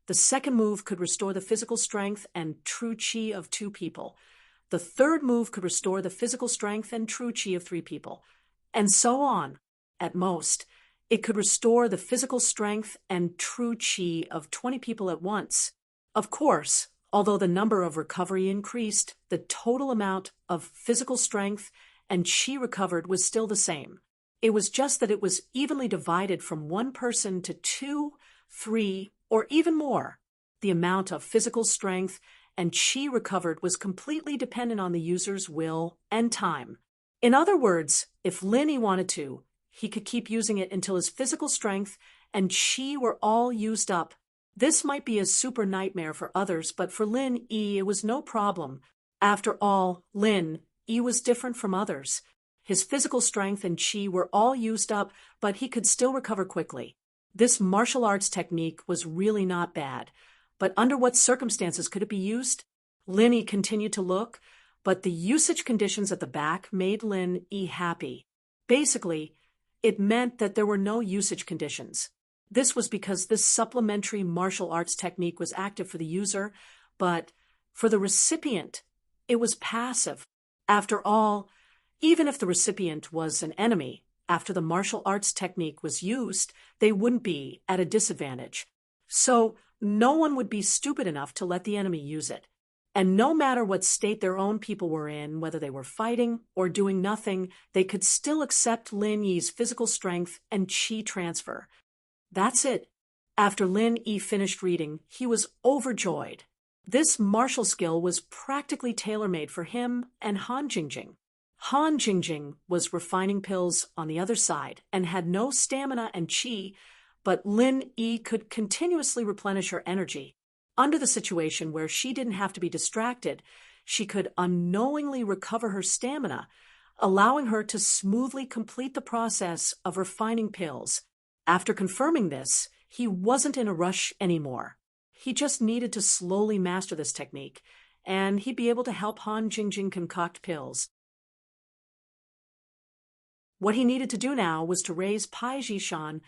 The second move could restore the physical strength and true chi of two people. The third move could restore the physical strength and true chi of three people. And so on. At most, it could restore the physical strength and true chi of 20 people at once. Of course, although the number of recovery increased, the total amount of physical strength and chi recovered was still the same. It was just that it was evenly divided from one person to 2, 3, or even more. The amount of physical strength and chi recovered was completely dependent on the user's will and time. In other words, if Lin Yi wanted to, he could keep using it until his physical strength and chi were all used up. This might be a super nightmare for others, but for Lin Yi it was no problem. After all, Lin Yi was different from others. His physical strength and chi were all used up, but he could still recover quickly. This martial arts technique was really not bad. But under what circumstances could it be used? Lin Yi continued to look, but the usage conditions at the back made Lin E happy. Basically, it meant that there were no usage conditions. This was because this supplementary martial arts technique was active for the user, but for the recipient, it was passive. After all, even if the recipient was an enemy, after the martial arts technique was used, they wouldn't be at a disadvantage. So no one would be stupid enough to let the enemy use it. And no matter what state their own people were in, whether they were fighting or doing nothing, they could still accept Lin Yi's physical strength and qi transfer. That's it. After Lin Yi finished reading, he was overjoyed. This martial skill was practically tailor-made for him and Han Jingjing. Han Jingjing was refining pills on the other side and had no stamina and qi, but Lin Yi could continuously replenish her energy. Under the situation where she didn't have to be distracted, she could unknowingly recover her stamina, allowing her to smoothly complete the process of refining pills. After confirming this, he wasn't in a rush anymore. He just needed to slowly master this technique, and he'd be able to help Han Jingjing concoct pills. What he needed to do now was to raise Pai Jishan,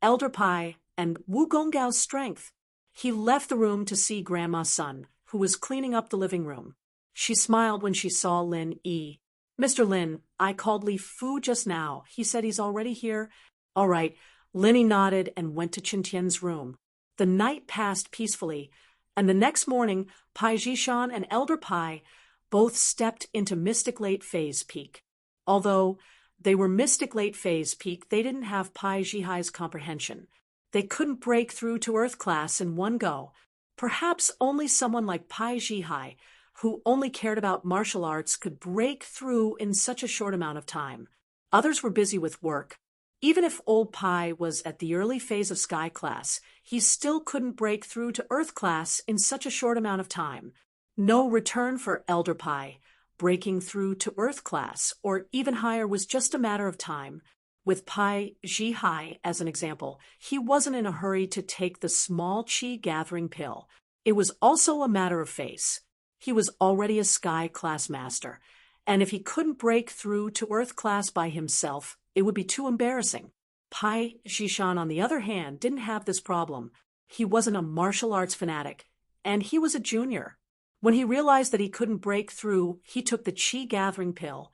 Elder Pai, and Wu Gonggao's strength. He left the room to see Grandma Sun, who was cleaning up the living room. She smiled when she saw Lin Yi. "Mr. Lin, I called Li Fu just now. He said he's already here." "All right." Lin Yi nodded and went to Qin Tian's room. The night passed peacefully, and the next morning, Pai Jishan and Elder Pai both stepped into Mystic Late Phase Peak. Although they were Mystic Late Phase Peak, they didn't have Pai Jihai's comprehension. They couldn't break through to Earth class in one go. Perhaps only someone like Pai Jihai, who only cared about martial arts, could break through in such a short amount of time. Others were busy with work. Even if old Pai was at the early phase of Sky class, he still couldn't break through to Earth class in such a short amount of time. No return for Elder Pai. Breaking through to Earth class, or even higher, was just a matter of time. With Pai Jihai as an example, he wasn't in a hurry to take the small qi gathering pill. It was also a matter of face. He was already a Sky class master, and if he couldn't break through to Earth class by himself, it would be too embarrassing. Pai Jishan, on the other hand, didn't have this problem. He wasn't a martial arts fanatic, and he was a junior. When he realized that he couldn't break through, he took the qi gathering pill.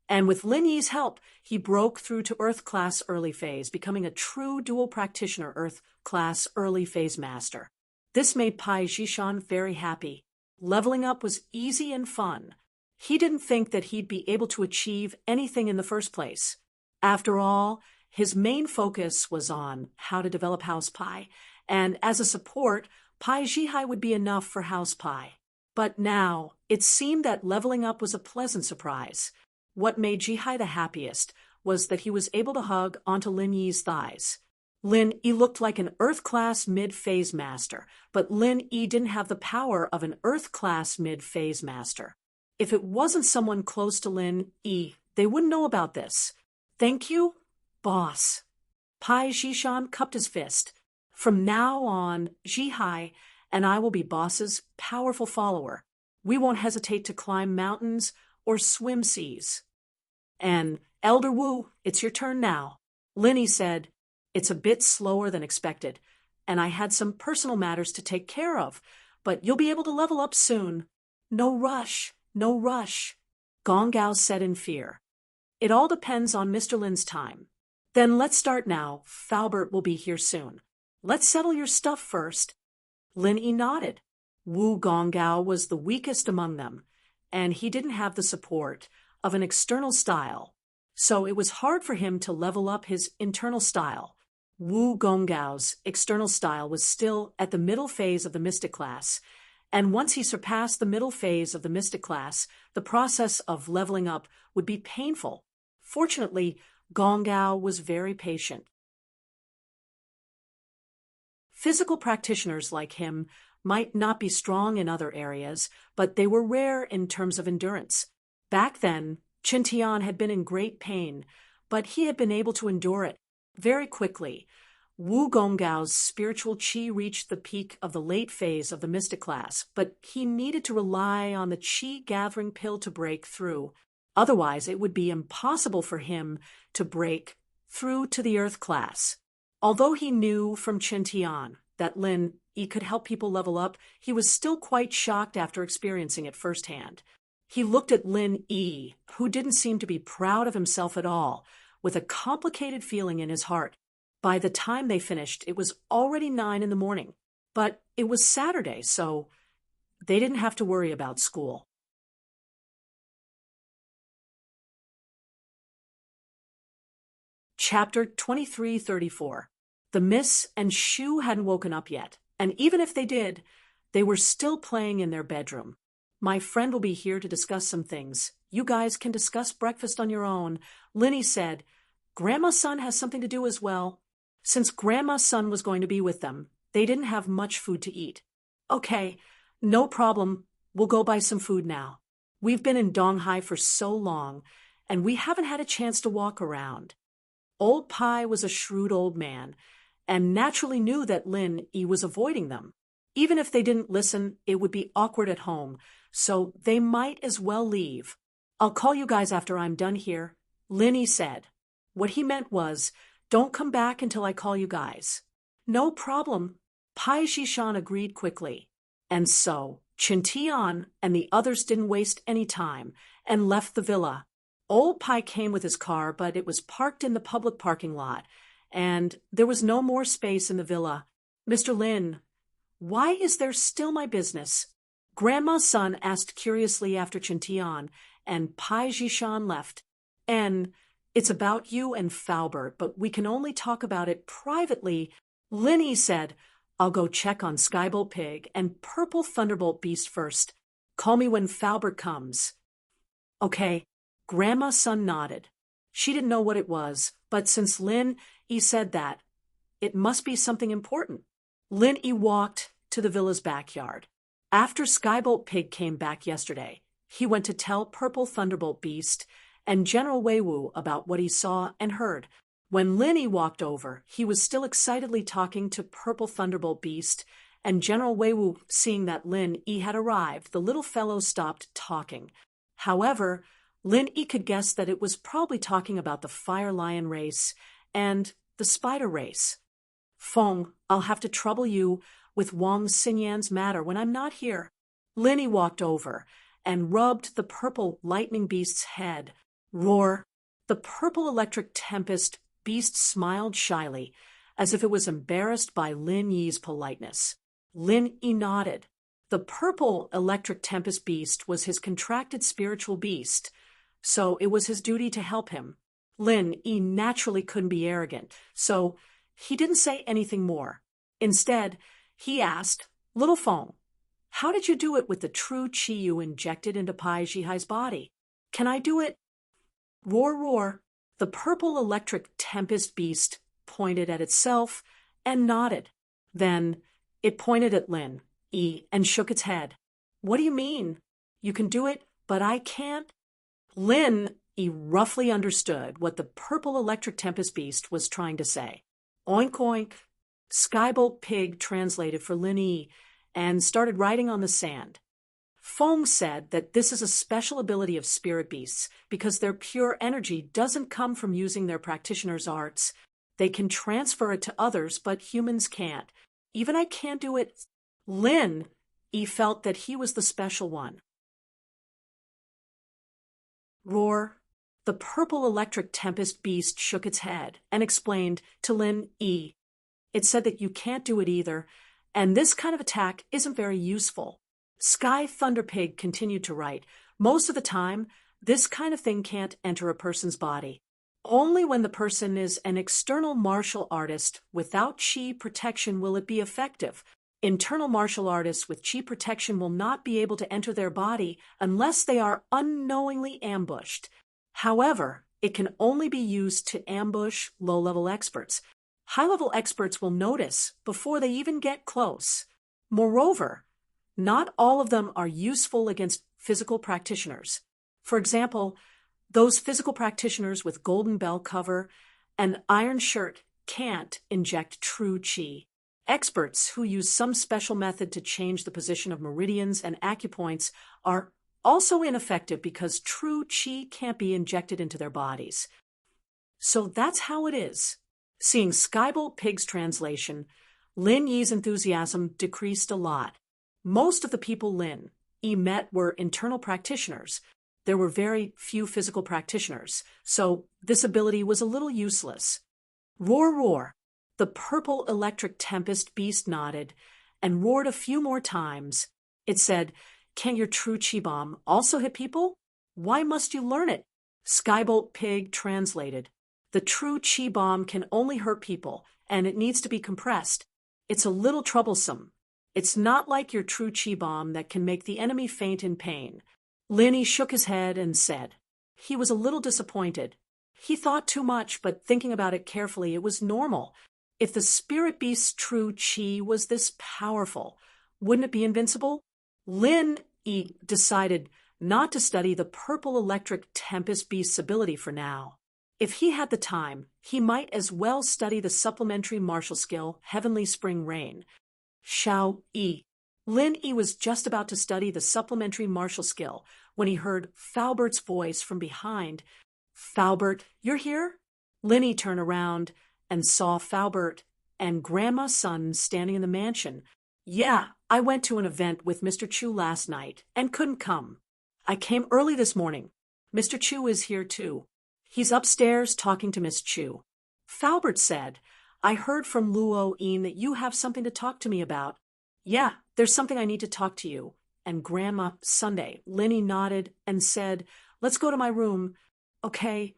And with Lin Yi's help, he broke through to Earth class early phase, becoming a true dual practitioner Earth class early phase master. This made Pai Jishan very happy. Leveling up was easy and fun. He didn't think that he'd be able to achieve anything in the first place. After all, his main focus was on how to develop House Pai, and as a support, Pai Jihai would be enough for House Pai. But now, it seemed that leveling up was a pleasant surprise. What made Jihai the happiest was that he was able to hug onto Lin Yi's thighs. Lin Yi looked like an Earth-class mid-phase master, but Lin Yi didn't have the power of an Earth-class mid-phase master. If it wasn't someone close to Lin Yi, they wouldn't know about this. "Thank you, boss." Pai Jishan cupped his fist. "From now on, Jihai and I will be boss's powerful follower. We won't hesitate to climb mountains or swim seas." "And Elder Wu, it's your turn now." Lin Yi said, "It's a bit slower than expected, and I had some personal matters to take care of, but you'll be able to level up soon." "No rush, no rush," Gong Gao said in fear. "It all depends on Mr. Lin's time." "Then let's start now. Falbert will be here soon. Let's settle your stuff first." Lin Yi nodded. Wu Gongao was the weakest among them, and he didn't have the support of an external style, so it was hard for him to level up his internal style. Wu Gonggao's external style was still at the middle phase of the mystic class, and once he surpassed the middle phase of the mystic class, the process of leveling up would be painful. Fortunately, Gongao was very patient. Physical practitioners like him might not be strong in other areas, but they were rare in terms of endurance. Back then, Qin Tian had been in great pain, but he had been able to endure it very quickly. Wu Gonggao's spiritual qi reached the peak of the late phase of the mystic class, but he needed to rely on the qi-gathering pill to break through. Otherwise, it would be impossible for him to break through to the earth class. Although he knew from Chen Tian that Lin Yi could help people level up, he was still quite shocked after experiencing it firsthand. He looked at Lin Yi, who didn't seem to be proud of himself at all, with a complicated feeling in his heart. By the time they finished, it was already 9 in the morning. But it was Saturday, so they didn't have to worry about school. Chapter 2334. The Miss and Shu hadn't woken up yet, and even if they did, they were still playing in their bedroom. My friend will be here to discuss some things. You guys can discuss breakfast on your own. Linny said, Grandma's son has something to do as well. Since Grandma's son was going to be with them, they didn't have much food to eat. Okay, no problem. We'll go buy some food now. We've been in Donghai for so long, and we haven't had a chance to walk around. Old Pai was a shrewd old man, and naturally knew that Lin Yi was avoiding them. Even if they didn't listen, it would be awkward at home, so they might as well leave. I'll call you guys after I'm done here, Lin Yi said. What he meant was, don't come back until I call you guys. No problem. Pai Zhishan agreed quickly. And so, Chen Tian and the others didn't waste any time and left the villa. Old Pai came with his car, but it was parked in the public parking lot, and there was no more space in the villa. Mr. Lin, why is there still my business? Grandma's son asked curiously after Chen Tian, and Pai Zhishan left. It's about you and Faubert, but we can only talk about it privately. Linny said, I'll go check on Skybolt Pig and Purple Thunderbolt Beast first. Call me when Faubert comes. Okay. Grandma's son nodded. She didn't know what it was, but since Lin Yi said that, it must be something important. Lin Yi walked to the villa's backyard. After Skybolt Pig came back yesterday, he went to tell Purple Thunderbolt Beast and General Weiwu about what he saw and heard. When Lin Yi walked over, he was still excitedly talking to Purple Thunderbolt Beast, and General Weiwu, seeing that Lin Yi had arrived, the little fellow stopped talking. However, Lin Yi could guess that it was probably talking about the Fire Lion race and the Spider race. Feng, I'll have to trouble you with Wang Xinyan's matter when I'm not here. Lin Yi walked over and rubbed the purple lightning beast's head. Roar! The purple electric tempest beast smiled shyly, as if it was embarrassed by Lin Yi's politeness. Lin Yi nodded. The purple electric tempest beast was his contracted spiritual beast, so it was his duty to help him. Lin Yi naturally couldn't be arrogant, so he didn't say anything more. Instead, he asked, Little Feng, how did you do it with the true qi you injected into Pai Zhihai's body? Can I do it? Roar, roar. The purple electric tempest beast pointed at itself and nodded. Then it pointed at Lin Yi and shook its head. What do you mean? You can do it, but I can't? Lin Yi roughly understood what the purple electric tempest beast was trying to say. Oink oink. Skybolt Pig translated for Lin Yi and started writing on the sand. Feng said that this is a special ability of spirit beasts because their pure energy doesn't come from using their practitioner's arts. They can transfer it to others, but humans can't. Even I can't do it. Lin Yi felt that he was the special one. Roar! The purple electric tempest beast shook its head and explained to Lin Yi. It said that you can't do it either, and this kind of attack isn't very useful. Sky Thunder Pig continued to write, most of the time, this kind of thing can't enter a person's body. Only when the person is an external martial artist without chi protection will it be effective. Internal martial artists with chi protection will not be able to enter their body unless they are unknowingly ambushed. However, it can only be used to ambush low-level experts. High-level experts will notice before they even get close. Moreover, not all of them are useful against physical practitioners. For example, those physical practitioners with golden bell cover and iron shirt can't inject true qi. Experts who use some special method to change the position of meridians and acupoints are also ineffective because true qi can't be injected into their bodies. So that's how it is. Seeing Skybolt Pig's translation, Lin Yi's enthusiasm decreased a lot. Most of the people Lin Yi met were internal practitioners. There were very few physical practitioners, so this ability was a little useless. Roar, roar. The purple electric tempest beast nodded and roared a few more times. It said, "Can your true chi bomb also hit people? Why must you learn it?" Skybolt Pig translated. The true chi bomb can only hurt people, and it needs to be compressed. It's a little troublesome. It's not like your true chi bomb that can make the enemy faint in pain. Lin Yi shook his head and said. He was a little disappointed. He thought too much, but thinking about it carefully, it was normal. If the spirit beast's true chi was this powerful, wouldn't it be invincible? Lin Yi decided not to study the purple electric tempest beast's ability for now. If he had the time, he might as well study the supplementary martial skill, Heavenly Spring Rain. Xiao Yi. Lin Yi was just about to study the supplementary martial skill when he heard Falbert's voice from behind. "Falbert, you're here?" Lin Yi turned around and saw Falbert and Grandma's son standing in the mansion. "Yeah, I went to an event with Mr. Chu last night and couldn't come. I came early this morning. Mr. Chu is here too. He's upstairs talking to Miss Chu." Falbert said, "I heard from Luo Yin that you have something to talk to me about." "Yeah, there's something I need to talk to you." And Grandma Sunday. Lin Yi nodded and said, "Let's go to my room." "Okay."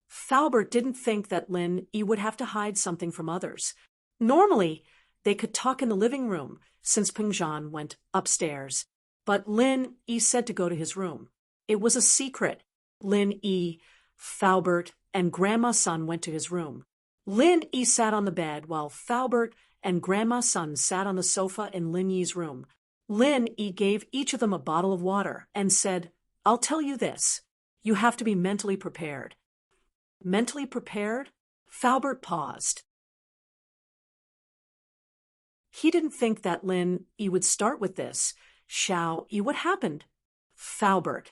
Falbert didn't think that Lin Yi would have to hide something from others. Normally, they could talk in the living room since Pingzhan went upstairs. But Lin Yi said to go to his room. It was a secret. Lin Yi, Falbert, and Grandma's son went to his room. Lin Yi sat on the bed while Falbert and Grandma's son sat on the sofa in Lin Yi's room. Lin Yi gave each of them a bottle of water and said, "I'll tell you this. You have to be mentally prepared." Mentally prepared? Falbert paused. He didn't think that Lin Yi would start with this. Xiao Yi, what happened? Falbert,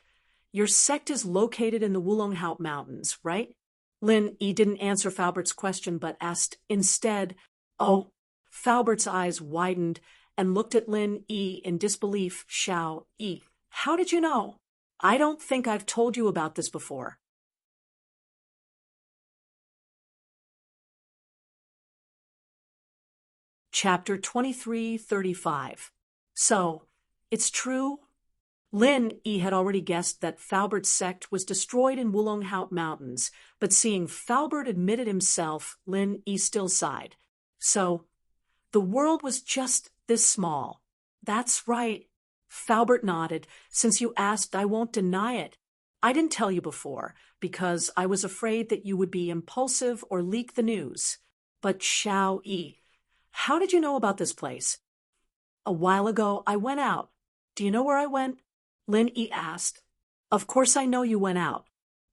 your sect is located in the Wulonghao Mountains, right? Lin Yi didn't answer Falbert's question but asked instead, "Oh." Falbert's eyes widened and looked at Lin Yi in disbelief. "Xiao Yi, how did you know? I don't think I've told you about this before." Chapter 2335. So, it's true? Lin Yi had already guessed that Falbert's sect was destroyed in Wulonghao Mountains, but seeing Falbert admit it himself, Lin Yi still sighed. So, the world was just this small. That's right. Falbert nodded. Since you asked, I won't deny it. I didn't tell you before, because I was afraid that you would be impulsive or leak the news. But Xiao Yi, how did you know about this place? A while ago, I went out. Do you know where I went? Lin Yi asked. Of course I know you went out.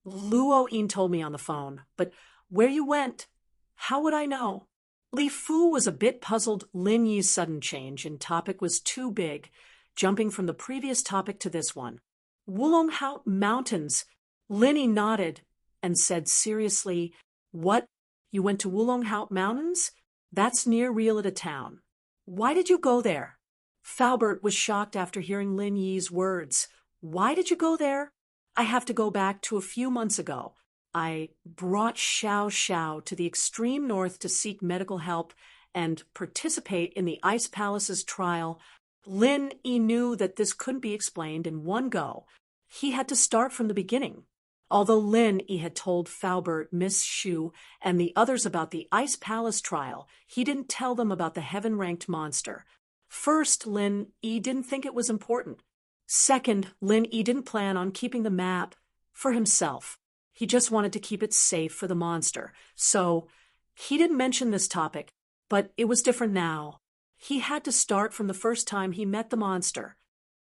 Luo Yin told me on the phone, but where you went, how would I know? Li Fu was a bit puzzled. Lin Yi's sudden change in topic was too big, jumping from the previous topic to this one. Wulonghao Mountains. Lin Yi nodded and said seriously, "What? You went to Wulonghao Mountains? That's near Riolita town. Why did you go there?" Falbert was shocked after hearing Lin Yi's words. "Why did you go there?" "I have to go back to a few months ago. I brought Xiao Xiao to the extreme north to seek medical help and participate in the Ice Palace's trial." Lin Yi knew that this couldn't be explained in one go. He had to start from the beginning. Although Lin Yi had told Falbert, Miss Xu, and the others about the Ice Palace trial, he didn't tell them about the heaven-ranked monster. First, Lin Yi didn't think it was important. Second, Lin Yi didn't plan on keeping the map for himself. He just wanted to keep it safe for the monster. So, he didn't mention this topic, but it was different now. He had to start from the first time he met the monster.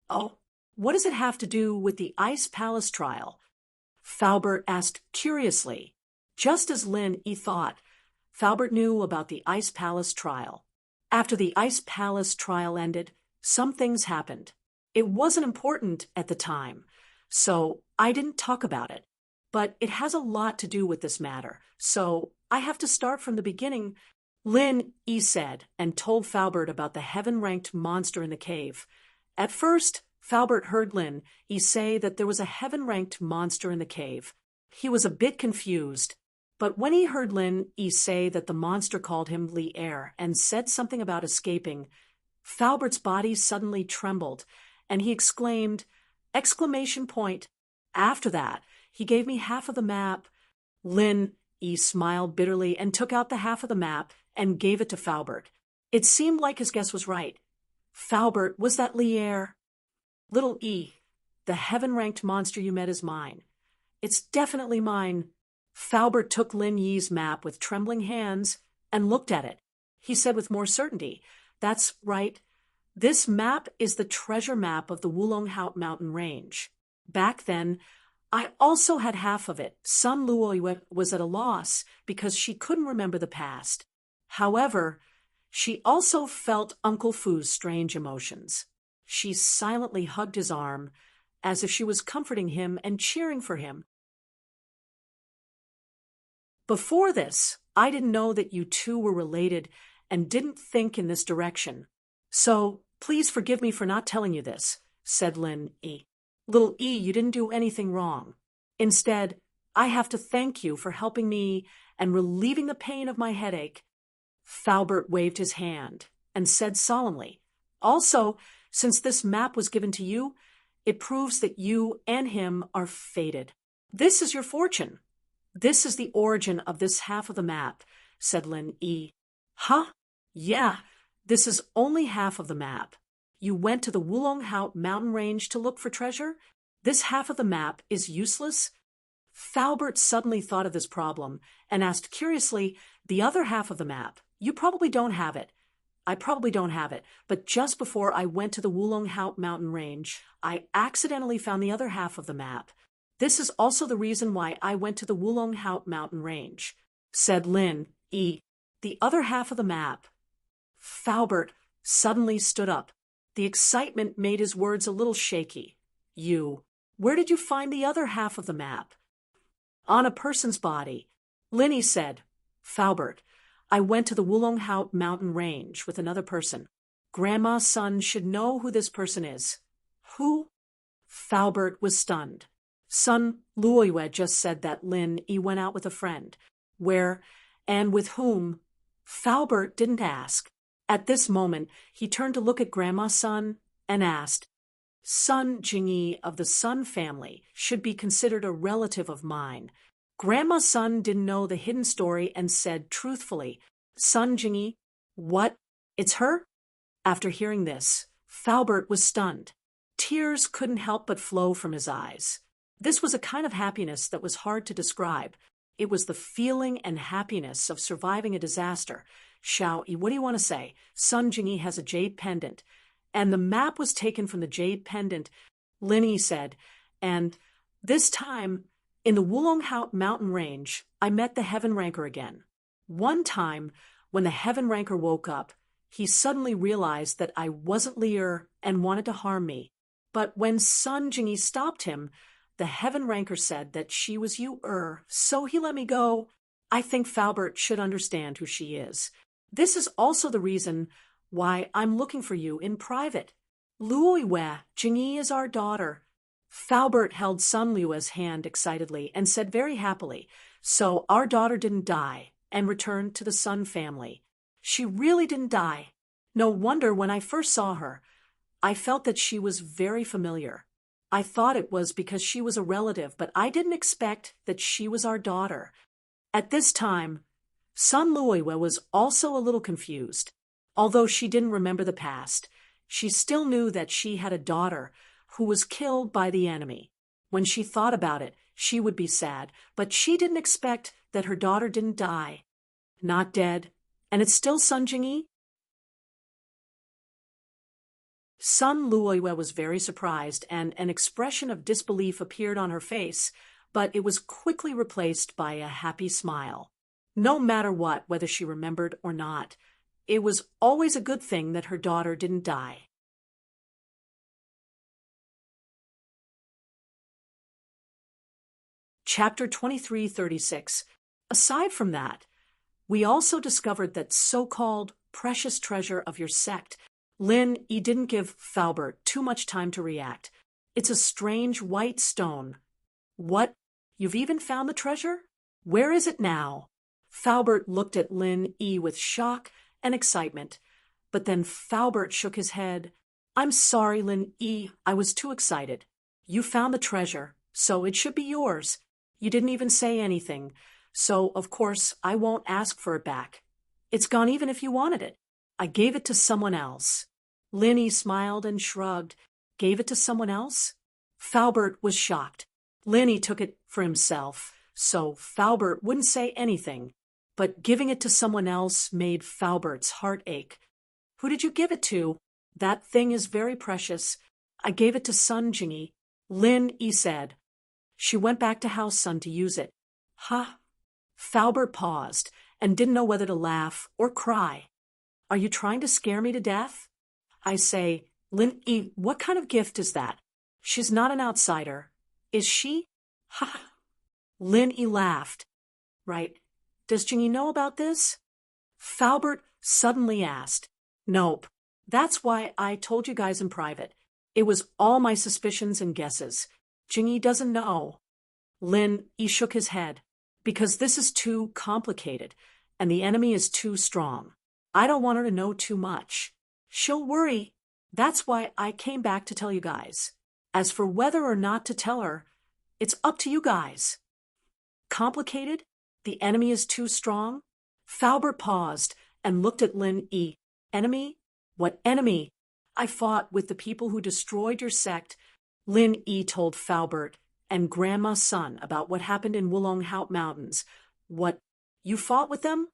"Oh, what does it have to do with the Ice Palace trial?" Falbert asked curiously. Just as Lin Yi thought, Falbert knew about the Ice Palace trial. After the Ice Palace trial ended, some things happened. It wasn't important at the time, so I didn't talk about it. But it has a lot to do with this matter, so I have to start from the beginning. Lin Yi said, and told Falbert about the heaven-ranked monster in the cave. At first, Falbert heard Lin Yi say that there was a heaven-ranked monster in the cave. He was a bit confused, but when he heard Lin Yi say that the monster called him Li Er and said something about escaping, Falbert's body suddenly trembled, and he exclaimed, exclamation point. After that, he gave me half of the map. Lin Yi smiled bitterly and took out the half of the map and gave it to Falbert. It seemed like his guess was right. Falbert, was that Li Er? Little E, the heaven-ranked monster you met is mine. It's definitely mine. Falbert took Lin Yi's map with trembling hands and looked at it. He said with more certainty, that's right. This map is the treasure map of the Wulonghout mountain range. Back then, I also had half of it. Sun Luoyue was at a loss because she couldn't remember the past. However, she also felt Uncle Fu's strange emotions. She silently hugged his arm, as if she was comforting him and cheering for him. Before this, I didn't know that you two were related and didn't think in this direction. So, please forgive me for not telling you this, said Lin Yi. Little E, you didn't do anything wrong. Instead, I have to thank you for helping me and relieving the pain of my headache. Falbert waved his hand and said solemnly, also, since this map was given to you, it proves that you and him are fated. This is your fortune. This is the origin of this half of the map, said Lin Yi. Huh? Yeah, this is only half of the map. You went to the Wulonghout mountain range to look for treasure? This half of the map is useless? Falbert suddenly thought of this problem and asked curiously, the other half of the map, you probably don't have it. I probably don't have it, but just before I went to the Wulonghout mountain range, I accidentally found the other half of the map. This is also the reason why I went to the Wulonghout mountain range, said Lin Yi. The other half of the map. Falbert suddenly stood up. The excitement made his words a little shaky. Where did you find the other half of the map? On a person's body. Lin Yi said, Falbert, I went to the Wulonghout mountain range with another person. Grandma's son should know who this person is. Who? Falbert was stunned. Sun Luoyue just said that Lin Yi went out with a friend. Where and with whom? Falbert didn't ask. At this moment, he turned to look at Grandma's son and asked, Sun Jingyi of the Sun family should be considered a relative of mine. Grandma's son didn't know the hidden story and said truthfully, Sun Jingyi, what? It's her? After hearing this, Falbert was stunned. Tears couldn't help but flow from his eyes. This was a kind of happiness that was hard to describe. It was the feeling and happiness of surviving a disaster. Xiao, what do you want to say? Sun Jingyi has a jade pendant. And the map was taken from the jade pendant, Lin Yi said. And this time, in the Wulonghout mountain range, I met the Heaven Ranker again. One time, when the Heaven Ranker woke up, he suddenly realized that I wasn't Li Er and wanted to harm me. But when Sun Jingyi stopped him, the Heaven Ranker said that she was you so he let me go. I think Falbert should understand who she is. This is also the reason why I'm looking for you in private. Luoyue, Jingyi is our daughter. Falbert held Sun Luoyue's hand excitedly and said very happily, so our daughter didn't die and returned to the Sun family. She really didn't die. No wonder when I first saw her, I felt that she was very familiar. I thought it was because she was a relative, but I didn't expect that she was our daughter. At this time, Sun Luoyue was also a little confused. Although she didn't remember the past, she still knew that she had a daughter who was killed by the enemy. When she thought about it, she would be sad, but she didn't expect that her daughter didn't die. Not dead, and it's still Sun Jingyi? Sun Luoyue was very surprised, and an expression of disbelief appeared on her face, but it was quickly replaced by a happy smile. No matter what, whether she remembered or not, it was always a good thing that her daughter didn't die. Chapter 2336. Aside from that, we also discovered that so-called precious treasure of your sect. Lin Yi didn't give Faubert too much time to react. It's a strange white stone. What? You've even found the treasure? Where is it now? Faubert looked at Lin Yi with shock and excitement, but then Faubert shook his head. I'm sorry, Lin Yi, I was too excited. You found the treasure, so it should be yours. You didn't even say anything, so of course I won't ask for it back. It's gone even if you wanted it. I gave it to someone else. Lin Yi smiled and shrugged. Gave it to someone else? Faubert was shocked. Lin Yi took it for himself, so Faubert wouldn't say anything. But giving it to someone else made Faubert's heart ache. Who did you give it to? That thing is very precious. I gave it to Sun Jingyi. Lin Yi said. She went back to House Sun to use it. Huh? Faubert paused and didn't know whether to laugh or cry. Are you trying to scare me to death? I say, Lin Yi, what kind of gift is that? She's not an outsider. Is she? Ha! Lin Yi laughed. Right. Does Jingyi know about this? Faubert suddenly asked. Nope. That's why I told you guys in private. It was all my suspicions and guesses. Jingyi doesn't know. Lin Yi shook his head. Because this is too complicated, and the enemy is too strong. I don't want her to know too much. She'll worry. That's why I came back to tell you guys. As for whether or not to tell her, it's up to you guys. Complicated? The enemy is too strong? Faubert paused and looked at Lin Yi. Enemy? What enemy? I fought with the people who destroyed your sect. Lin Yi told Faubert and Grandma's son about what happened in Wulonghout Mountains. What? You fought with them?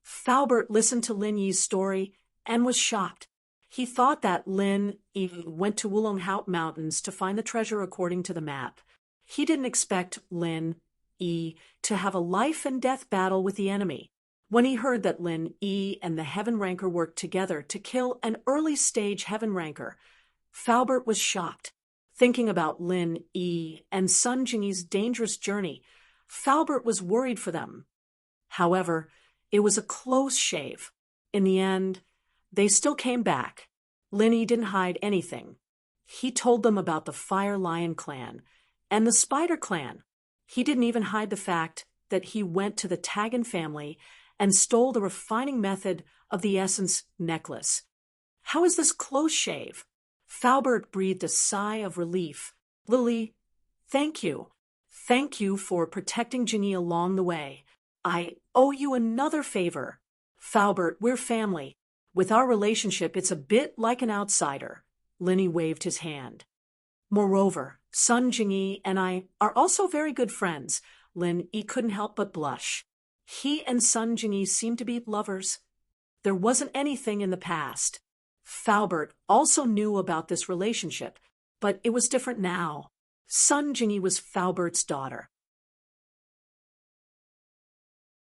Faubert listened to Lin Yi's story and was shocked. He thought that Lin Yi went to Wulonghout Mountains to find the treasure according to the map. He didn't expect Lin Yi to have a life and death battle with the enemy. When he heard that Lin Yi and the Heaven Ranker worked together to kill an early-stage Heaven Ranker, Faubert was shocked. Thinking about Lin Yi and Sun Jingyi's dangerous journey, Faubert was worried for them. However, it was a close shave. In the end, they still came back. Lin Yi didn't hide anything. He told them about the Fire Lion clan and the Spider clan. He didn't even hide the fact that he went to the Tagan family and stole the refining method of the essence necklace. How is this close shave? Faubert breathed a sigh of relief. Lily, thank you. Thank you for protecting Jingyi along the way. I owe you another favor. Faubert, we're family. With our relationship, it's a bit like an outsider. Lin Yi waved his hand. Moreover, Sun Jingyi and I are also very good friends. Lin Yi couldn't help but blush. He and Sun Jingyi seemed to be lovers. There wasn't anything in the past. Faubert also knew about this relationship, but it was different now. Sun Jingyi was Faubert's daughter.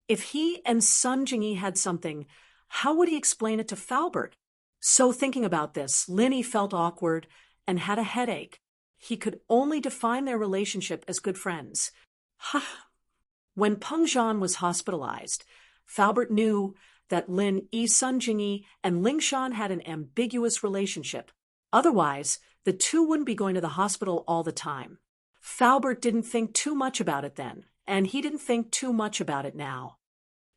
If he and Sun Jingyi had something, how would he explain it to Faubert? So thinking about this, Lin Yi felt awkward and had a headache. He could only define their relationship as good friends. When Peng Zhan was hospitalized, Faubert knew that Lin Yi, Sun Jingyi, and Ling Shan had an ambiguous relationship. Otherwise, the two wouldn't be going to the hospital all the time. Faubert didn't think too much about it then, and he didn't think too much about it now.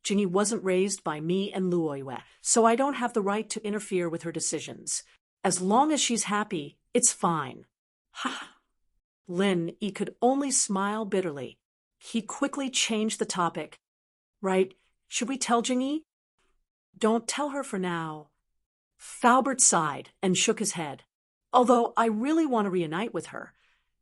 Jingyi wasn't raised by me and Luoyue, so I don't have the right to interfere with her decisions. As long as she's happy, it's fine. Lin Yi could only smile bitterly. He quickly changed the topic. Right, should we tell Jingyi? Don't tell her for now. Faubert sighed and shook his head. Although I really want to reunite with her.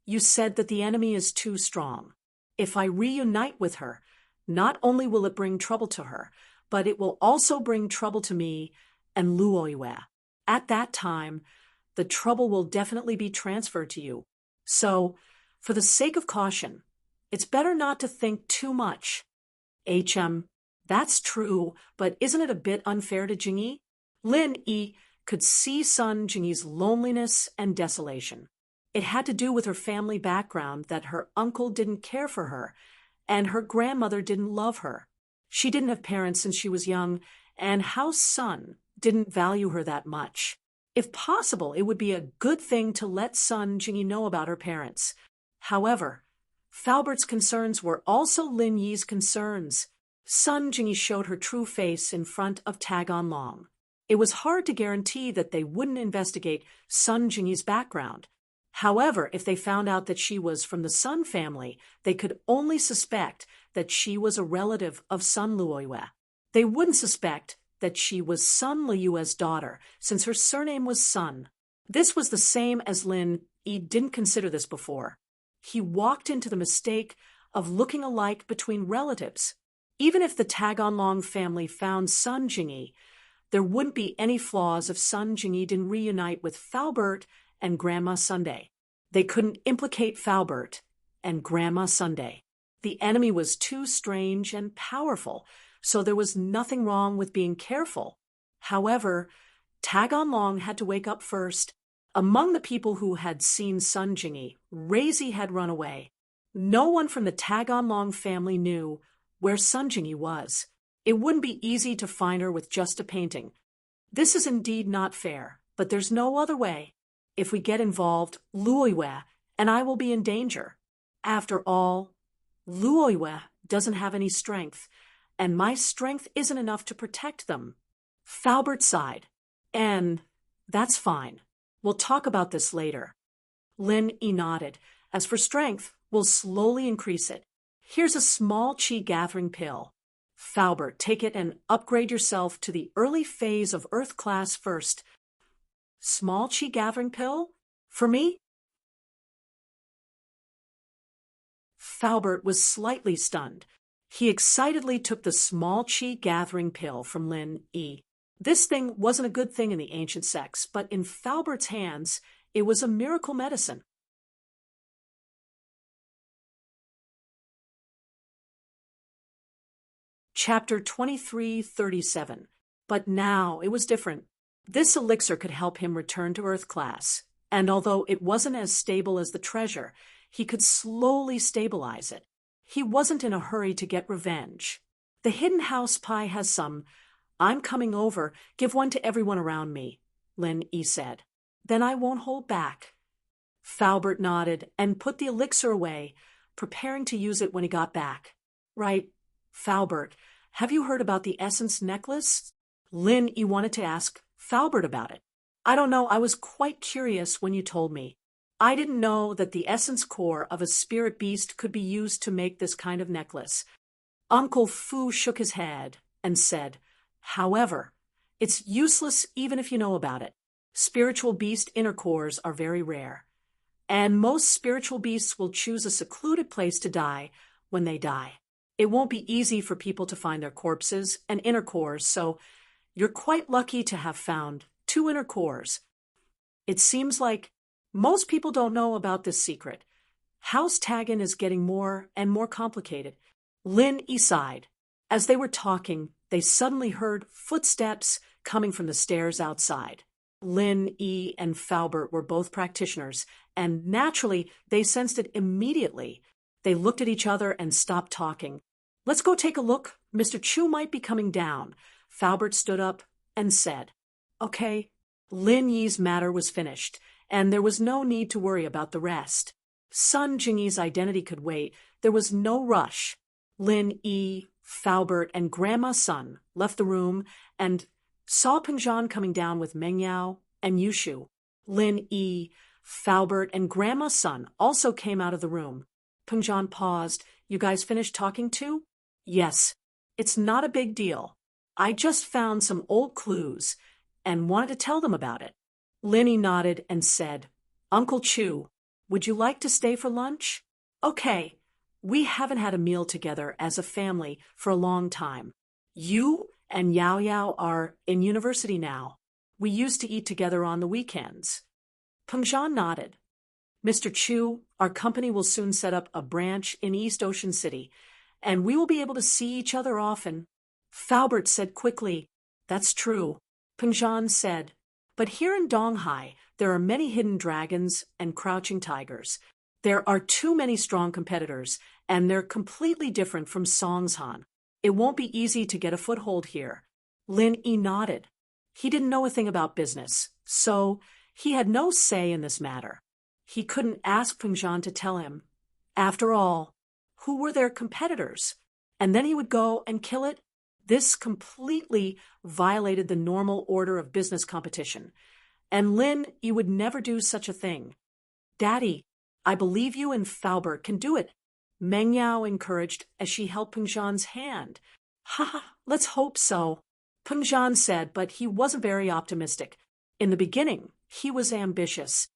You said that the enemy is too strong. If I reunite with her, not only will it bring trouble to her, but it will also bring trouble to me and Luoyue. At that time, the trouble will definitely be transferred to you. So, for the sake of caution, it's better not to think too much. That's true, but isn't it a bit unfair to Jingyi? Lin Yi could see Sun Jingyi's loneliness and desolation. It had to do with her family background that her uncle didn't care for her, and her grandmother didn't love her. She didn't have parents since she was young, and House Sun didn't value her that much. If possible, it would be a good thing to let Sun Jingyi know about her parents. However, Falbert's concerns were also Lin Yi's concerns. Sun Jingyi showed her true face in front of Tagon Long. It was hard to guarantee that they wouldn't investigate Sun Jingyi's background. However, if they found out that she was from the Sun family, they could only suspect that she was a relative of Sun Luoyue. They wouldn't suspect that she was Sun Liyue's daughter, since her surname was Sun. This was the same as Lin Yi didn't consider this before. He walked into the mistake of looking alike between relatives. Even if the Tagon Long family found Sun Jingyi, there wouldn't be any flaws if Sun Jingyi didn't reunite with Falbert and Grandma Sunday. They couldn't implicate Falbert and Grandma Sunday. The enemy was too strange and powerful, so there was nothing wrong with being careful. However, Tagon Long had to wake up first. Among the people who had seen Sun Jingyi, Razi had run away. No one from the Tagon Long family knew where Sun Jingyi was. It wouldn't be easy to find her with just a painting. This is indeed not fair, but there's no other way. If we get involved, Luoyue and I will be in danger. After all, Luoyue doesn't have any strength, and my strength isn't enough to protect them. Falbert sighed. And that's fine. We'll talk about this later. Lin Yi nodded. As for strength, we'll slowly increase it. Here's a small qi gathering pill. Falbert, take it and upgrade yourself to the early phase of Earth class first. Small qi gathering pill? For me? Falbert was slightly stunned. He excitedly took the small qi gathering pill from Lin Yi. This thing wasn't a good thing in the ancient sects, but in Falbert's hands, it was a miracle medicine. Chapter 2337. But now it was different. This elixir could help him return to Earth class, and although it wasn't as stable as the treasure, he could slowly stabilize it. He wasn't in a hurry to get revenge. The hidden house pie has some. I'm coming over. Give one to everyone around me, Lin Yi said. Then I won't hold back. Falbert nodded and put the elixir away, preparing to use it when he got back. Right, Falbert, have you heard about the essence necklace? Lin Yi wanted to ask Falbert about it. I don't know, I was quite curious when you told me. I didn't know that the essence core of a spirit beast could be used to make this kind of necklace. Uncle Fu shook his head and said, however, it's useless even if you know about it. Spiritual beast inner cores are very rare, and most spiritual beasts will choose a secluded place to die when they die. It won't be easy for people to find their corpses and inner cores, so you're quite lucky to have found 2 inner cores. It seems like most people don't know about this secret. House Tagon is getting more and more complicated. Lin Yi sighed. As they were talking, they suddenly heard footsteps coming from the stairs outside. Lin Yi and Falbert were both practitioners, and naturally, they sensed it immediately. They looked at each other and stopped talking. Let's go take a look. Mr. Chu might be coming down. Falbert stood up and said, Okay. Lin Yi's matter was finished, and there was no need to worry about the rest. Sun Jingyi's identity could wait. There was no rush. Lin Yi, Falbert, and Grandma Sun left the room and saw Pengzhan coming down with Meng Yao and Yushu. Lin Yi, Falbert, and Grandma Sun also came out of the room. Pengzhan paused. You guys finished talking too? Yes. It's not a big deal. I just found some old clues and wanted to tell them about it. Lin Yi nodded and said, Uncle Chu, would you like to stay for lunch? Okay. We haven't had a meal together as a family for a long time. You and Yao Yao are in university now. We used to eat together on the weekends. Pengzhan nodded. Mr. Chu, our company will soon set up a branch in East Ocean City, and we will be able to see each other often. Faubert said quickly. That's true, Pengzhan said. But here in Donghai, there are many hidden dragons and crouching tigers. There are too many strong competitors, and they're completely different from Songshan. It won't be easy to get a foothold here. Lin Yi nodded. He didn't know a thing about business, so he had no say in this matter. He couldn't ask Pengzhan to tell him. After all, who were their competitors? And then he would go and kill it? This completely violated the normal order of business competition. And Lin Yi would never do such a thing. Daddy, I believe you and Faubert can do it, Meng Yao encouraged as she held Pengzhan's hand. Ha ha, let's hope so, Pengzhan said, but he wasn't very optimistic. In the beginning, he was ambitious.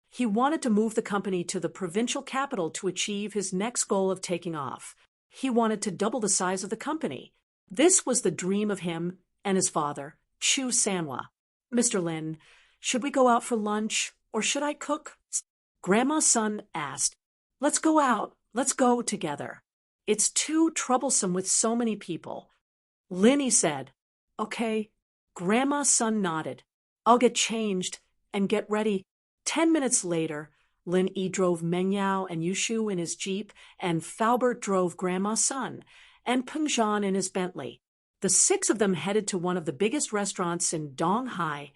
He wanted to move the company to the provincial capital to achieve his next goal of taking off. He wanted to double the size of the company. This was the dream of him and his father, Chu Sanhua. Mr. Lin, should we go out for lunch, or should I cook? Grandma's son asked. Let's go out. Let's go together. It's too troublesome with so many people. Lin said. Okay. Grandma's son nodded. I'll get changed and get ready. 10 minutes later, Lin Yi drove Meng Yao and Yushu in his Jeep, and Faubert drove Grandma's son, and Pengzhan in his Bentley. The six of them headed to one of the biggest restaurants in Donghai,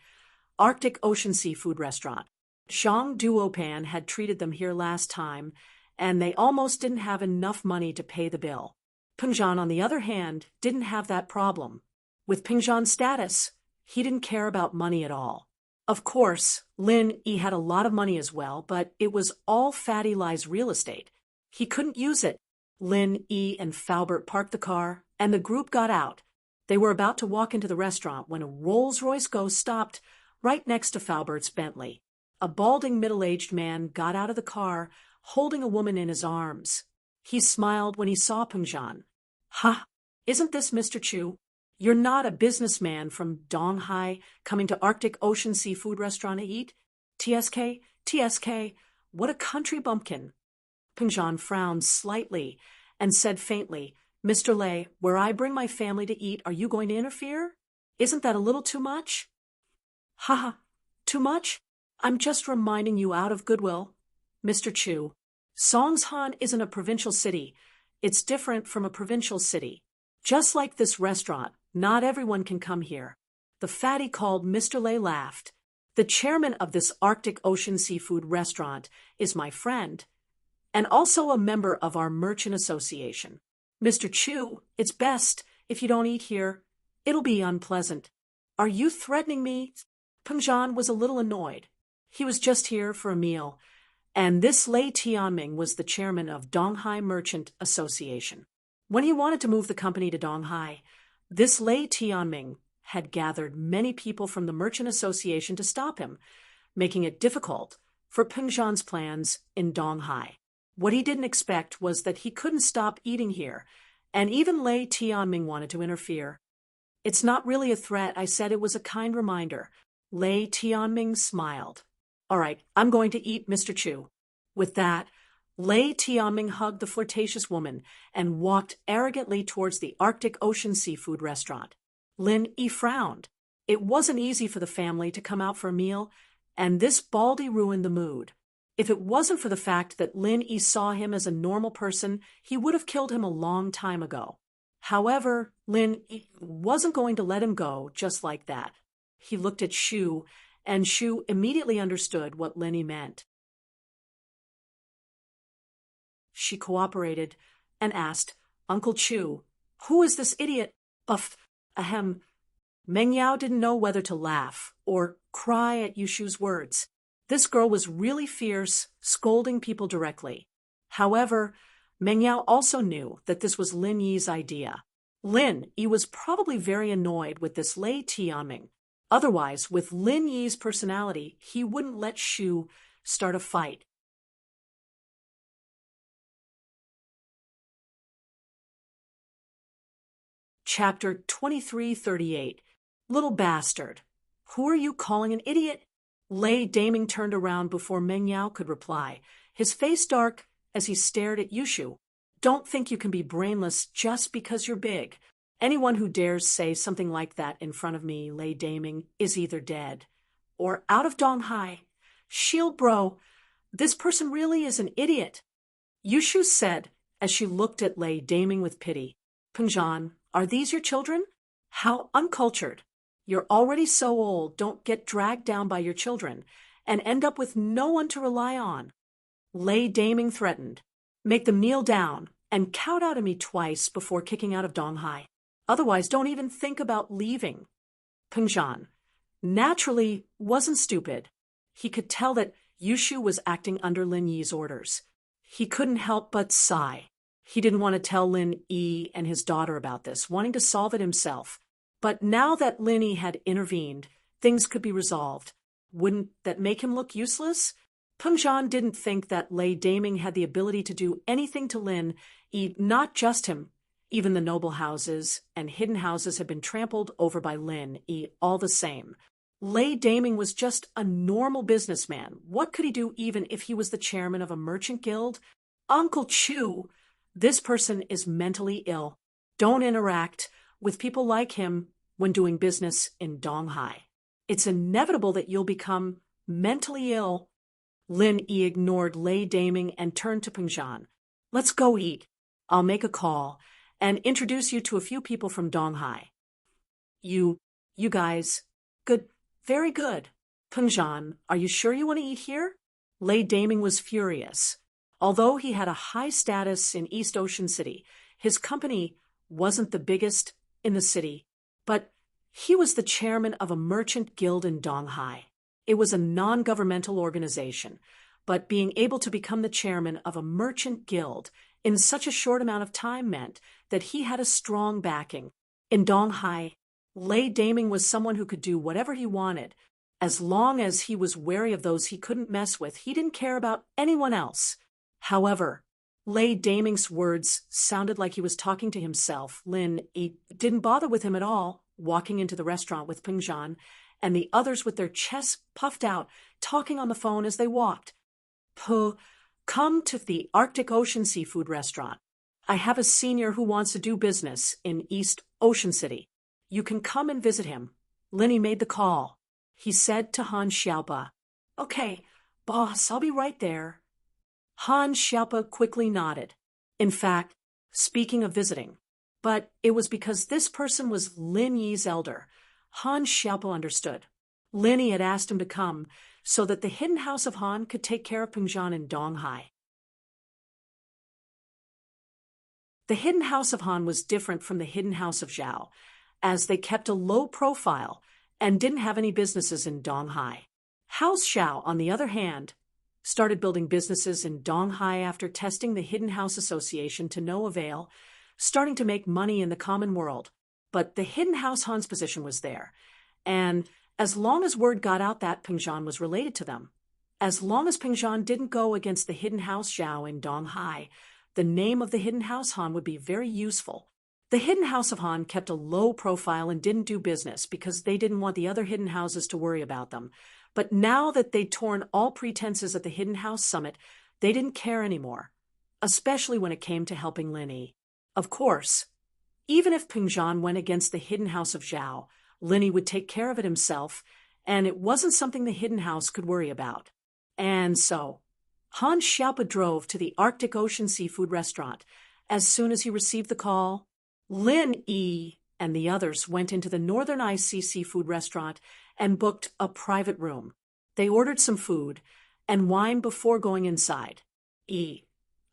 Arctic Ocean Seafood Restaurant. Zhang Duopan had treated them here last time, and they almost didn't have enough money to pay the bill. Pengzhan, on the other hand, didn't have that problem. With Pengzhan's status, he didn't care about money at all. Of course, Lin Yi had a lot of money as well, but it was all Fatty Lie's real estate. He couldn't use it. Lin Yi and Faubert parked the car, and the group got out. They were about to walk into the restaurant when a Rolls-Royce Ghost stopped right next to Faubert's Bentley. A balding middle-aged man got out of the car, holding a woman in his arms. He smiled when he saw Pengzhan. Ha! Isn't this Mr. Chu? You're not a businessman from Donghai coming to Arctic Ocean Seafood Restaurant to eat? TSK, TSK, what a country bumpkin. Pengzhan frowned slightly and said faintly, Mr. Lei, where I bring my family to eat, are you going to interfere? Isn't that a little too much? Ha ha, too much? I'm just reminding you out of goodwill. Mr. Chu, Songshan isn't a provincial city. It's different from a provincial city. Just like this restaurant, not everyone can come here. The fatty called Mr. Lei laughed. The chairman of this Arctic Ocean Seafood Restaurant is my friend, and also a member of our merchant association. Mr. Chu, it's best if you don't eat here. It'll be unpleasant. Are you threatening me? Pengzhan was a little annoyed. He was just here for a meal, and this Lei Tianming was the chairman of Donghai Merchant Association. When he wanted to move the company to Donghai, this Lei Tianming had gathered many people from the Merchant Association to stop him, making it difficult for Pengzhan's plans in Donghai. What he didn't expect was that he couldn't stop eating here, and even Lei Tianming wanted to interfere. It's not really a threat, I said. It was a kind reminder. Lei Tianming smiled. All right, I'm going to eat, Mr. Chu. With that, Lei Tianming hugged the flirtatious woman and walked arrogantly towards the Arctic Ocean Seafood Restaurant. Lin Yi frowned. It wasn't easy for the family to come out for a meal, and this baldy ruined the mood. If it wasn't for the fact that Lin Yi saw him as a normal person, he would have killed him a long time ago. However, Lin Yi wasn't going to let him go just like that. He looked at Shu, and Shu immediately understood what Lin Yi meant. She cooperated and asked, Uncle Chu, who is this idiot? Ahem. Meng Yao didn't know whether to laugh or cry at Yushu's words. This girl was really fierce, scolding people directly. However, Meng Yao also knew that this was Lin Yi's idea. Lin Yi was probably very annoyed with this Lei Tianming. Otherwise, with Lin Yi's personality, he wouldn't let Shu start a fight. Chapter 2338. Little bastard. Who are you calling an idiot? Lei Daming turned around before Meng Yao could reply, his face dark as he stared at Yushu. Don't think you can be brainless just because you're big. Anyone who dares say something like that in front of me, Lei Daming, is either dead or out of Donghai. Shield bro, this person really is an idiot. Yushu said as she looked at Lei Daming with pity. Pengzhan, are these your children? How uncultured. You're already so old, don't get dragged down by your children and end up with no one to rely on. Lei Daming threatened. Make them kneel down and kowtow to me twice before kicking out of Donghai. Otherwise, don't even think about leaving. Pengzhan, naturally, wasn't stupid. He could tell that Yushu was acting under Lin Yi's orders. He couldn't help but sigh. He didn't want to tell Lin Yi and his daughter about this, wanting to solve it himself. But now that Lin Yi had intervened, things could be resolved. Wouldn't that make him look useless? Pengzhan didn't think that Lei Daming had the ability to do anything to Lin Yi, not just him. Even the noble houses and hidden houses had been trampled over by Lin Yi all the same. Lei Daming was just a normal businessman. What could he do even if he was the chairman of a merchant guild? Uncle Chu, this person is mentally ill. Don't interact with people like him when doing business in Donghai. It's inevitable that you'll become mentally ill. Lin Yi ignored Lei Daming and turned to Pengzhan. Let's go eat. I'll make a call and introduce you to a few people from Donghai. You guys. Good, very good. Pengzhan, are you sure you want to eat here? Lei Daming was furious. Although he had a high status in East Ocean City, his company wasn't the biggest in the city, but he was the chairman of a merchant guild in Donghai. It was a non-governmental organization, but being able to become the chairman of a merchant guild in such a short amount of time meant that he had a strong backing. In Donghai, Lei Daming was someone who could do whatever he wanted. As long as he was wary of those he couldn't mess with, he didn't care about anyone else. However, Lei Daming's words sounded like he was talking to himself. Lin Yi didn't bother with him at all, walking into the restaurant with Pengzhan and the others with their chests puffed out, talking on the phone as they walked. Come to the Arctic Ocean Seafood Restaurant. I have a senior who wants to do business in East Ocean City. You can come and visit him. Linny made the call. He said to Han Xiaopa, Okay, boss, I'll be right there. Han Xiaopa quickly nodded. In fact, speaking of visiting, but it was because this person was Lin Yi's elder. Han Xiaopa understood. Lin Yi had asked him to come so that the hidden house of Han could take care of Pengzhan in Donghai. The hidden house of Han was different from the hidden house of Zhao, as they kept a low profile and didn't have any businesses in Donghai. House Xiao, on the other hand, started building businesses in Donghai after testing the Hidden House Association to no avail, starting to make money in the common world. But the Hidden House Han's position was there, and as long as word got out that Pengzhan was related to them, as long as Pengzhan didn't go against the Hidden House Zhao in Donghai, the name of the Hidden House Han would be very useful. The Hidden House of Han kept a low profile and didn't do business because they didn't want the other hidden houses to worry about them. But now that they'd torn all pretenses at the Hidden House Summit, they didn't care anymore, especially when it came to helping Lin Yi. Of course, even if Pengzhan went against the Hidden House of Zhao, Lin Yi would take care of it himself, and it wasn't something the Hidden House could worry about. And so, Han Xiaopa drove to the Arctic Ocean Seafood Restaurant. As soon as he received the call, Lin Yi and the others went into the Northern Ice Sea Seafood Restaurant and booked a private room. They ordered some food and wine before going inside.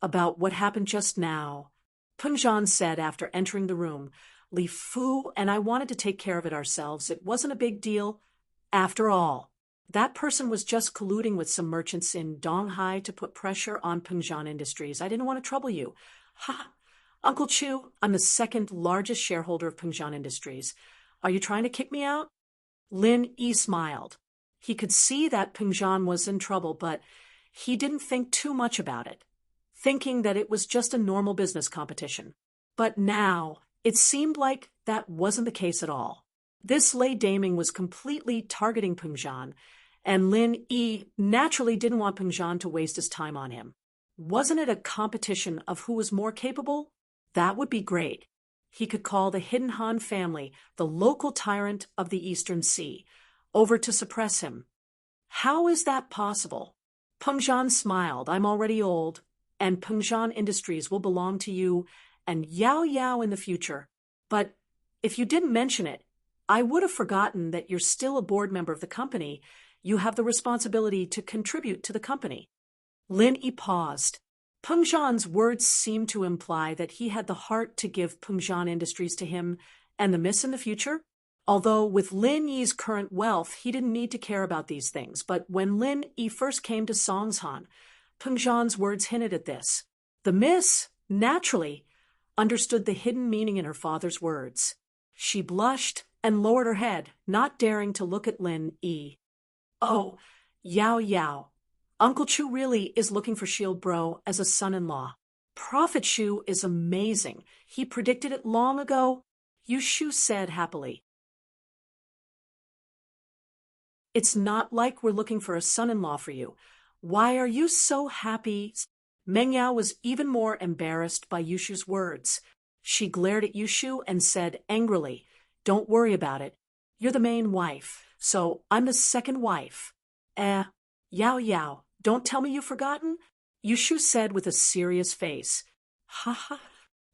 About what happened just now, Pengzhan said after entering the room, Li Fu and I wanted to take care of it ourselves. It wasn't a big deal. After all, that person was just colluding with some merchants in Donghai to put pressure on Pengzhan Industries. I didn't want to trouble you. Ha! Uncle Chu, I'm the second largest shareholder of Pengzhan Industries. Are you trying to kick me out? Lin Yi smiled. He could see that Pengzhan was in trouble, but he didn't think too much about it, thinking that it was just a normal business competition. But now, it seemed like that wasn't the case at all. This Lei Daming was completely targeting Pengzhan, and Lin Yi naturally didn't want Pengzhan to waste his time on him. Wasn't it a competition of who was more capable? That would be great. He could call the Hidden Han family, the local tyrant of the Eastern Sea, over to suppress him. How is that possible? Pengzhan smiled. I'm already old, and Pengzhan Industries will belong to you and Yao Yao in the future. But if you didn't mention it, I would have forgotten that you're still a board member of the company. You have the responsibility to contribute to the company. Lin Yi paused. Pengzhan's words seemed to imply that he had the heart to give Pengzhan Industries to him and the miss in the future. Although with Lin Yi's current wealth, he didn't need to care about these things. But when Lin Yi first came to Songshan, Pengzhan's words hinted at this. The miss, naturally, understood the hidden meaning in her father's words. She blushed and lowered her head, not daring to look at Lin Yi. Oh, Yao Yao. Uncle Chu really is looking for Shield Bro as a son-in-law. Prophet Shu is amazing. He predicted it long ago, Yushu said happily. It's not like we're looking for a son-in-law for you. Why are you so happy? Meng Yao was even more embarrassed by Yushu's words. She glared at Yushu and said angrily, Don't worry about it. You're the main wife, so I'm the second wife. Yao Yao, don't tell me you've forgotten? Yushu said with a serious face. Ha ha.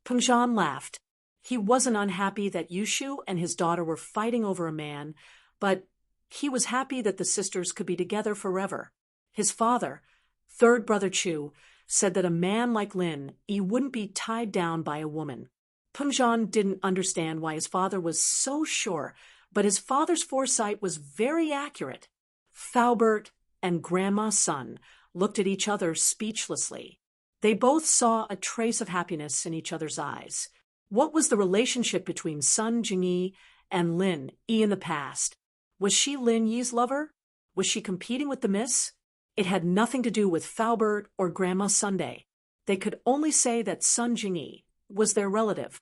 Pengzhan laughed. He wasn't unhappy that Yushu and his daughter were fighting over a man, but he was happy that the sisters could be together forever. His father, third brother Chu, said that a man like Lin Yi wouldn't be tied down by a woman. Pengzhan didn't understand why his father was so sure, but his father's foresight was very accurate. Faubert and Grandma Sun looked at each other speechlessly. They both saw a trace of happiness in each other's eyes. What was the relationship between Sun Jingyi and Lin Yi in the past? Was she Lin Yi's lover? Was she competing with the miss? It had nothing to do with Faubert or Grandma Sunday. They could only say that Sun Jingyi was their relative.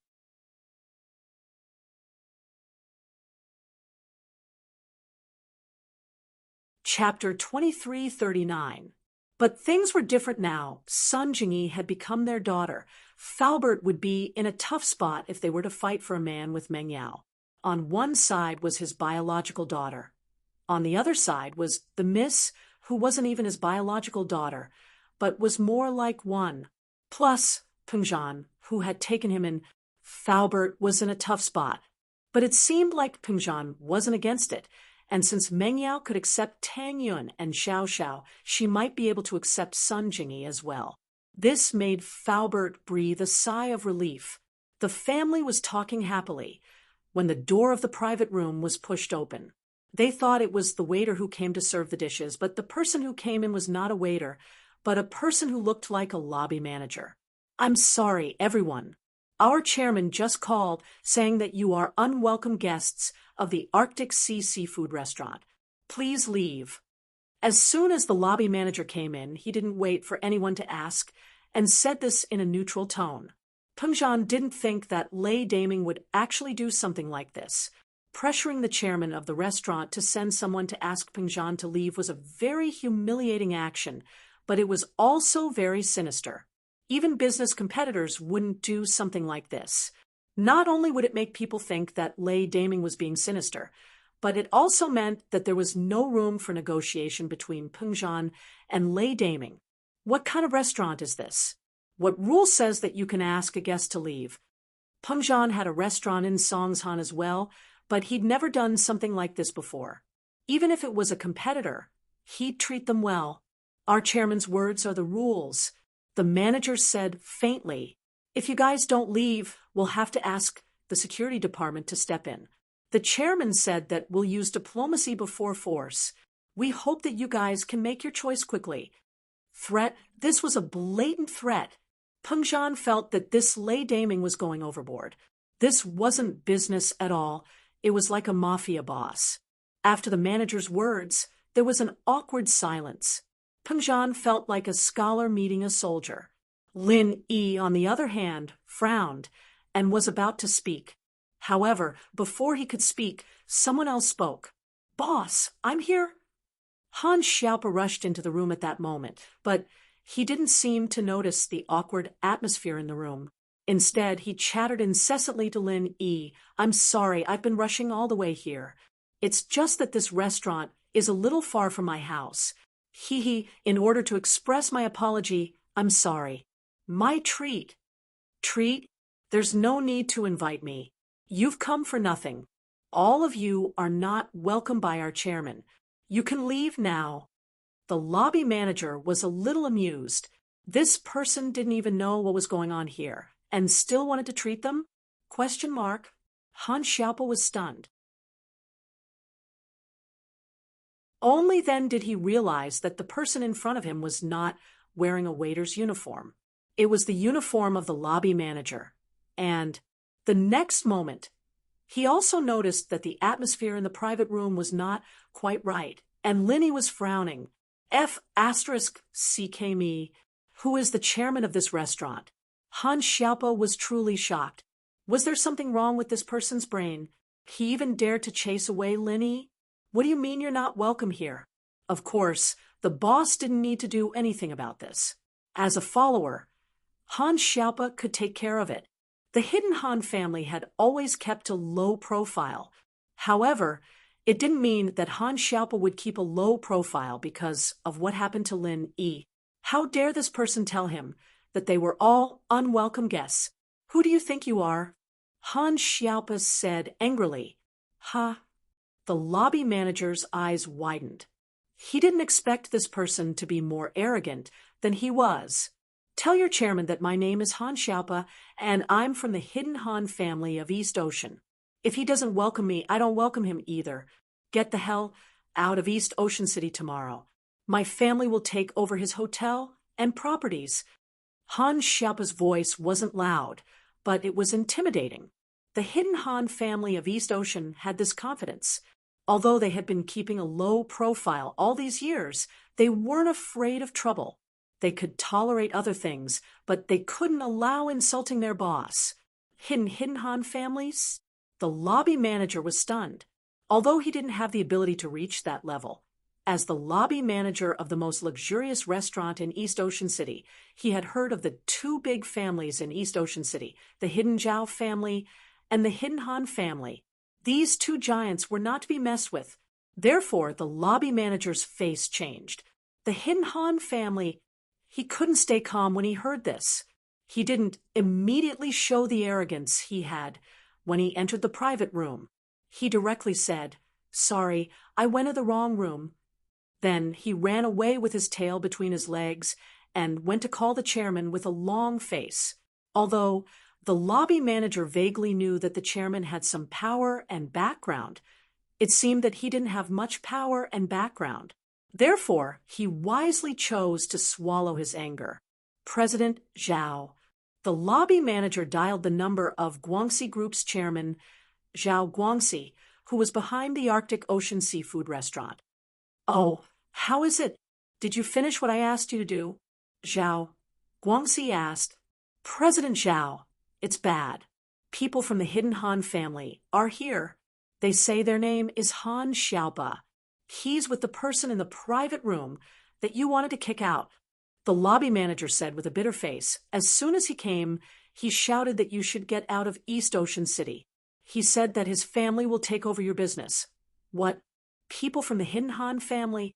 Chapter 2339. But things were different now. Sun Jingyi had become their daughter. Faubert would be in a tough spot if they were to fight for a man with Meng Yao. On one side was his biological daughter. On the other side was the miss, who wasn't even his biological daughter, but was more like one. Plus, Pengzhan, who had taken him in. Faubert was in a tough spot. But it seemed like Pengzhan wasn't against it, and since Meng Yao could accept Tang Yun and Xiao Xiao, she might be able to accept Sun Jingyi as well. This made Faubert breathe a sigh of relief. The family was talking happily when the door of the private room was pushed open. They thought it was the waiter who came to serve the dishes, but the person who came in was not a waiter, but a person who looked like a lobby manager. I'm sorry, everyone. Our chairman just called saying that you are unwelcome guests of the Arctic Sea Seafood Restaurant. Please leave. As soon as the lobby manager came in, he didn't wait for anyone to ask and said this in a neutral tone. Pengzhan didn't think that Lei Daming would actually do something like this. Pressuring the chairman of the restaurant to send someone to ask Pengzhan to leave was a very humiliating action, but it was also very sinister. Even business competitors wouldn't do something like this. Not only would it make people think that Lei Daming was being sinister, but it also meant that there was no room for negotiation between Pengzhan and Lei Daming. What kind of restaurant is this? What rule says that you can ask a guest to leave? Pengzhan had a restaurant in Songshan as well, but he'd never done something like this before. Even if it was a competitor, he'd treat them well. Our chairman's words are the rules. The manager said faintly, If you guys don't leave, we'll have to ask the security department to step in. The chairman said that we'll use diplomacy before force. We hope that you guys can make your choice quickly. Threat? This was a blatant threat. Pengzhan felt that this Lei Daming was going overboard. This wasn't business at all. It was like a mafia boss. After the manager's words, there was an awkward silence. Pengzhan felt like a scholar meeting a soldier. Lin Yi, on the other hand, frowned and was about to speak. However, before he could speak, someone else spoke. Boss, I'm here. Han Xiaopa rushed into the room at that moment, but He didn't seem to notice the awkward atmosphere in the room. Instead, he chattered incessantly to Lin E. I'm sorry, I've been rushing all the way here. It's just that this restaurant is a little far from my house. In order to express my apology, I'm sorry. My treat. Treat? There's no need to invite me. You've come for nothing. All of you are not welcome by our chairman. You can leave now. The lobby manager was a little amused. This person didn't even know what was going on here, and still wanted to treat them? Question mark. Han Xiaopo was stunned. Only then did he realize that the person in front of him was not wearing a waiter's uniform. It was the uniform of the lobby manager. And the next moment, he also noticed that the atmosphere in the private room was not quite right, and Linny was frowning. CK me, who is the chairman of this restaurant? Han Xiaopo was truly shocked. Was there something wrong with this person's brain? He even dared to chase away Linny? What do you mean you're not welcome here? Of course, the boss didn't need to do anything about this. As a follower, Han Xiaopo could take care of it. The hidden Han family had always kept a low profile. However, it didn't mean that Han Xiaopo would keep a low profile because of what happened to Lin E. How dare this person tell him that they were all unwelcome guests? Who do you think you are? Han Xiaopo said angrily. Ha! The lobby manager's eyes widened. He didn't expect this person to be more arrogant than he was. Tell your chairman that my name is Han Xiaopo and I'm from the hidden Han family of East Ocean. If he doesn't welcome me, I don't welcome him either. Get the hell out of East Ocean City tomorrow. My family will take over his hotel and properties. Han Xiaopo's voice wasn't loud, but it was intimidating. The hidden Han family of East Ocean had this confidence. Although they had been keeping a low profile all these years, they weren't afraid of trouble. They could tolerate other things, but they couldn't allow insulting their boss. Hidden Han families? The lobby manager was stunned. Although he didn't have the ability to reach that level, as the lobby manager of the most luxurious restaurant in East Ocean City, he had heard of the two big families in East Ocean City, the hidden Zhao family and the hidden Han family. These two giants were not to be messed with. Therefore, the lobby manager's face changed. The hidden Han family. He couldn't stay calm when he heard this. He didn't immediately show the arrogance he had when he entered the private room. He directly said, Sorry, I went to the wrong room. Then he ran away with his tail between his legs and went to call the chairman with a long face. Although the lobby manager vaguely knew that the chairman had some power and background, it seemed that he didn't have much power and background. Therefore, he wisely chose to swallow his anger. President Zhao. The lobby manager dialed the number of Guangxi Group's chairman, Zhao Guangxi, who was behind the Arctic Ocean seafood restaurant. Oh, how is it? Did you finish what I asked you to do? Zhao Guangxi asked. President Zhao, it's bad. People from the hidden Han family are here. They say their name is Han Xiaopo. He's with the person in the private room that you wanted to kick out. The lobby manager said with a bitter face. As soon as he came, he shouted that you should get out of East Ocean City. He said that his family will take over your business. What? People from the hidden Han family?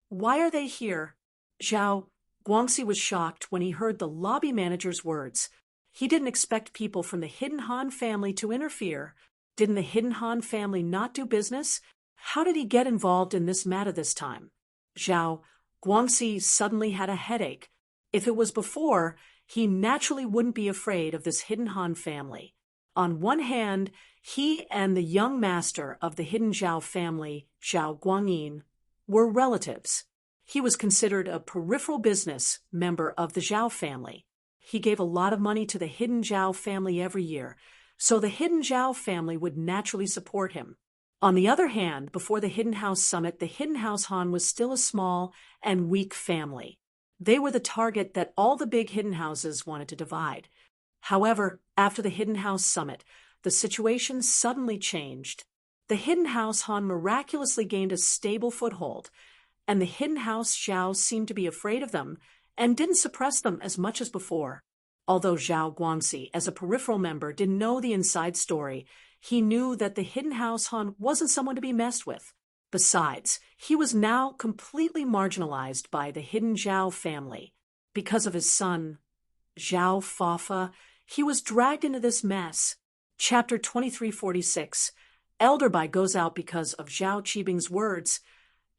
Why are they here? Zhao Guangxi was shocked when he heard the lobby manager's words. He didn't expect people from the hidden Han family to interfere. Didn't the hidden Han family not do business? How did he get involved in this matter this time? Zhao Guangxi suddenly had a headache. If it was before, he naturally wouldn't be afraid of this hidden Han family. On one hand, he and the young master of the hidden Zhao family, Zhao Guangyin, were relatives. He was considered a peripheral business member of the Zhao family. He gave a lot of money to the hidden Zhao family every year, so the hidden Zhao family would naturally support him. On the other hand, before the Hidden House Summit, the Hidden House Han was still a small and weak family. They were the target that all the big hidden houses wanted to divide. However, after the Hidden House Summit, the situation suddenly changed. The Hidden House Han miraculously gained a stable foothold, and the hidden house Zhao seemed to be afraid of them and didn't suppress them as much as before. Although Zhao Guangxi, as a peripheral member, didn't know the inside story, he knew that the hidden house Han wasn't someone to be messed with. Besides, he was now completely marginalized by the hidden Zhao family. Because of his son, Zhao Fafa, he was dragged into this mess. Chapter 2346. Elder Bai goes out because of Zhao Qibing's words.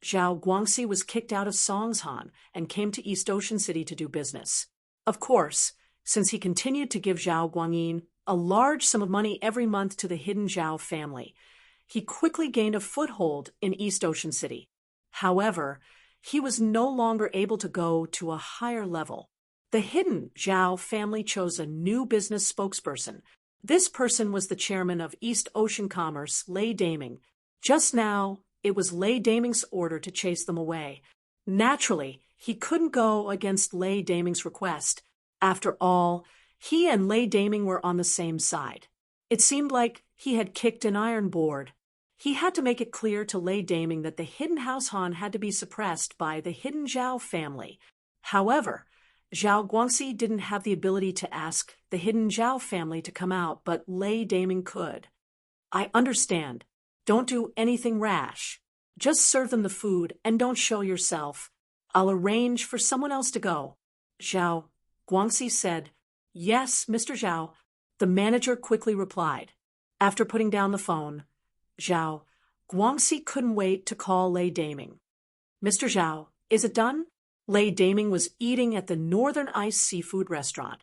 Zhao Guangxi was kicked out of Songshan and came to East Ocean City to do business. Of course, since he continued to give Zhao Guangyin a large sum of money every month to the hidden Zhao family, he quickly gained a foothold in East Ocean City. However, he was no longer able to go to a higher level. The hidden Zhao family chose a new business spokesperson. This person was the chairman of East Ocean Commerce, Lei Daming. Just now, it was Lei Daming's order to chase them away. Naturally, he couldn't go against Lei Daming's request. After all, he and Lei Daming were on the same side. It seemed like he had kicked an iron board. He had to make it clear to Lei Daming that the hidden house Han had to be suppressed by the hidden Zhao family. However, Zhao Guangxi didn't have the ability to ask the hidden Zhao family to come out, but Lei Daming could. I understand. Don't do anything rash. Just serve them the food and don't show yourself. I'll arrange for someone else to go. Zhao Guangxi said. Yes, Mr. Zhao. The manager quickly replied. After putting down the phone, Zhao Guangxi couldn't wait to call Lei Daming. Mr. Zhao, is it done? Lei Daming was eating at the Northern Ice Seafood Restaurant.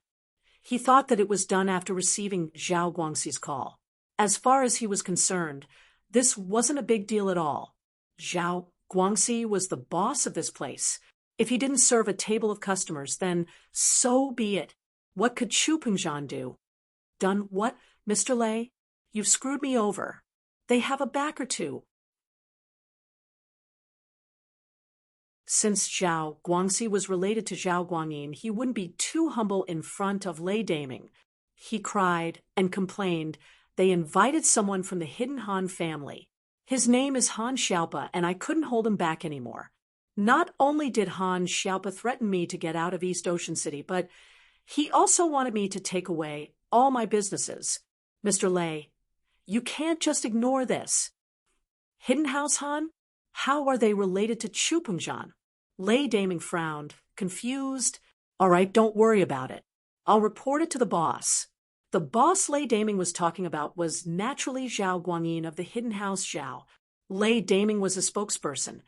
He thought that it was done after receiving Zhao Guangxi's call. As far as he was concerned, this wasn't a big deal at all. Zhao Guangxi was the boss of this place. If he didn't serve a table of customers, then so be it. What could Chu Pengzhan do? Done what, Mr. Lei? You've screwed me over. They have a back or two. Since Zhao Guangxi was related to Zhao Guangyin, he wouldn't be too humble in front of Lei Daming. He cried and complained. They invited someone from the hidden Han family. His name is Han Xiaopa, and I couldn't hold him back anymore. Not only did Han Xiaopa threaten me to get out of East Ocean City, but he also wanted me to take away all my businesses. Mr. Lei, you can't just ignore this. Hidden House Han? How are they related to Chu Pengzhan? Lei Daming frowned, confused. All right, don't worry about it. I'll report it to the boss. The boss Lei Daming was talking about was naturally Zhao Guangyin of the hidden house Zhao. Lei Daming was a spokesperson,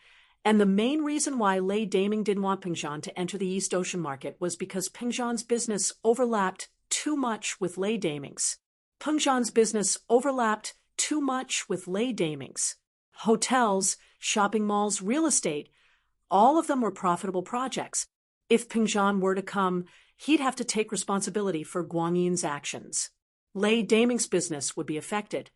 and the main reason why Lei Daming didn't want Pengzhan to enter the East Ocean market was because Pengzhan's business overlapped too much with Lei Daming's. Pengzhan's business overlapped too much with Lei Daming's. Hotels, shopping malls, real estate, all of them were profitable projects. If Pengzhan were to come, he'd have to take responsibility for Guangyin's actions. Lei Daming's business would be affected.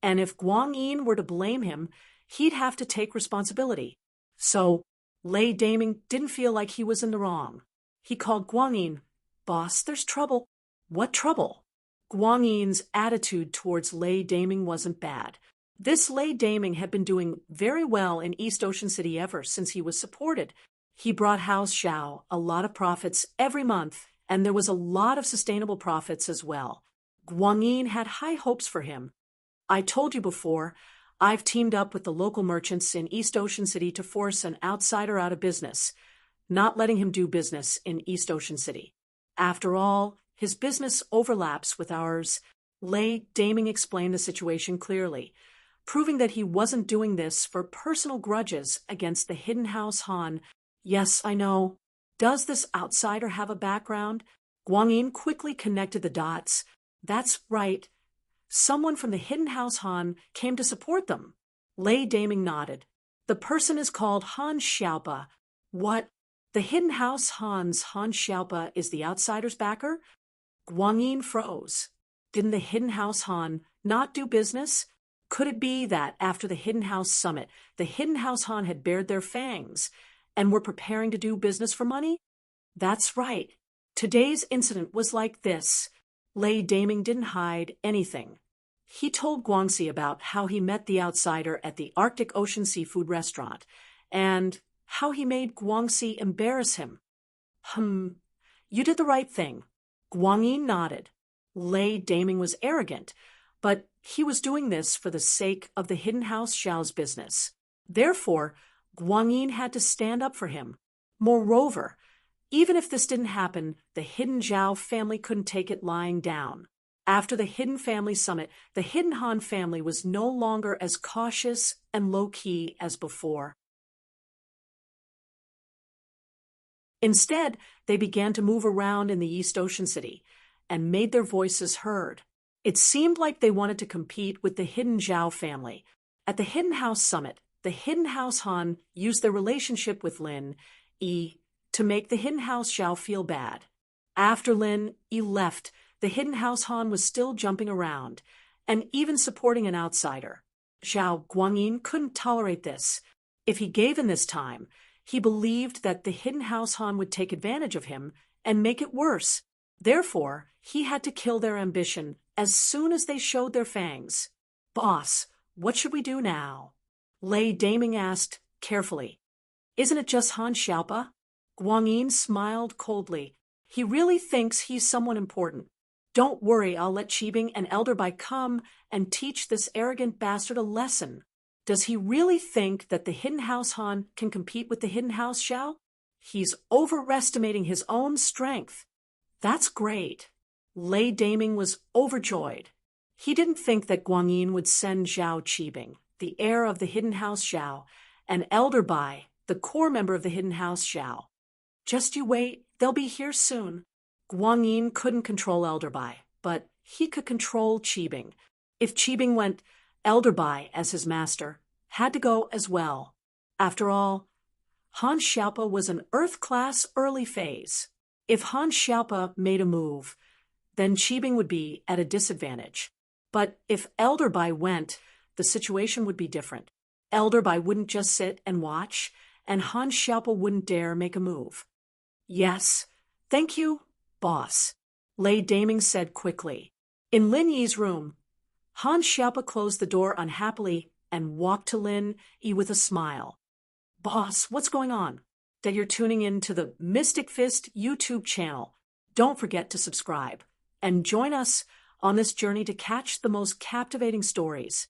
And if Guangyin were to blame him, he'd have to take responsibility. So, Lei Daming didn't feel like he was in the wrong. He called Guangyin. Boss, there's trouble. What trouble? Guangyin's attitude towards Lei Daming wasn't bad. This Lei Daming had been doing very well in East Ocean City ever since he was supported. He brought House Zhao a lot of profits every month, and there was a lot of sustainable profits as well. Guangyin had high hopes for him. I told you before, I've teamed up with the local merchants in East Ocean City to force an outsider out of business, not letting him do business in East Ocean City. After all, his business overlaps with ours. Lei Daming explained the situation clearly, proving that he wasn't doing this for personal grudges against the hidden house Han. Yes, I know. Does this outsider have a background? Guangyin quickly connected the dots. That's right. Someone from the hidden house Han came to support them. Lei Daming nodded. The person is called Han Xiaopa. What? The hidden house Han's Han Xiaopa is the outsider's backer? Guangyin froze. Didn't the hidden house Han not do business? Could it be that after the hidden house summit, the hidden house Han had bared their fangs and were preparing to do business for money? That's right. Today's incident was like this. Lei Daming didn't hide anything. He told Guangxi about how he met the outsider at the Arctic Ocean Seafood Restaurant and how he made Guangxi embarrass him. You did the right thing. Guangyin nodded. Lei Daming was arrogant, but he was doing this for the sake of the Hidden House Xiao's business. Therefore, Guangyin had to stand up for him. Moreover, even if this didn't happen, the Hidden Zhao family couldn't take it lying down. After the Hidden Family Summit, the Hidden Han family was no longer as cautious and low-key as before. Instead, they began to move around in the East Ocean City and made their voices heard. It seemed like they wanted to compete with the Hidden Zhao family. At the Hidden House Summit, the Hidden House Han used their relationship with Lin Yi to make the Hidden House Zhao feel bad. After Lin Yi left, the Hidden House Han was still jumping around and even supporting an outsider. Zhao Guangyin couldn't tolerate this. If he gave in this time, he believed that the Hidden House Han would take advantage of him and make it worse. Therefore, he had to kill their ambition as soon as they showed their fangs. "Boss, what should we do now?" Lei Daming asked, carefully. "Isn't it just Han Xiaopa?" Guangyin smiled coldly. "He really thinks he's someone important. Don't worry, I'll let Qibing and Elder Bai come and teach this arrogant bastard a lesson. Does he really think that the Hidden House Han can compete with the Hidden House Xiao? He's overestimating his own strength." "That's great." Lei Daming was overjoyed. He didn't think that Guangyin would send Zhao Qibing, the heir of the Hidden House Xiao, and Elder Bai, the core member of the Hidden House Xiao. "Just you wait, they'll be here soon." Guangyin couldn't control Elder Bai, but he could control Qibing. If Qibing went, Elder Bai, as his master, had to go as well. After all, Han Xiaopa was an Earth-class early phase. If Han Xiaopa made a move, then Qibing would be at a disadvantage. But if Elder Bai went, the situation would be different. Elder Bai wouldn't just sit and watch, and Han Xiaopa wouldn't dare make a move. "Yes, thank you, boss," Lei Daming said quickly. In Lin Yi's room, Han Xiaopa closed the door unhappily and walked to Lin Yi with a smile. "Boss, what's going on?" "That you're tuning in to the Mystic Fist YouTube channel. Don't forget to subscribe and join us on this journey to catch the most captivating stories.